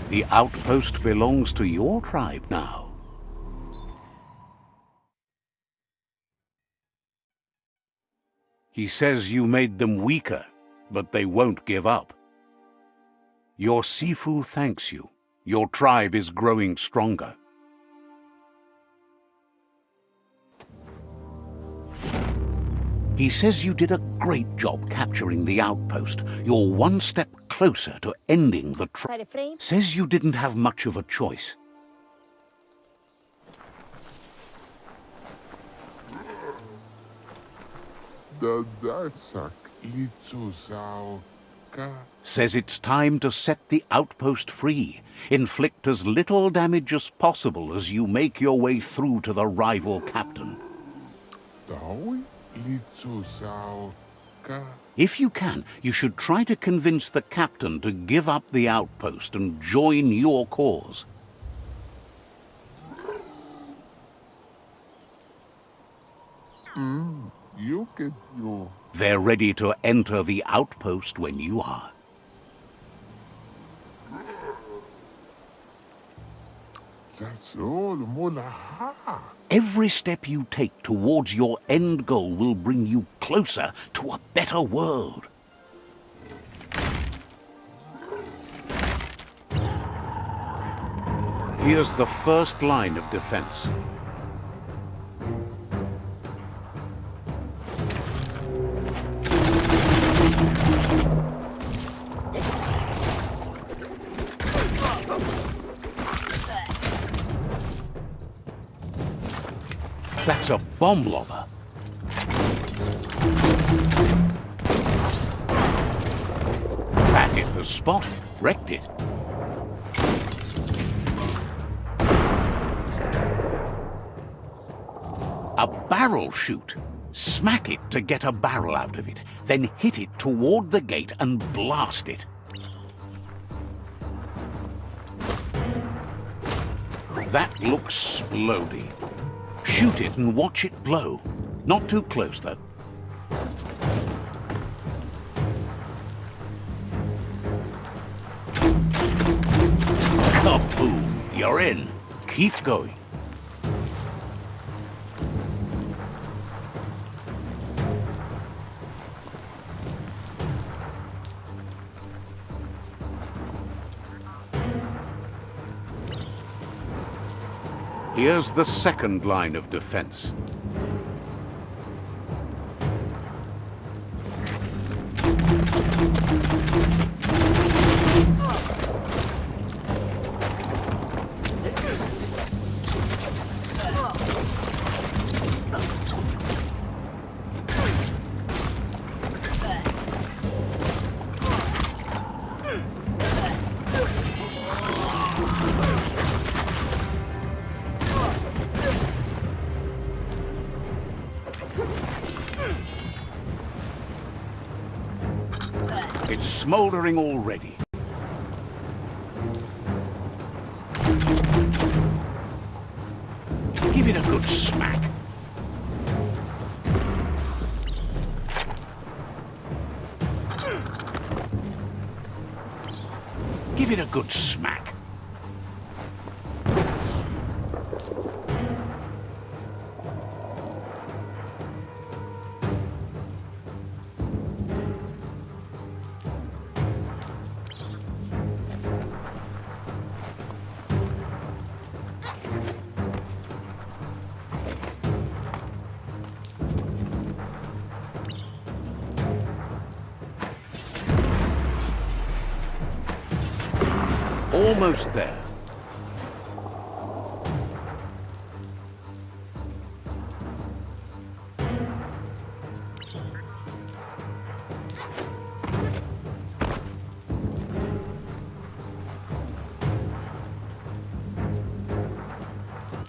The outpost belongs to your tribe now. He says you made them weaker, but they won't give up. Your Sifu thanks you. Your tribe is growing stronger. He says you did a great job capturing the outpost. You're one step closer to ending the tribe. Says you didn't have much of a choice. The Dasak Litzuzao. Says it's time to set the outpost free. Inflict as little damage as possible as you make your way through to the rival captain. If you can, you should try to convince the captain to give up the outpost and join your cause. You get your. They're ready to enter the outpost when you are. That's all, Molaha. Every step you take towards your end goal will bring you closer to a better world. Here's the first line of defense. That's a bomb lobber. That hit the spot, wrecked it. A barrel shoot. Smack it to get a barrel out of it, then hit it toward the gate and blast it. That looks splody. Shoot it and watch it blow. Not too close, though. Kaboom! You're in. Keep going. Here's the second line of defense. It's smoldering already. Give it a good smack. Give it a good smack. Almost there.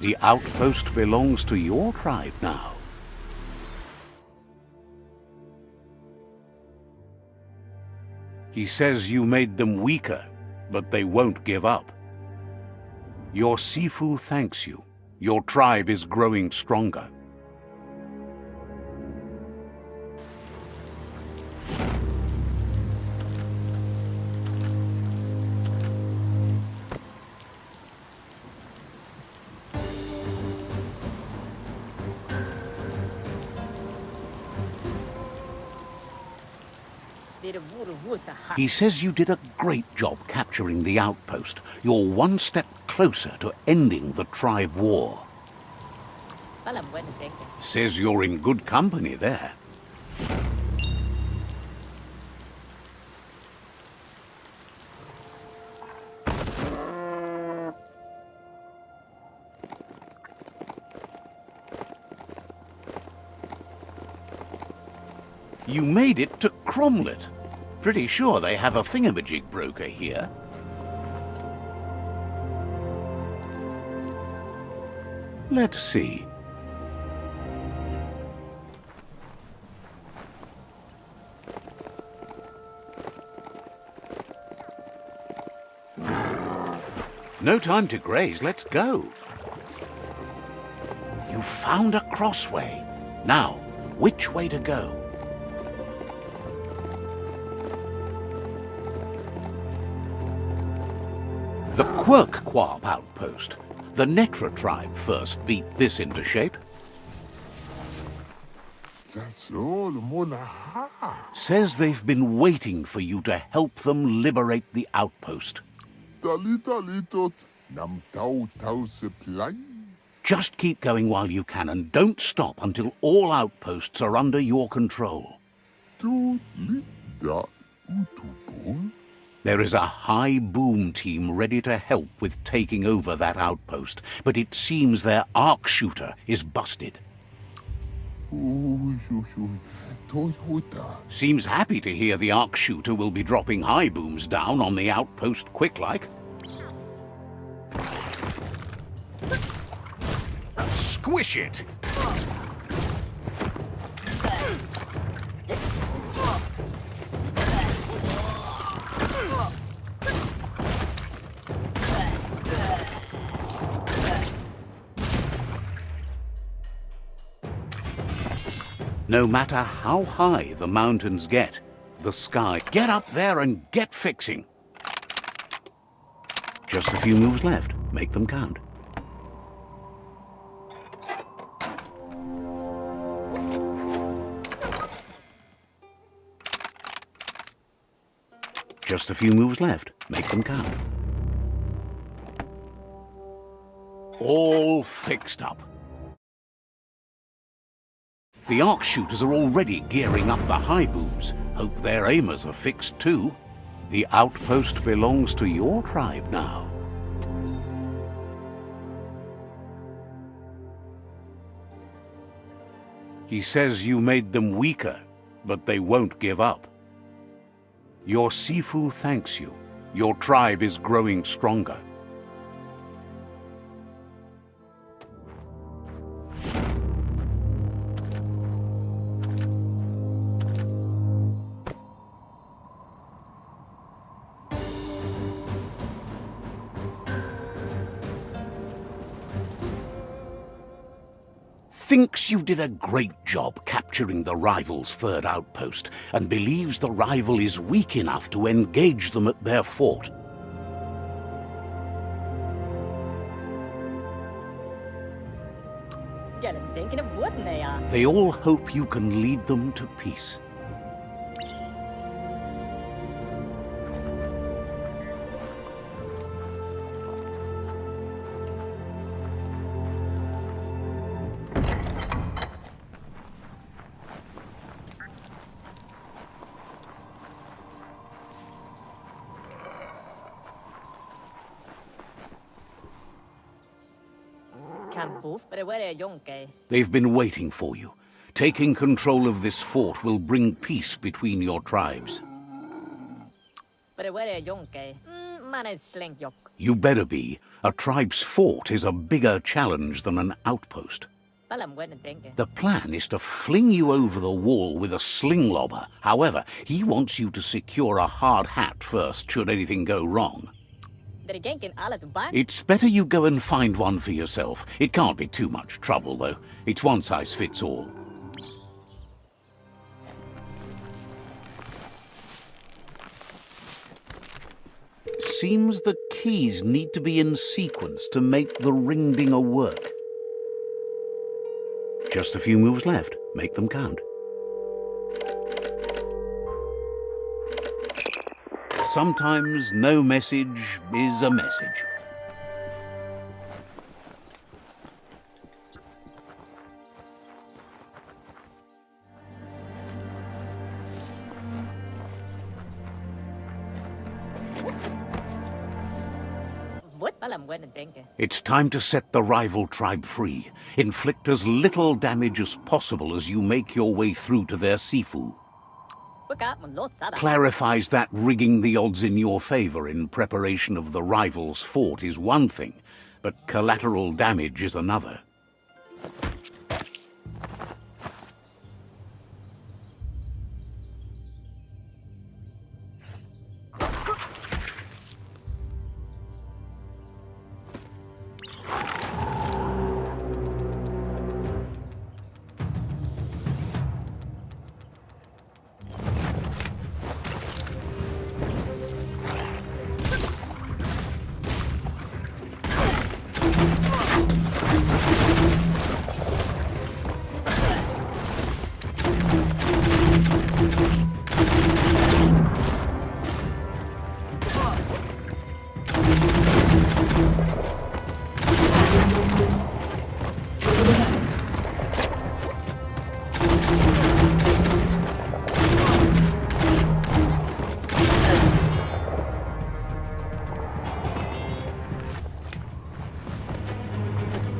The outpost belongs to your tribe now. He says you made them weaker, but they won't give up. Your Sifu thanks you. Your tribe is growing stronger. He says you did a great job capturing the outpost. You're one step closer to ending the tribe war. Says you're in good company there. You made it to Cromlet. Pretty sure they have a thingamajig broker here. Let's see. No time to graze, let's go. You found a crossway. Now, which way to go? The Quirk-Quarp outpost. The Netra tribe first beat this into shape. That's all, Monaha. Says they've been waiting for you to help them liberate the outpost. Dalitot, nam tau tau se plan. Just keep going while you can and don't stop until all outposts are under your control. Tu lita utubol. There is a high boom team ready to help with taking over that outpost, but it seems their arc shooter is busted. Seems happy to hear the arc shooter will be dropping high booms down on the outpost quick-like. Squish it! No matter how high the mountains get, the sky... Get up there and get fixing! Just a few moves left. Make them count. Just a few moves left. Make them count. All fixed up. The arc shooters are already gearing up the high booms. Hope their aimers are fixed too. The outpost belongs to your tribe now. He says you made them weaker, but they won't give up. Your Sifu thanks you. Your tribe is growing stronger. Thinks you did a great job capturing the rival's third outpost, and believes the rival is weak enough to engage them at their fort. They all hope you can lead them to peace. They've been waiting for you. Taking control of this fort will bring peace between your tribes. You better be. A tribe's fort is a bigger challenge than an outpost. The plan is to fling you over the wall with a sling lobber. However, he wants you to secure a hard hat first should anything go wrong. It's better you go and find one for yourself. It can't be too much trouble, though. It's one size fits all. Seems the keys need to be in sequence to make the ring-dinger work. Just a few moves left. Make them count. Sometimes no message is a message. It's time to set the rival tribe free. Inflict as little damage as possible as you make your way through to their sifu. Clarifies that rigging the odds in your favor in preparation of the rival's fort is one thing, but collateral damage is another.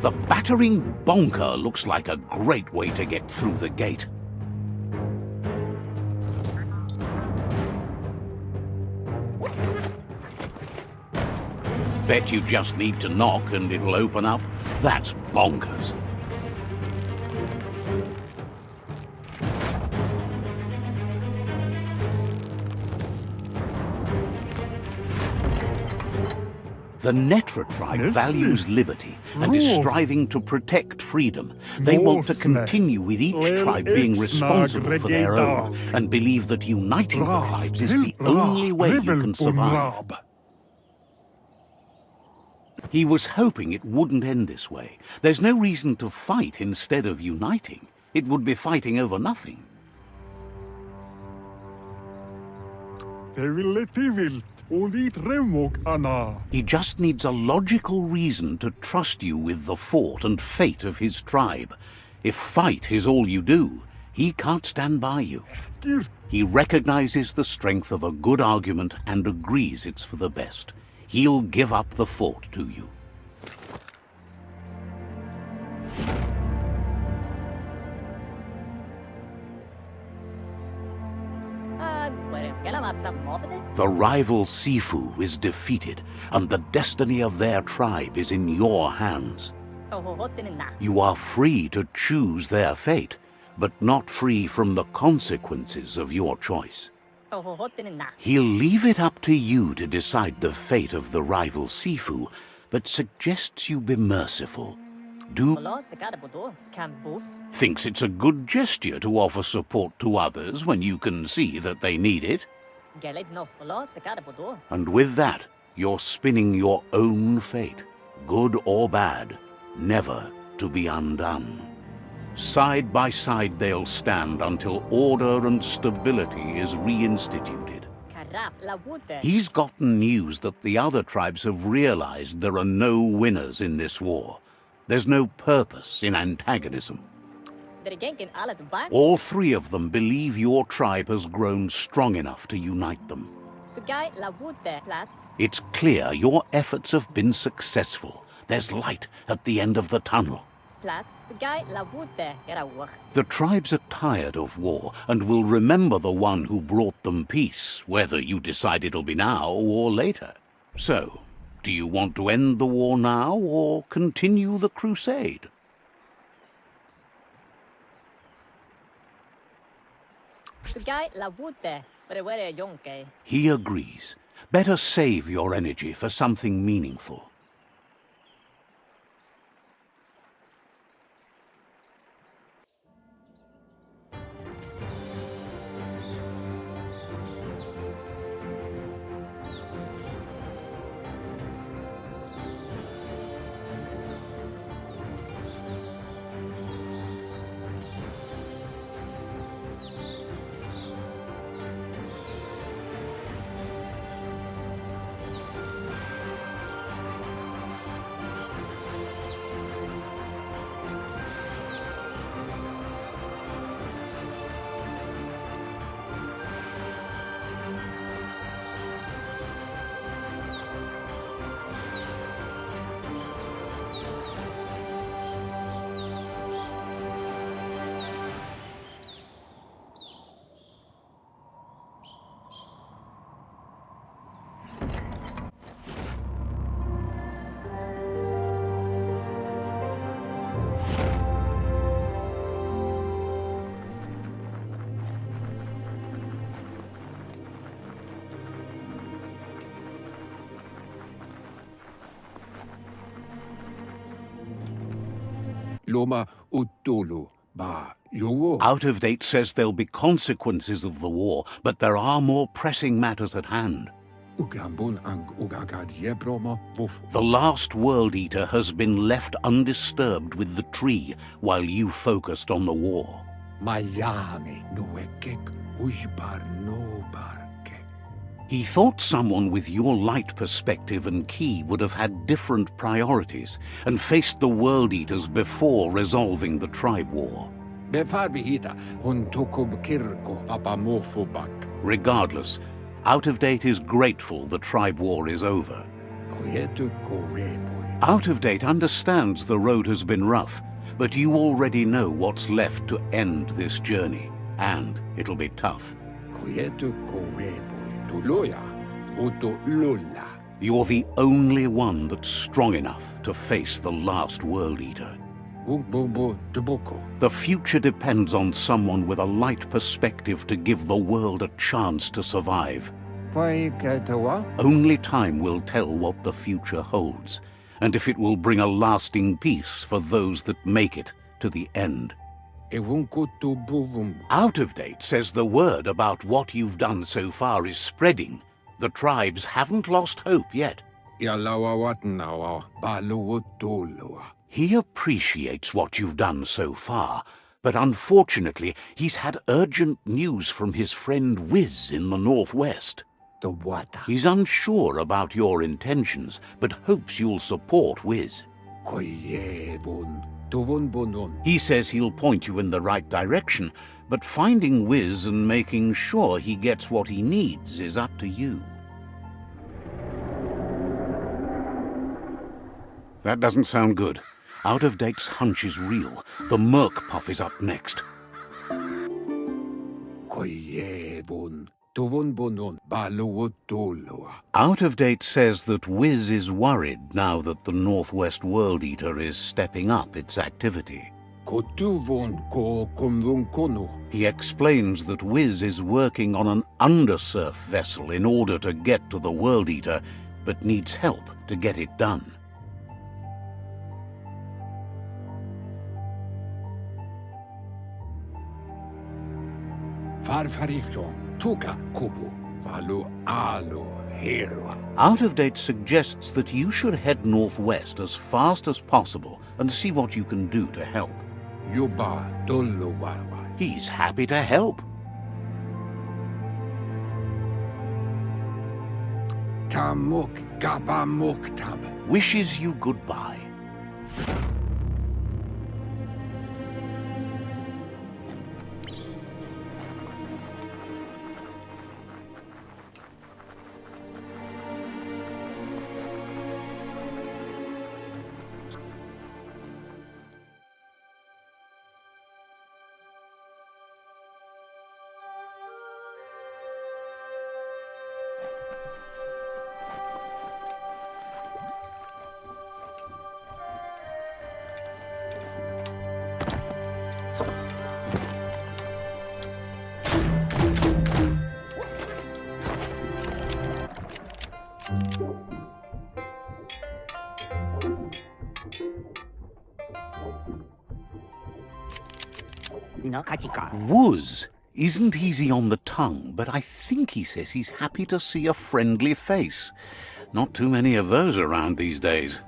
The battering bonker looks like a great way to get through the gate. Bet you just need to knock and it'll open up. That's bonkers. The Netra tribe values liberty and is striving to protect freedom. They want to continue with each tribe being responsible for their own and believe that uniting the tribes is the only way you can survive. He was hoping it wouldn't end this way. There's no reason to fight instead of uniting. It would be fighting over nothing. He just needs a logical reason to trust you with the fort and fate of his tribe. If fight is all you do, he can't stand by you. He recognizes the strength of a good argument and agrees it's for the best. He'll give up the fort to you. The rival Sifu is defeated, and the destiny of their tribe is in your hands. You are free to choose their fate, but not free from the consequences of your choice. He'll leave it up to you to decide the fate of the rival Sifu, but suggests you be merciful. Thinks it's a good gesture to offer support to others when you can see that they need it. And with that, you're spinning your own fate, good or bad, never to be undone. Side by side they'll stand until order and stability is reinstituted. He's gotten news that the other tribes have realized there are no winners in this war. There's no purpose in antagonism. All three of them believe your tribe has grown strong enough to unite them. It's clear your efforts have been successful. There's light at the end of the tunnel. The tribes are tired of war and will remember the one who brought them peace, whether you decide it'll be now or later. So, do you want to end the war now or continue the crusade? He agrees. Better save your energy for something meaningful. Loma utulu ba yowo. Out of Date says there'll be consequences of the war, but there are more pressing matters at hand. Ugambun ang ugagad yebromo wuf. The last World Eater has been left undisturbed with the tree while you focused on the war. Mayami nuekek ujbar no barke. He thought someone with your light perspective and key would have had different priorities and faced the World Eaters before resolving the tribe war. Befarbihita huntukub kirko apamofubak. Regardless, Out of Date is grateful the tribe war is over. Koyetu koreboy. Out of Date understands the road has been rough, but you already know what's left to end this journey, and it'll be tough. Koyetu koreboy. Tuloya uto lula. You're the only one that's strong enough to face the last World Eater. Umbobo tubuko. The future depends on someone with a light perspective to give the world a chance to survive. Only time will tell what the future holds, and if it will bring a lasting peace for those that make it to the end. Out of Date says the word about what you've done so far is spreading. The tribes haven't lost hope yet. He appreciates what you've done so far, but unfortunately he's had urgent news from his friend Wiz in the northwest. He's unsure about your intentions, but hopes you'll support Wiz. He says he'll point you in the right direction, but finding Wiz and making sure he gets what he needs is up to you. That doesn't sound good. Out of Date's hunch is real. The Merc Puff is up next. Out of Date says that Wiz is worried now that the Northwest World Eater is stepping up its activity. He explains that Wiz is working on an undersurf vessel in order to get to the World Eater, but needs help to get it done. Out of Date suggests that you should head northwest as fast as possible and see what you can do to help. Yuba Dolowawa. He's happy to help. Tamuk Gabamuktab. Wishes you goodbye. Wuz isn't easy on the tongue, but I think he says he's happy to see a friendly face. Not too many of those around these days.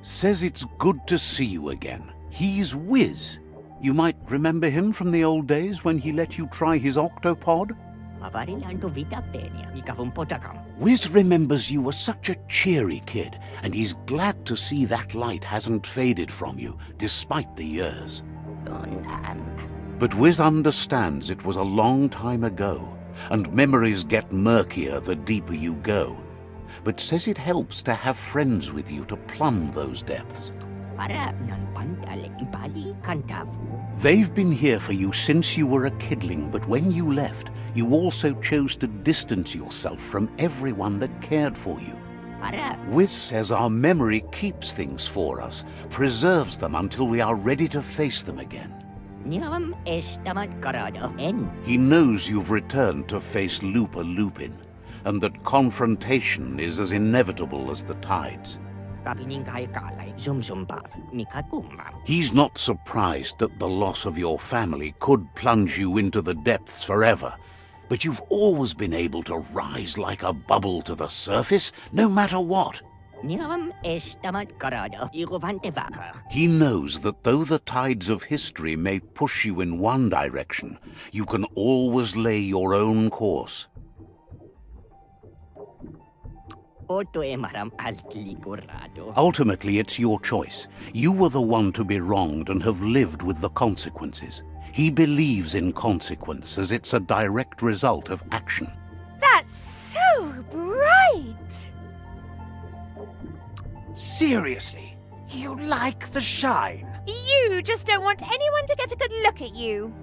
Says it's good to see you again. He's Wiz. You might remember him from the old days when he let you try his octopod? Wiz remembers you were such a cheery kid, and he's glad to see that light hasn't faded from you, despite the years. But Wiz understands it was a long time ago, and memories get murkier the deeper you go, but says it helps to have friends with you to plumb those depths. They've been here for you since you were a kidling, but when you left, you also chose to distance yourself from everyone that cared for you. Wiz says our memory keeps things for us, preserves them until we are ready to face them again. He knows you've returned to face Lupa Lupin, and that confrontation is as inevitable as the tides. He's not surprised that the loss of your family could plunge you into the depths forever, but you've always been able to rise like a bubble to the surface, no matter what. He knows that though the tides of history may push you in one direction, you can always lay your own course. Ultimately, it's your choice. You were the one to be wronged and have lived with the consequences. He believes in consequence as it's a direct result of action. That's so bright! Seriously, you like the shine? You just don't want anyone to get a good look at you.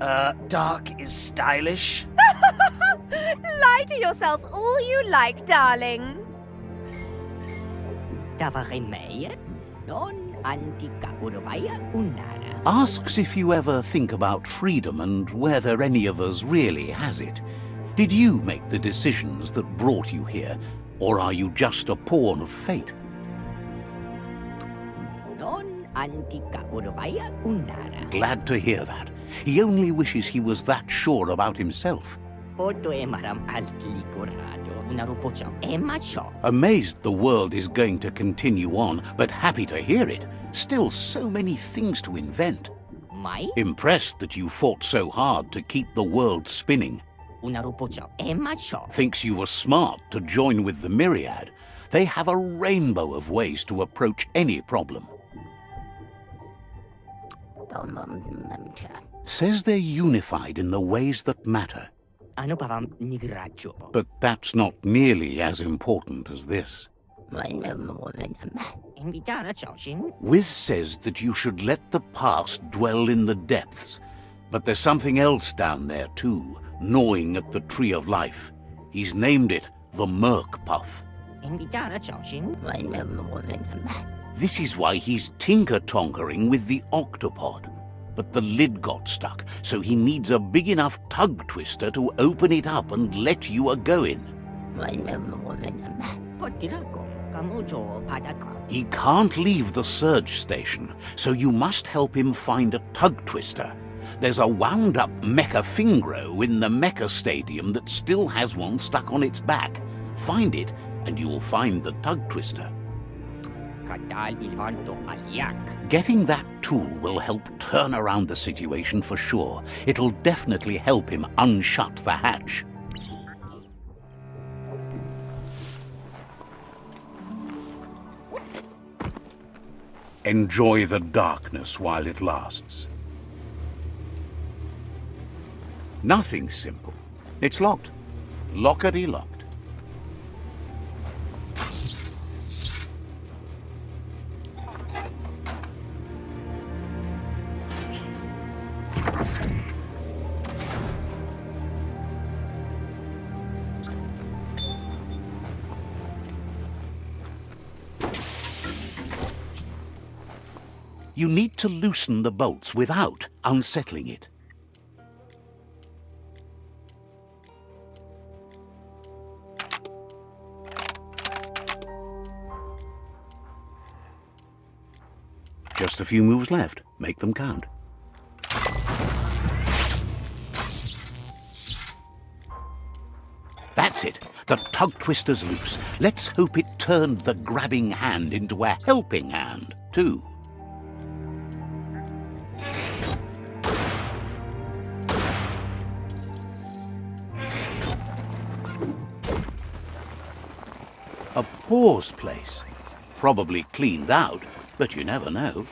Dark is stylish? Lie to yourself all you like, darling. Asks if you ever think about freedom and whether any of us really has it. Did you make the decisions that brought you here, or are you just a pawn of fate? Glad to hear that. He only wishes he was that sure about himself. Amazed the world is going to continue on, but happy to hear it. Still so many things to invent. Impressed that you fought so hard to keep the world spinning. Thinks you were smart to join with the Myriad. They have a rainbow of ways to approach any problem. Says they're unified in the ways that matter. But that's not nearly as important as this. Wiz says that you should let the past dwell in the depths, but there's something else down there too, gnawing at the Tree of Life. He's named it the Merc Puff. This is why he's tinker-tonkering with the octopod. But the lid got stuck, so he needs a big enough tug twister to open it up and let you a-going. He can't leave the surge station, so you must help him find a tug twister. There's a wound-up mecha Fingro in the mecha stadium that still has one stuck on its back. Find it, and you'll find the tug twister. Getting that tool will help turn around the situation for sure. It'll definitely help him unshut the hatch. Enjoy the darkness while it lasts. Nothing simple. It's locked. Lockety-locked. You need to loosen the bolts without unsettling it. Just a few moves left. Make them count. That's it. The tug twister's loose. Let's hope it turned the grabbing hand into a helping hand, too. A pause place. Probably cleaned out, but you never know.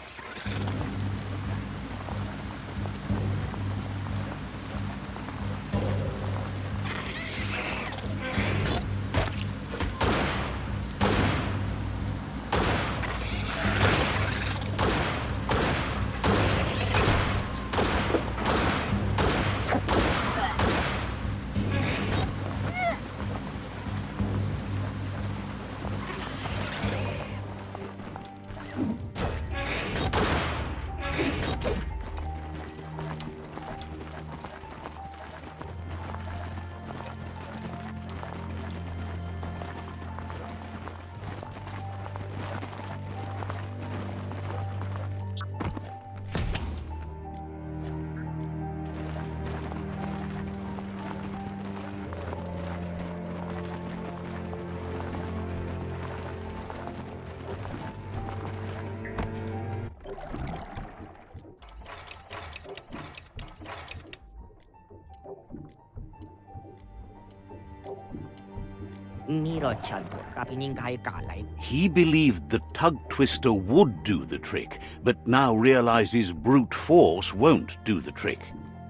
He believed the tug twister would do the trick, but now realizes brute force won't do the trick.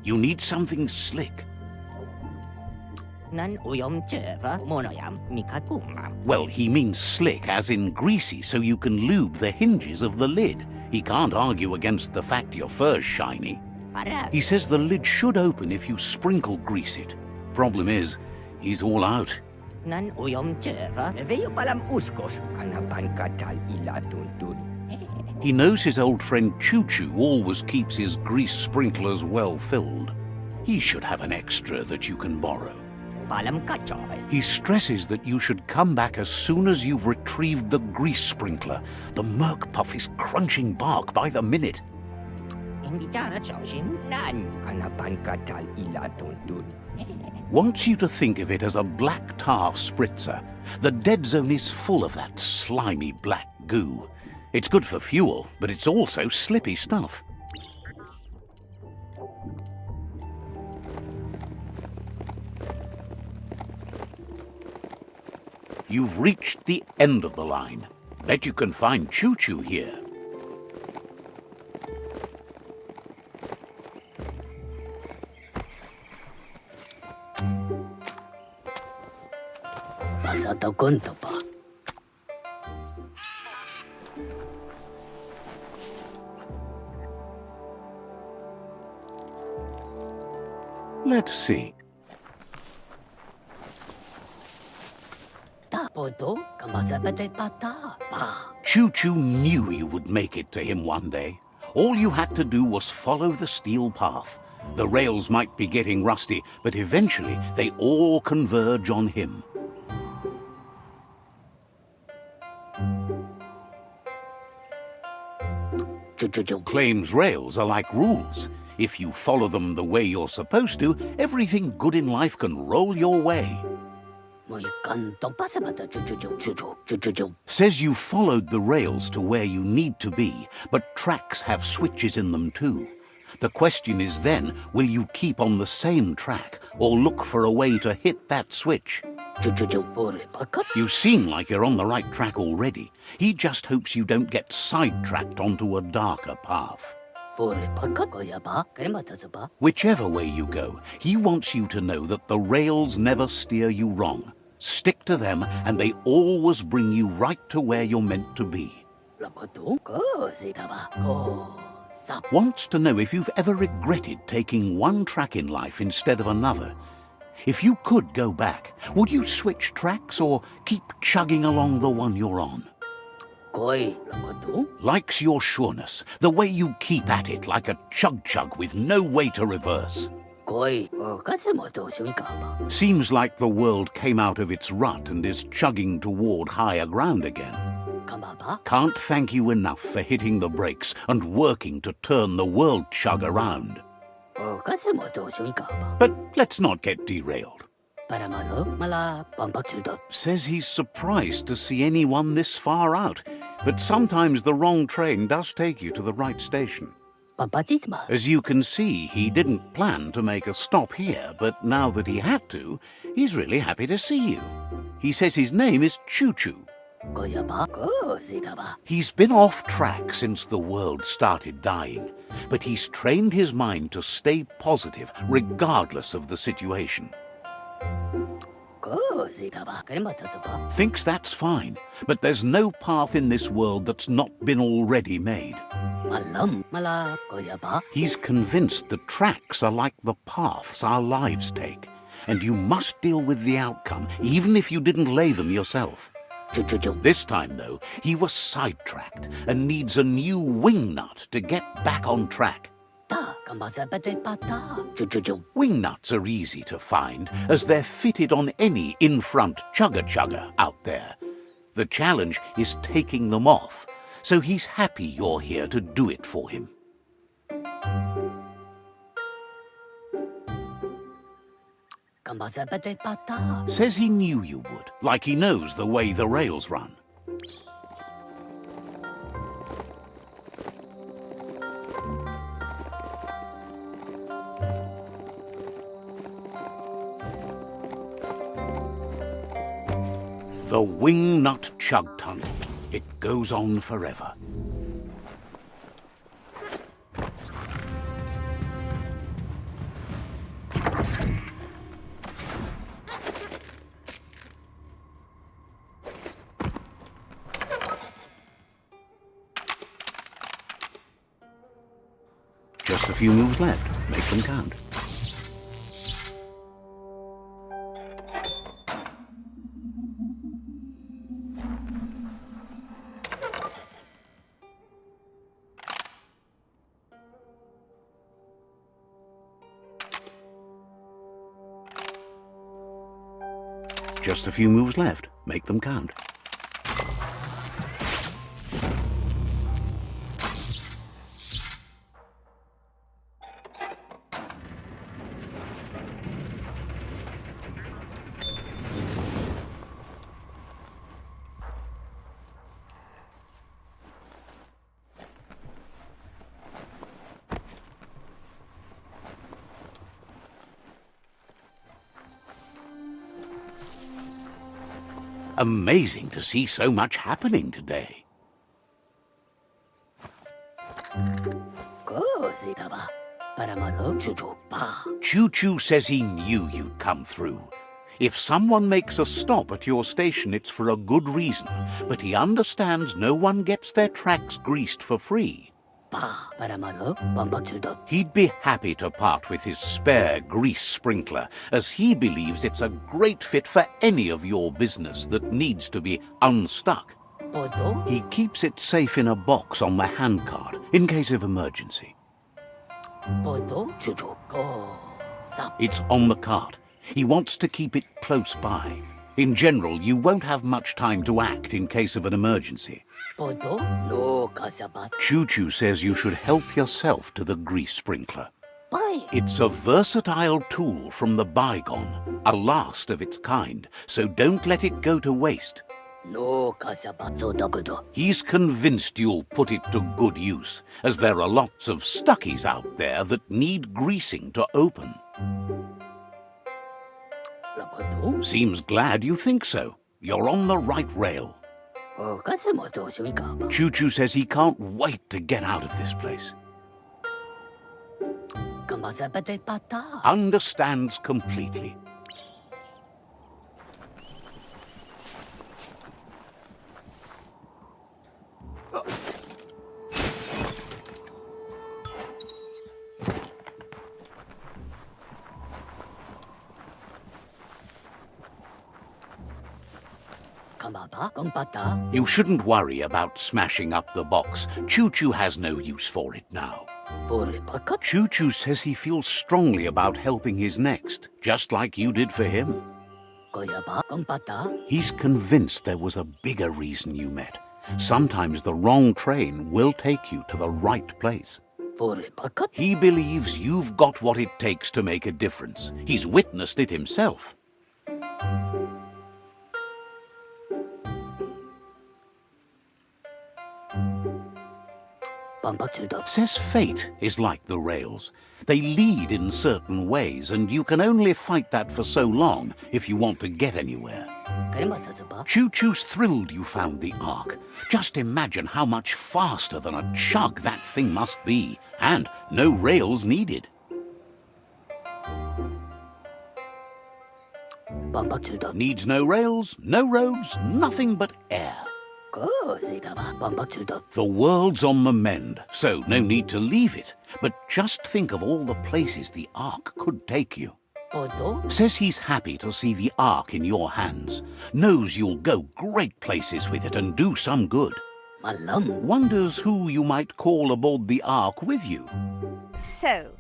You need something slick. Well, he means slick, as in greasy, so you can lube the hinges of the lid. He can't argue against the fact your fur's shiny. He says the lid should open if you sprinkle grease it. Problem is, he's all out. He knows his old friend Choo-Choo always keeps his grease sprinklers well filled. He should have an extra that you can borrow. He stresses that you should come back as soon as you've retrieved the grease sprinkler. The Merc Puff is crunching bark by the minute. Wants you to think of it as a black tar spritzer. The dead zone is full of that slimy black goo. It's good for fuel, but it's also slippy stuff. You've reached the end of the line. Bet you can find Choo-Choo here. Let's see. Choo-Choo knew you would make it to him one day. All you had to do was follow the steel path. The rails might be getting rusty, but eventually they all converge on him. Choo-Choo claims rails are like rules. If you follow them the way you're supposed to, everything good in life can roll your way. Says you followed the rails to where you need to be, but tracks have switches in them too. The question is then, will you keep on the same track or look for a way to hit that switch? You seem like you're on the right track already. He just hopes you don't get sidetracked onto a darker path. Whichever way you go, he wants you to know that the rails never steer you wrong. Stick to them and they always bring you right to where you're meant to be. Wants to know if you've ever regretted taking one track in life instead of another. If you could go back, would you switch tracks or keep chugging along the one you're on? Likes your sureness, the way you keep at it like a chug-chug with no way to reverse. Seems like the world came out of its rut and is chugging toward higher ground again. Can't thank you enough for hitting the brakes and working to turn the world chug around. But let's not get derailed. Says he's surprised to see anyone this far out, but sometimes the wrong train does take you to the right station. As you can see, he didn't plan to make a stop here, but now that he had to, he's really happy to see you. He says his name is Choo Choo. He's been off track since the world started dying, but he's trained his mind to stay positive regardless of the situation. Thinks that's fine, but there's no path in this world that's not been already made. He's convinced the tracks are like the paths our lives take, and you must deal with the outcome, even if you didn't lay them yourself. This time, though, he was sidetracked and needs a new wing nut to get back on track. Wing nuts are easy to find, as they're fitted on any in-front chugger-chugger out there. The challenge is taking them off, so he's happy you're here to do it for him. Says he knew you would, like he knows the way the rails run. The wing nut chug tunnel. It goes on forever. Just a few moves left. Make them count. Just a few moves left. Make them count. Amazing to see so much happening today. Choo Choo says he knew you'd come through. If someone makes a stop at your station, it's for a good reason, but he understands no one gets their tracks greased for free. He'd be happy to part with his spare grease sprinkler, as he believes it's a great fit for any of your business that needs to be unstuck. He keeps it safe in a box on the handcart, in case of emergency. It's on the cart. He wants to keep it close by. In general, you won't have much time to act in case of an emergency. Choo Choo says you should help yourself to the grease sprinkler. It's a versatile tool from the bygone, a last of its kind, so don't let it go to waste. He's convinced you'll put it to good use, as there are lots of stuckies out there that need greasing to open. Seems glad you think so. You're on the right rail. Choo Choo says he can't wait to get out of this place. Understands completely. You shouldn't worry about smashing up the box. Choo Choo has no use for it now. Choo Choo says he feels strongly about helping his next, just like you did for him. He's convinced there was a bigger reason you met. Sometimes the wrong train will take you to the right place. He believes you've got what it takes to make a difference. He's witnessed it himself. Says fate is like the rails. They lead in certain ways, and you can only fight that for so long if you want to get anywhere. Choo Choo's thrilled you found the Ark. Just imagine how much faster than a chug that thing must be, and no rails needed. Needs no rails, no roads, nothing but air. The world's on the mend, so no need to leave it. But just think of all the places the Ark could take you. Says he's happy to see the Ark in your hands. Knows you'll go great places with it and do some good. Wonders who you might call aboard the Ark with you. So,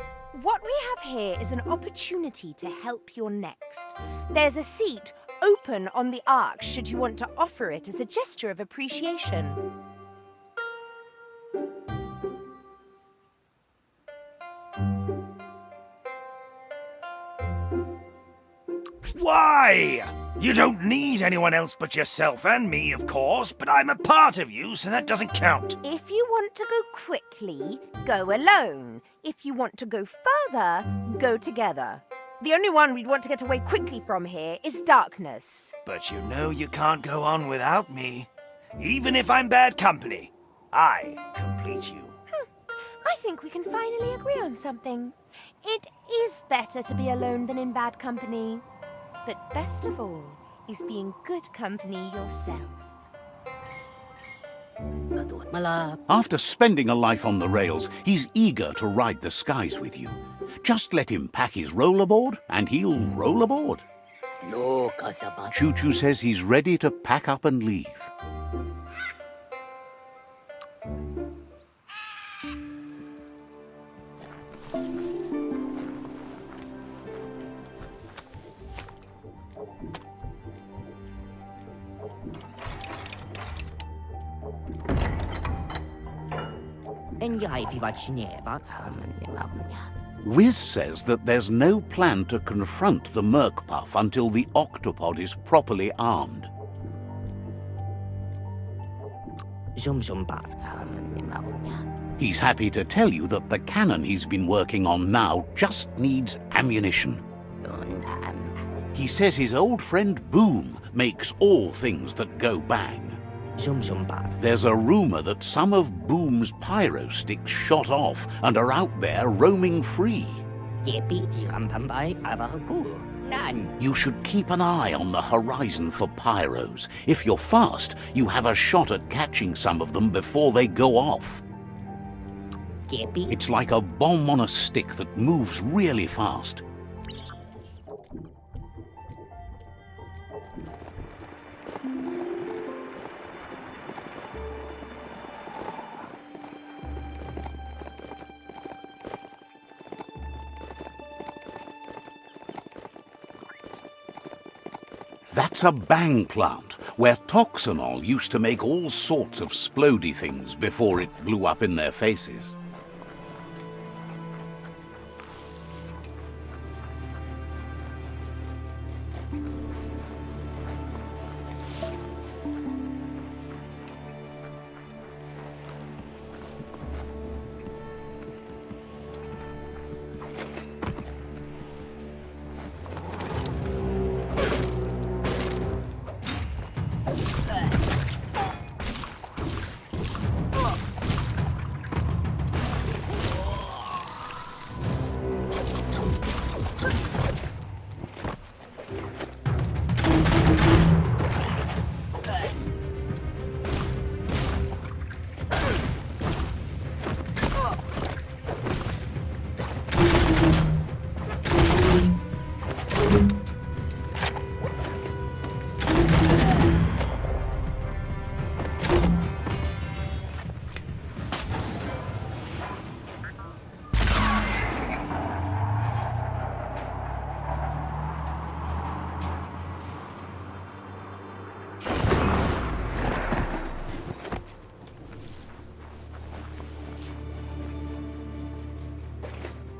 what we have here is an opportunity to help your next. There's a seat open on the Ark should you want to offer it as a gesture of appreciation. Why? You don't need anyone else but yourself and me, of course, but I'm a part of you, so that doesn't count. If you want to go quickly, go alone. If you want to go further, go together. The only one we'd want to get away quickly from here is darkness. But you know you can't go on without me. Even if I'm bad company, I complete you. I think we can finally agree on something. It is better to be alone than in bad company. But best of all is being good company yourself. After spending a life on the rails, he's eager to ride the skies with you. Just let him pack his rollerboard, and he'll roll aboard. Choo Choo says he's ready to pack up and leave. Wiz says that there's no plan to confront the Merkpuff until the octopod is properly armed. He's happy to tell you that the cannon he's been working on now just needs ammunition. He says his old friend Boom makes all things that go bang. There's a rumor that some of Boom's pyro sticks shot off and are out there roaming free. You should keep an eye on the horizon for pyros. If you're fast, you have a shot at catching some of them before they go off. It's like a bomb on a stick that moves really fast. That's a bang plant, where Toxanol used to make all sorts of splody things before it blew up in their faces.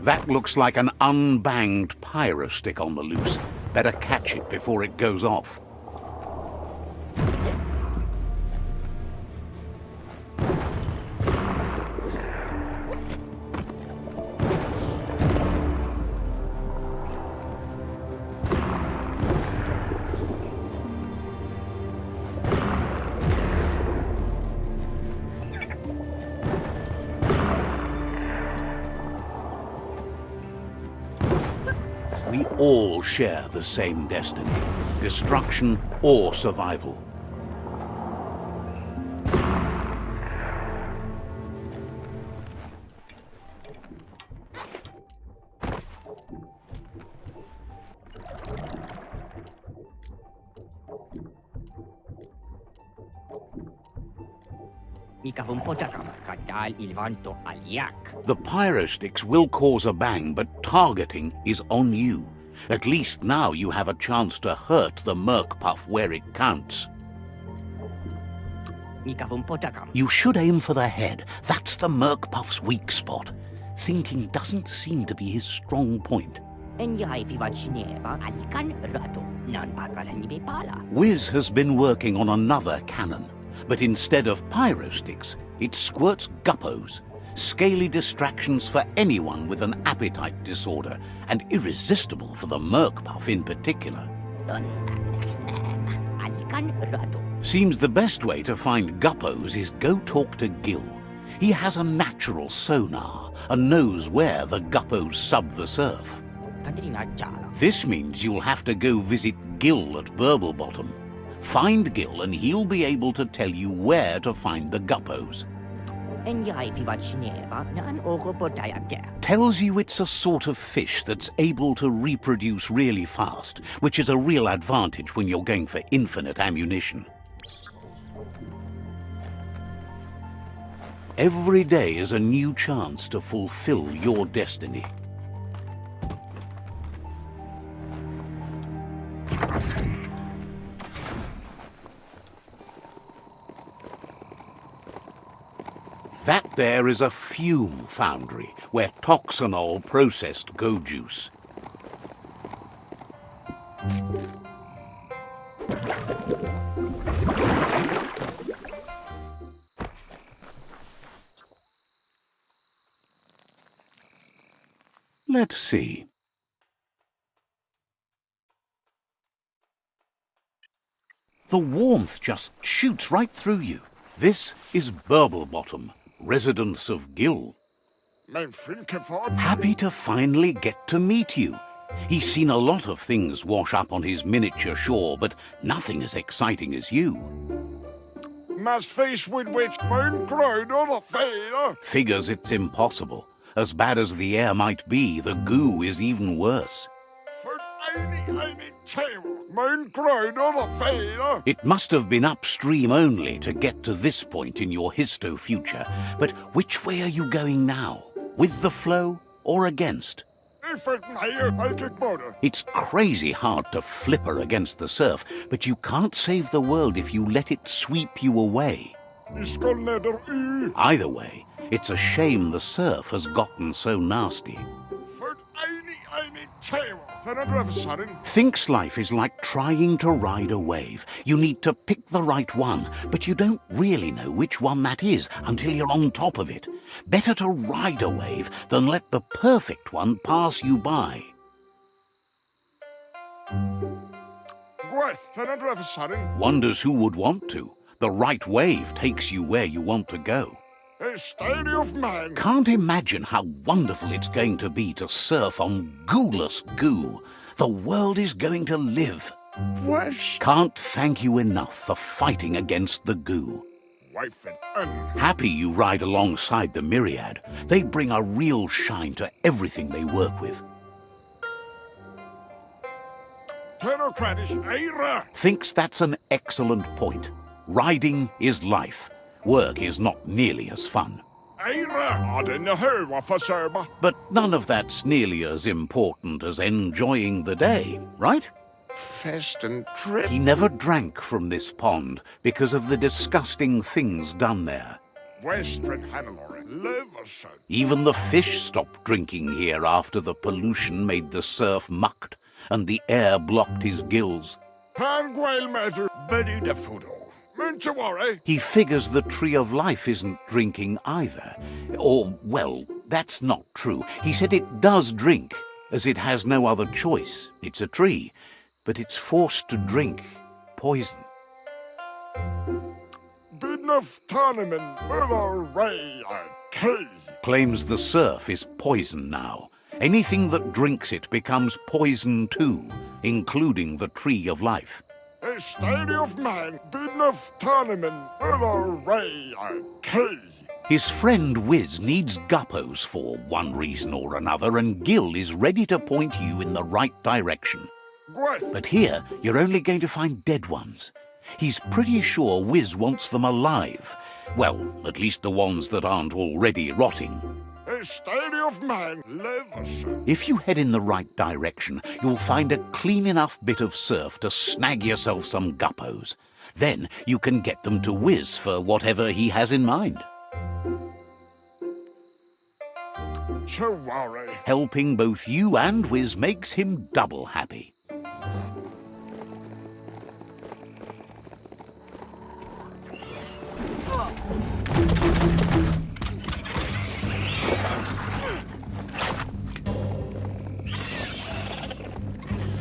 That looks like an unbanged pyro stick on the loose. Better catch it before it goes off. We all share the same destiny, destruction or survival. The pyro sticks will cause a bang, but targeting is on you. At least now you have a chance to hurt the Merc Puff where it counts. You should aim for the head. That's the Merc Puff's weak spot. Thinking doesn't seem to be his strong point. Wiz has been working on another cannon, but instead of pyro sticks, it squirts guppos, scaly distractions for anyone with an appetite disorder, and irresistible for the Merc Puff in particular. Seems the best way to find guppos is go talk to Gil. He has a natural sonar and knows where the guppos sub the surf. This means you'll have to go visit Gil at Burblebottom. Find Gil and he'll be able to tell you where to find the guppos. Tells you it's a sort of fish that's able to reproduce really fast, which is a real advantage when you're going for infinite ammunition. Every day is a new chance to fulfill your destiny. That there is a fume foundry where toxanol processed go juice. Let's see. The warmth just shoots right through you. This is Burblebottom, residence of Gil. Happy to finally get to meet you. He's seen a lot of things wash up on his miniature shore, but nothing as exciting as you. Figures it's impossible. As bad as the air might be, the goo is even worse. It must have been upstream only to get to this point in your histo-future. But which way are you going now? With the flow or against? It's crazy hard to flipper against the surf, but you can't save the world if you let it sweep you away. Either way, it's a shame the surf has gotten so nasty. Thinks life is like trying to ride a wave. You need to pick the right one, but you don't really know which one that is until you're on top of it. Better to ride a wave than let the perfect one pass you by. Wonders who would want to. The right wave takes you where you want to go. Can't imagine how wonderful it's going to be to surf on gooless goo. The world is going to live. Can't thank you enough for fighting against the goo. Happy you ride alongside the Myriad. They bring a real shine to everything they work with. Thinks that's an excellent point. Riding is life. Work is not nearly as fun. But none of that's nearly as important as enjoying the day, right? Fest and trip. He never drank from this pond because of the disgusting things done there. Western Hannelore, Leverson. Even the fish stopped drinking here after the pollution made the surf mucked and the air blocked his gills. Hangwell matter, Betty the Fudo. Mentawari. He figures the Tree of Life isn't drinking either. Or, well, that's not true. He said it does drink, as it has no other choice. It's a tree, but it's forced to drink poison. Bidnuff Tournament, Ray, Kay. Claims the surf is poison now. Anything that drinks it becomes poison too, including the Tree of Life. A study of man, Bidnuff Tournament, Ray, Kay. His friend Wiz needs guppos for one reason or another, and Gil is ready to point you in the right direction. Gweth. But here, you're only going to find dead ones. He's pretty sure Wiz wants them alive. Well, at least the ones that aren't already rotting. A study of man, Leverson. If you head in the right direction, you'll find a clean enough bit of surf to snag yourself some guppos. Then you can get them to Wiz for whatever he has in mind. Chawari. Helping both you and Wiz makes him double happy.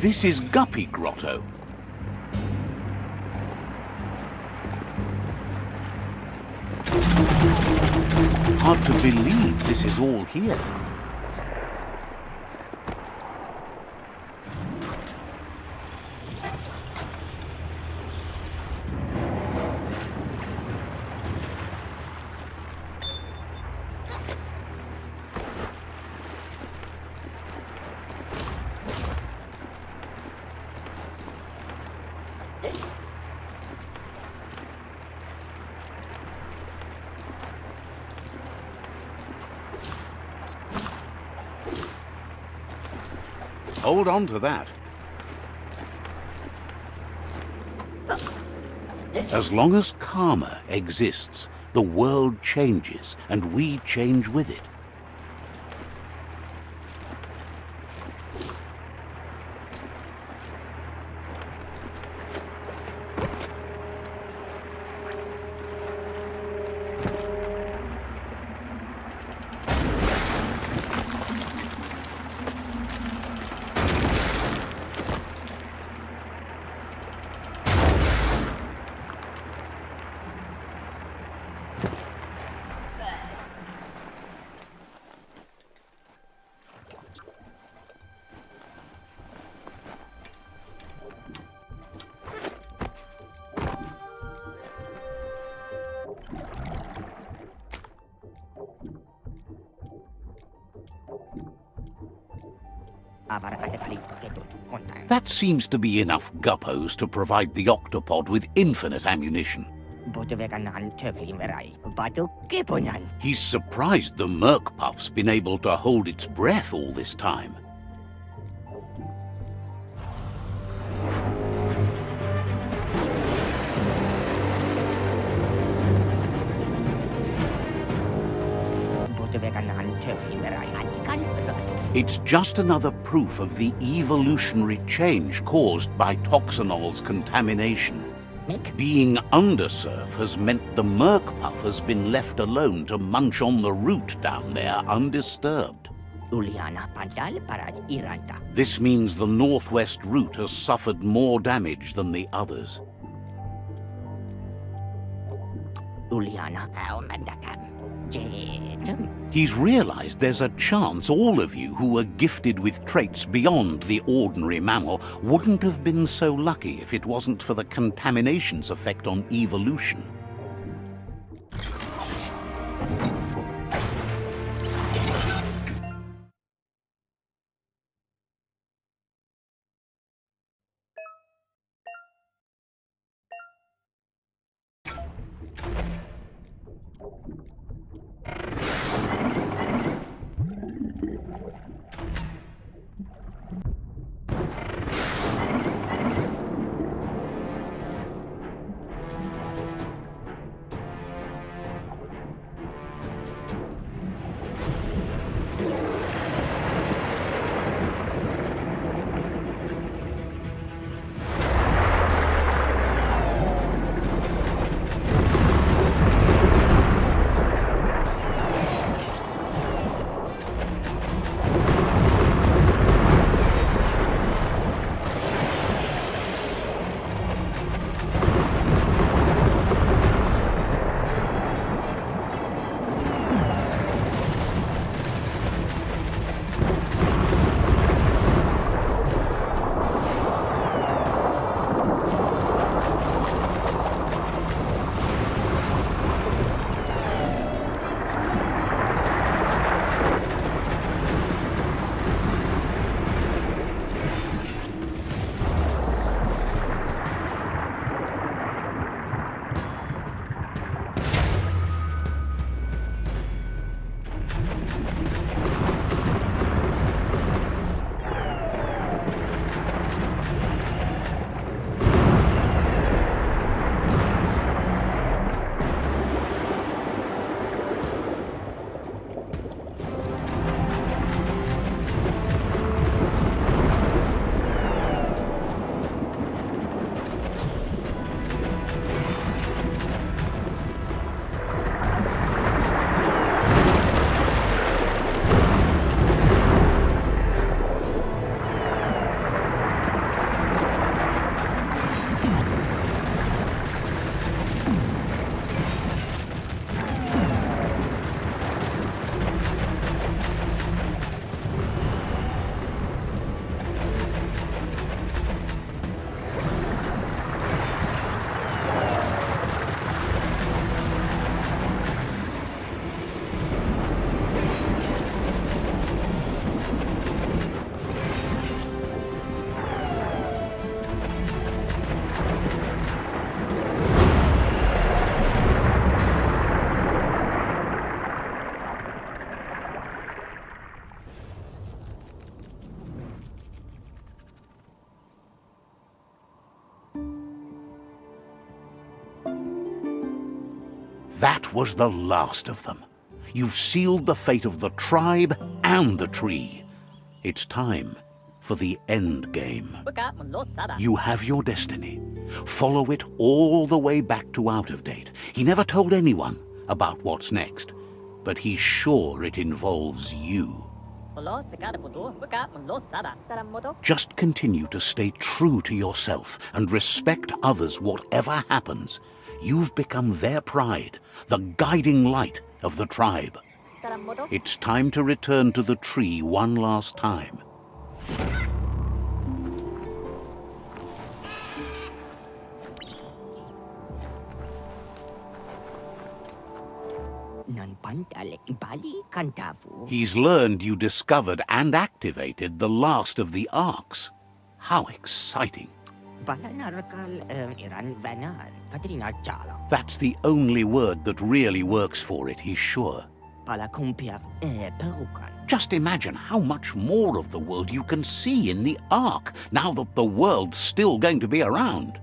This is Guppy Grotto. Hard to believe this is all here. Hold on to that. As long as karma exists, the world changes, and we change with it. That seems to be enough guppos to provide the octopod with infinite ammunition. He's surprised the Merkpuff's been able to hold its breath all this time. It's just another proof of the evolutionary change caused by Toxanol's contamination. Being undersurf has meant the Merkpuff has been left alone to munch on the root down there undisturbed. This means the northwest route has suffered more damage than the others. He's realized there's a chance all of you who are gifted with traits beyond the ordinary mammal wouldn't have been so lucky if it wasn't for the contamination's effect on evolution. That was the last of them. You've sealed the fate of the tribe and the tree. It's time for the end game. You have your destiny. Follow it all the way back to Out of Date. He never told anyone about what's next, but he's sure it involves you. Just continue to stay true to yourself and respect others whatever happens. You've become their pride, the guiding light of the tribe. It's time to return to the tree one last time. He's learned you discovered and activated the last of the arcs. How exciting. That's the only word that really works for it, he's sure. Just imagine how much more of the world you can see in the arc, now that the world's still going to be around.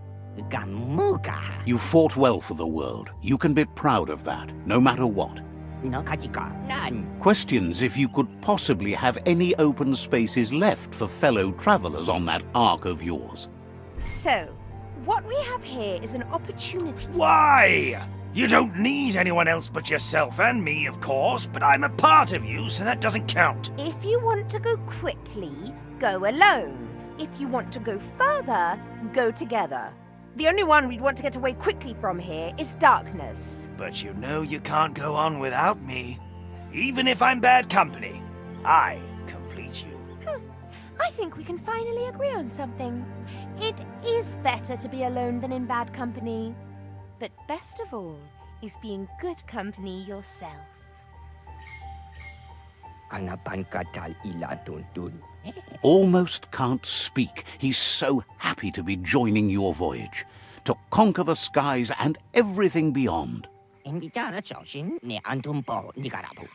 You fought well for the world. You can be proud of that, no matter what. Questions if you could possibly have any open spaces left for fellow travelers on that arc of yours. So, what we have here is an opportunity. Why? You don't need anyone else but yourself and me, of course, but I'm a part of you, so that doesn't count. If you want to go quickly, go alone. If you want to go further, go together. The only one we'd want to get away quickly from here is darkness. But you know you can't go on without me. Even if I'm bad company, I complete you. I think we can finally agree on something. It is better to be alone than in bad company. But best of all is being good company yourself. Almost can't speak. He's so happy to be joining your voyage, to conquer the skies and everything beyond.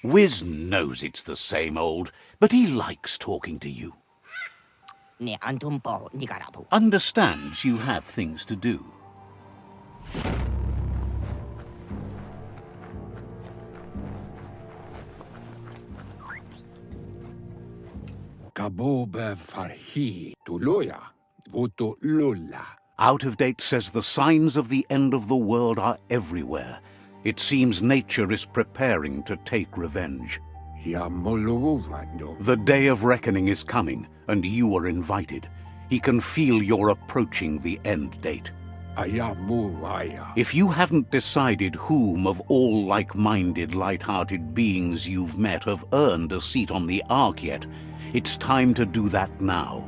Wiz knows it's the same old, but he likes talking to you. Understands you have things to do. Kabobe farhi tuloya voto lola. Out of Date says the signs of the end of the world are everywhere. It seems nature is preparing to take revenge. The day of reckoning is coming, and you are invited. He can feel you're approaching the end date. If you haven't decided whom of all like-minded, light-hearted beings you've met have earned a seat on the Ark yet, it's time to do that now.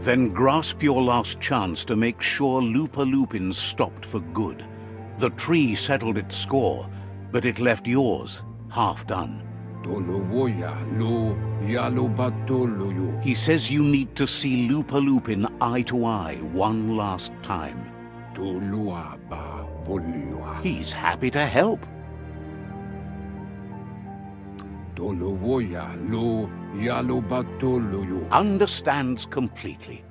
Then grasp your last chance to make sure Loopalupin stopped for good. The tree settled its score, but it left yours half done. He says you need to see Loopalupin eye to eye one last time. He's happy to help. Understands completely.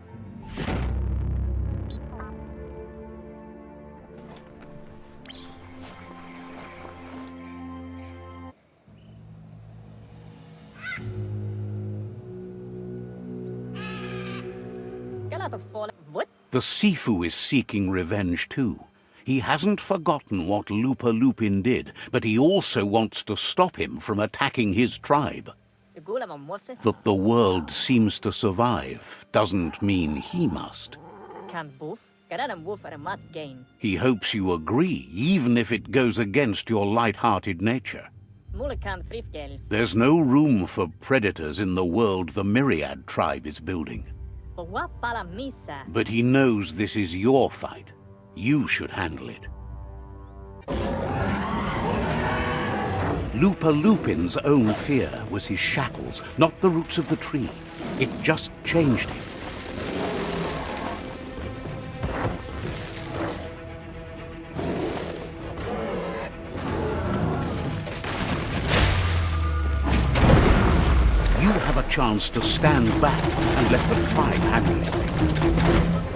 The Sifu is seeking revenge too. He hasn't forgotten what Loopalupin did, but he also wants to stop him from attacking his tribe. That the world seems to survive doesn't mean he must. He hopes you agree, even if it goes against your light-hearted nature. There's no room for predators in the world the Myriad tribe is building. But he knows this is your fight. You should handle it. Loopalupin's own fear was his shackles, not the roots of the tree. It just changed him. You have a chance to stand back and let the tribe handle it.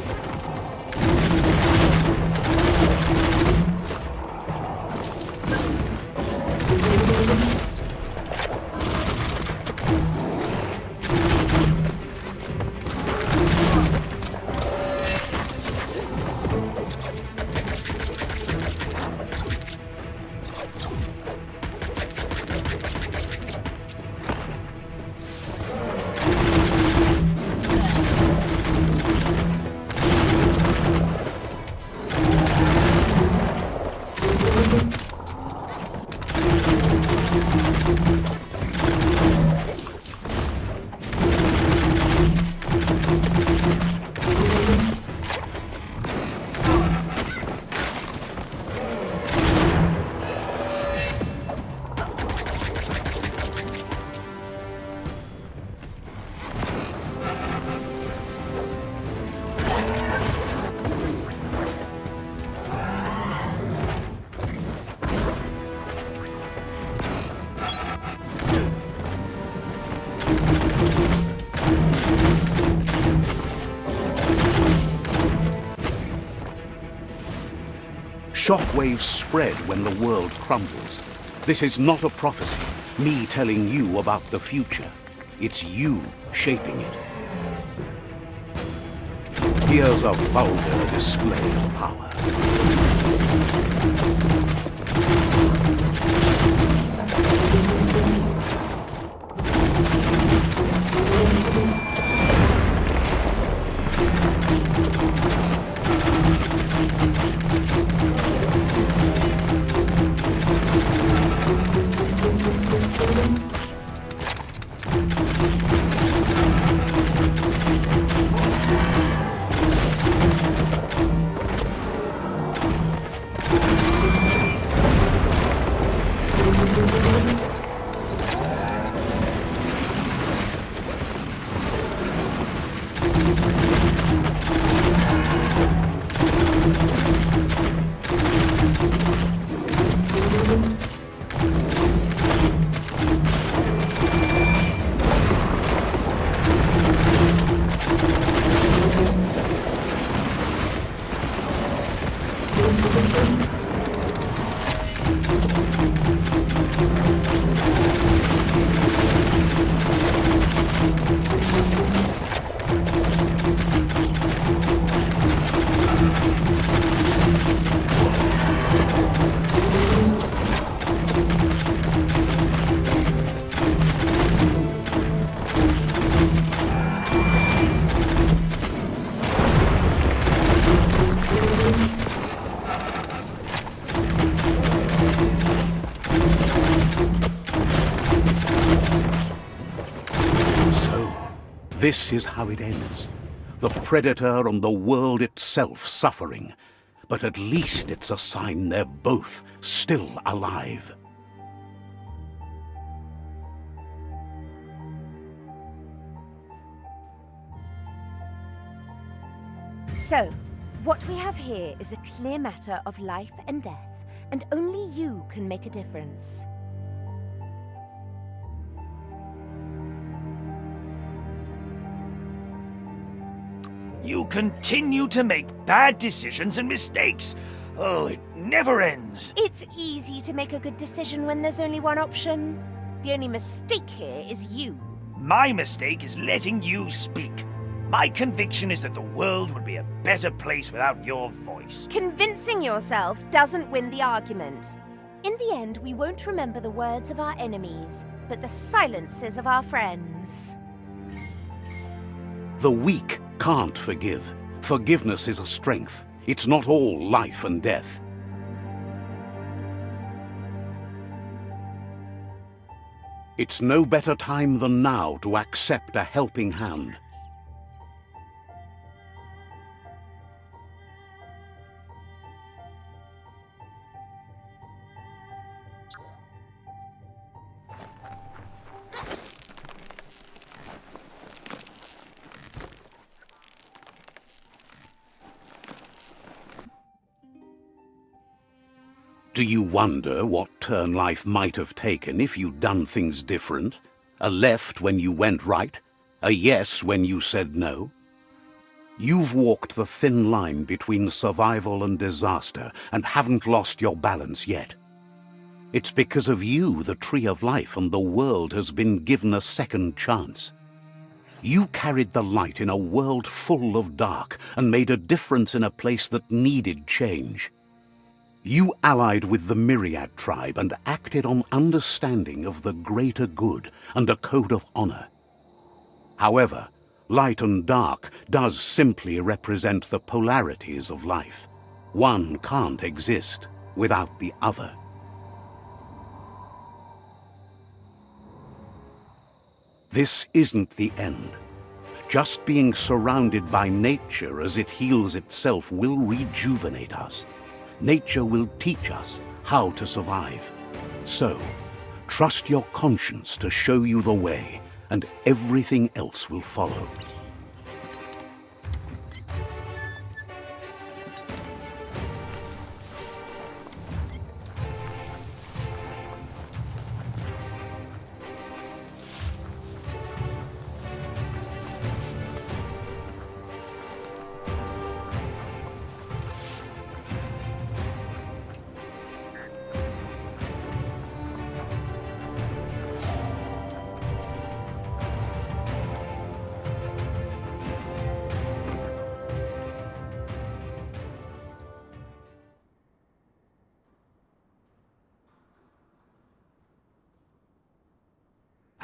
Shockwaves spread when the world crumbles. This is not a prophecy, me telling you about the future. It's you shaping it. Here's a vulgar display of power. This is how it ends. The Predator and the world itself suffering. But at least it's a sign they're both still alive. So, what we have here is a clear matter of life and death, and only you can make a difference. You continue to make bad decisions and mistakes. Oh, it never ends. It's easy to make a good decision when there's only one option. The only mistake here is you. My mistake is letting you speak. My conviction is that the world would be a better place without your voice. Convincing yourself doesn't win the argument. In the end, we won't remember the words of our enemies, but the silences of our friends. The weak can't forgive. Forgiveness is a strength. It's not all life and death. It's no better time than now to accept a helping hand. Do you wonder what turn life might have taken if you'd done things different? A left when you went right? A yes when you said no? You've walked the thin line between survival and disaster and haven't lost your balance yet. It's because of you the Tree of Life and the world has been given a second chance. You carried the light in a world full of dark and made a difference in a place that needed change. You allied with the Myriad tribe and acted on understanding of the greater good and a code of honor. However, light and dark does simply represent the polarities of life. One can't exist without the other. This isn't the end. Just being surrounded by nature as it heals itself will rejuvenate us. Nature will teach us how to survive. So, trust your conscience to show you the way, and everything else will follow.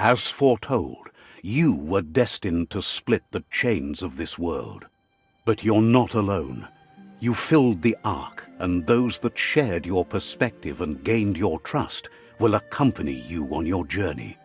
As foretold, you were destined to split the chains of this world. But you're not alone. You filled the Ark, and those that shared your perspective and gained your trust will accompany you on your journey.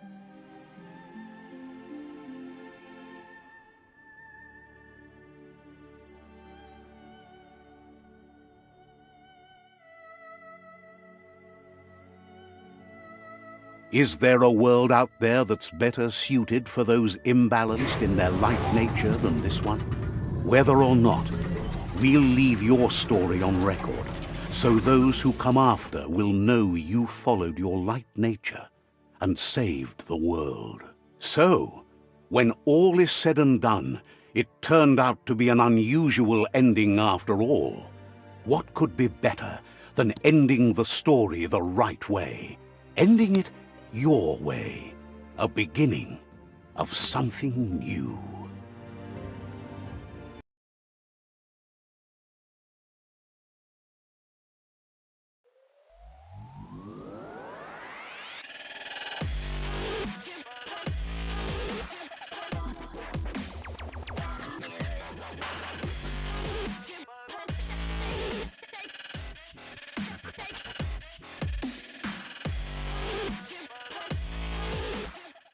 Is there a world out there that's better suited for those imbalanced in their light nature than this one? Whether or not, we'll leave your story on record, so those who come after will know you followed your light nature and saved the world. So, when all is said and done, it turned out to be an unusual ending after all. What could be better than ending the story the right way? Ending it your way, a beginning of something new.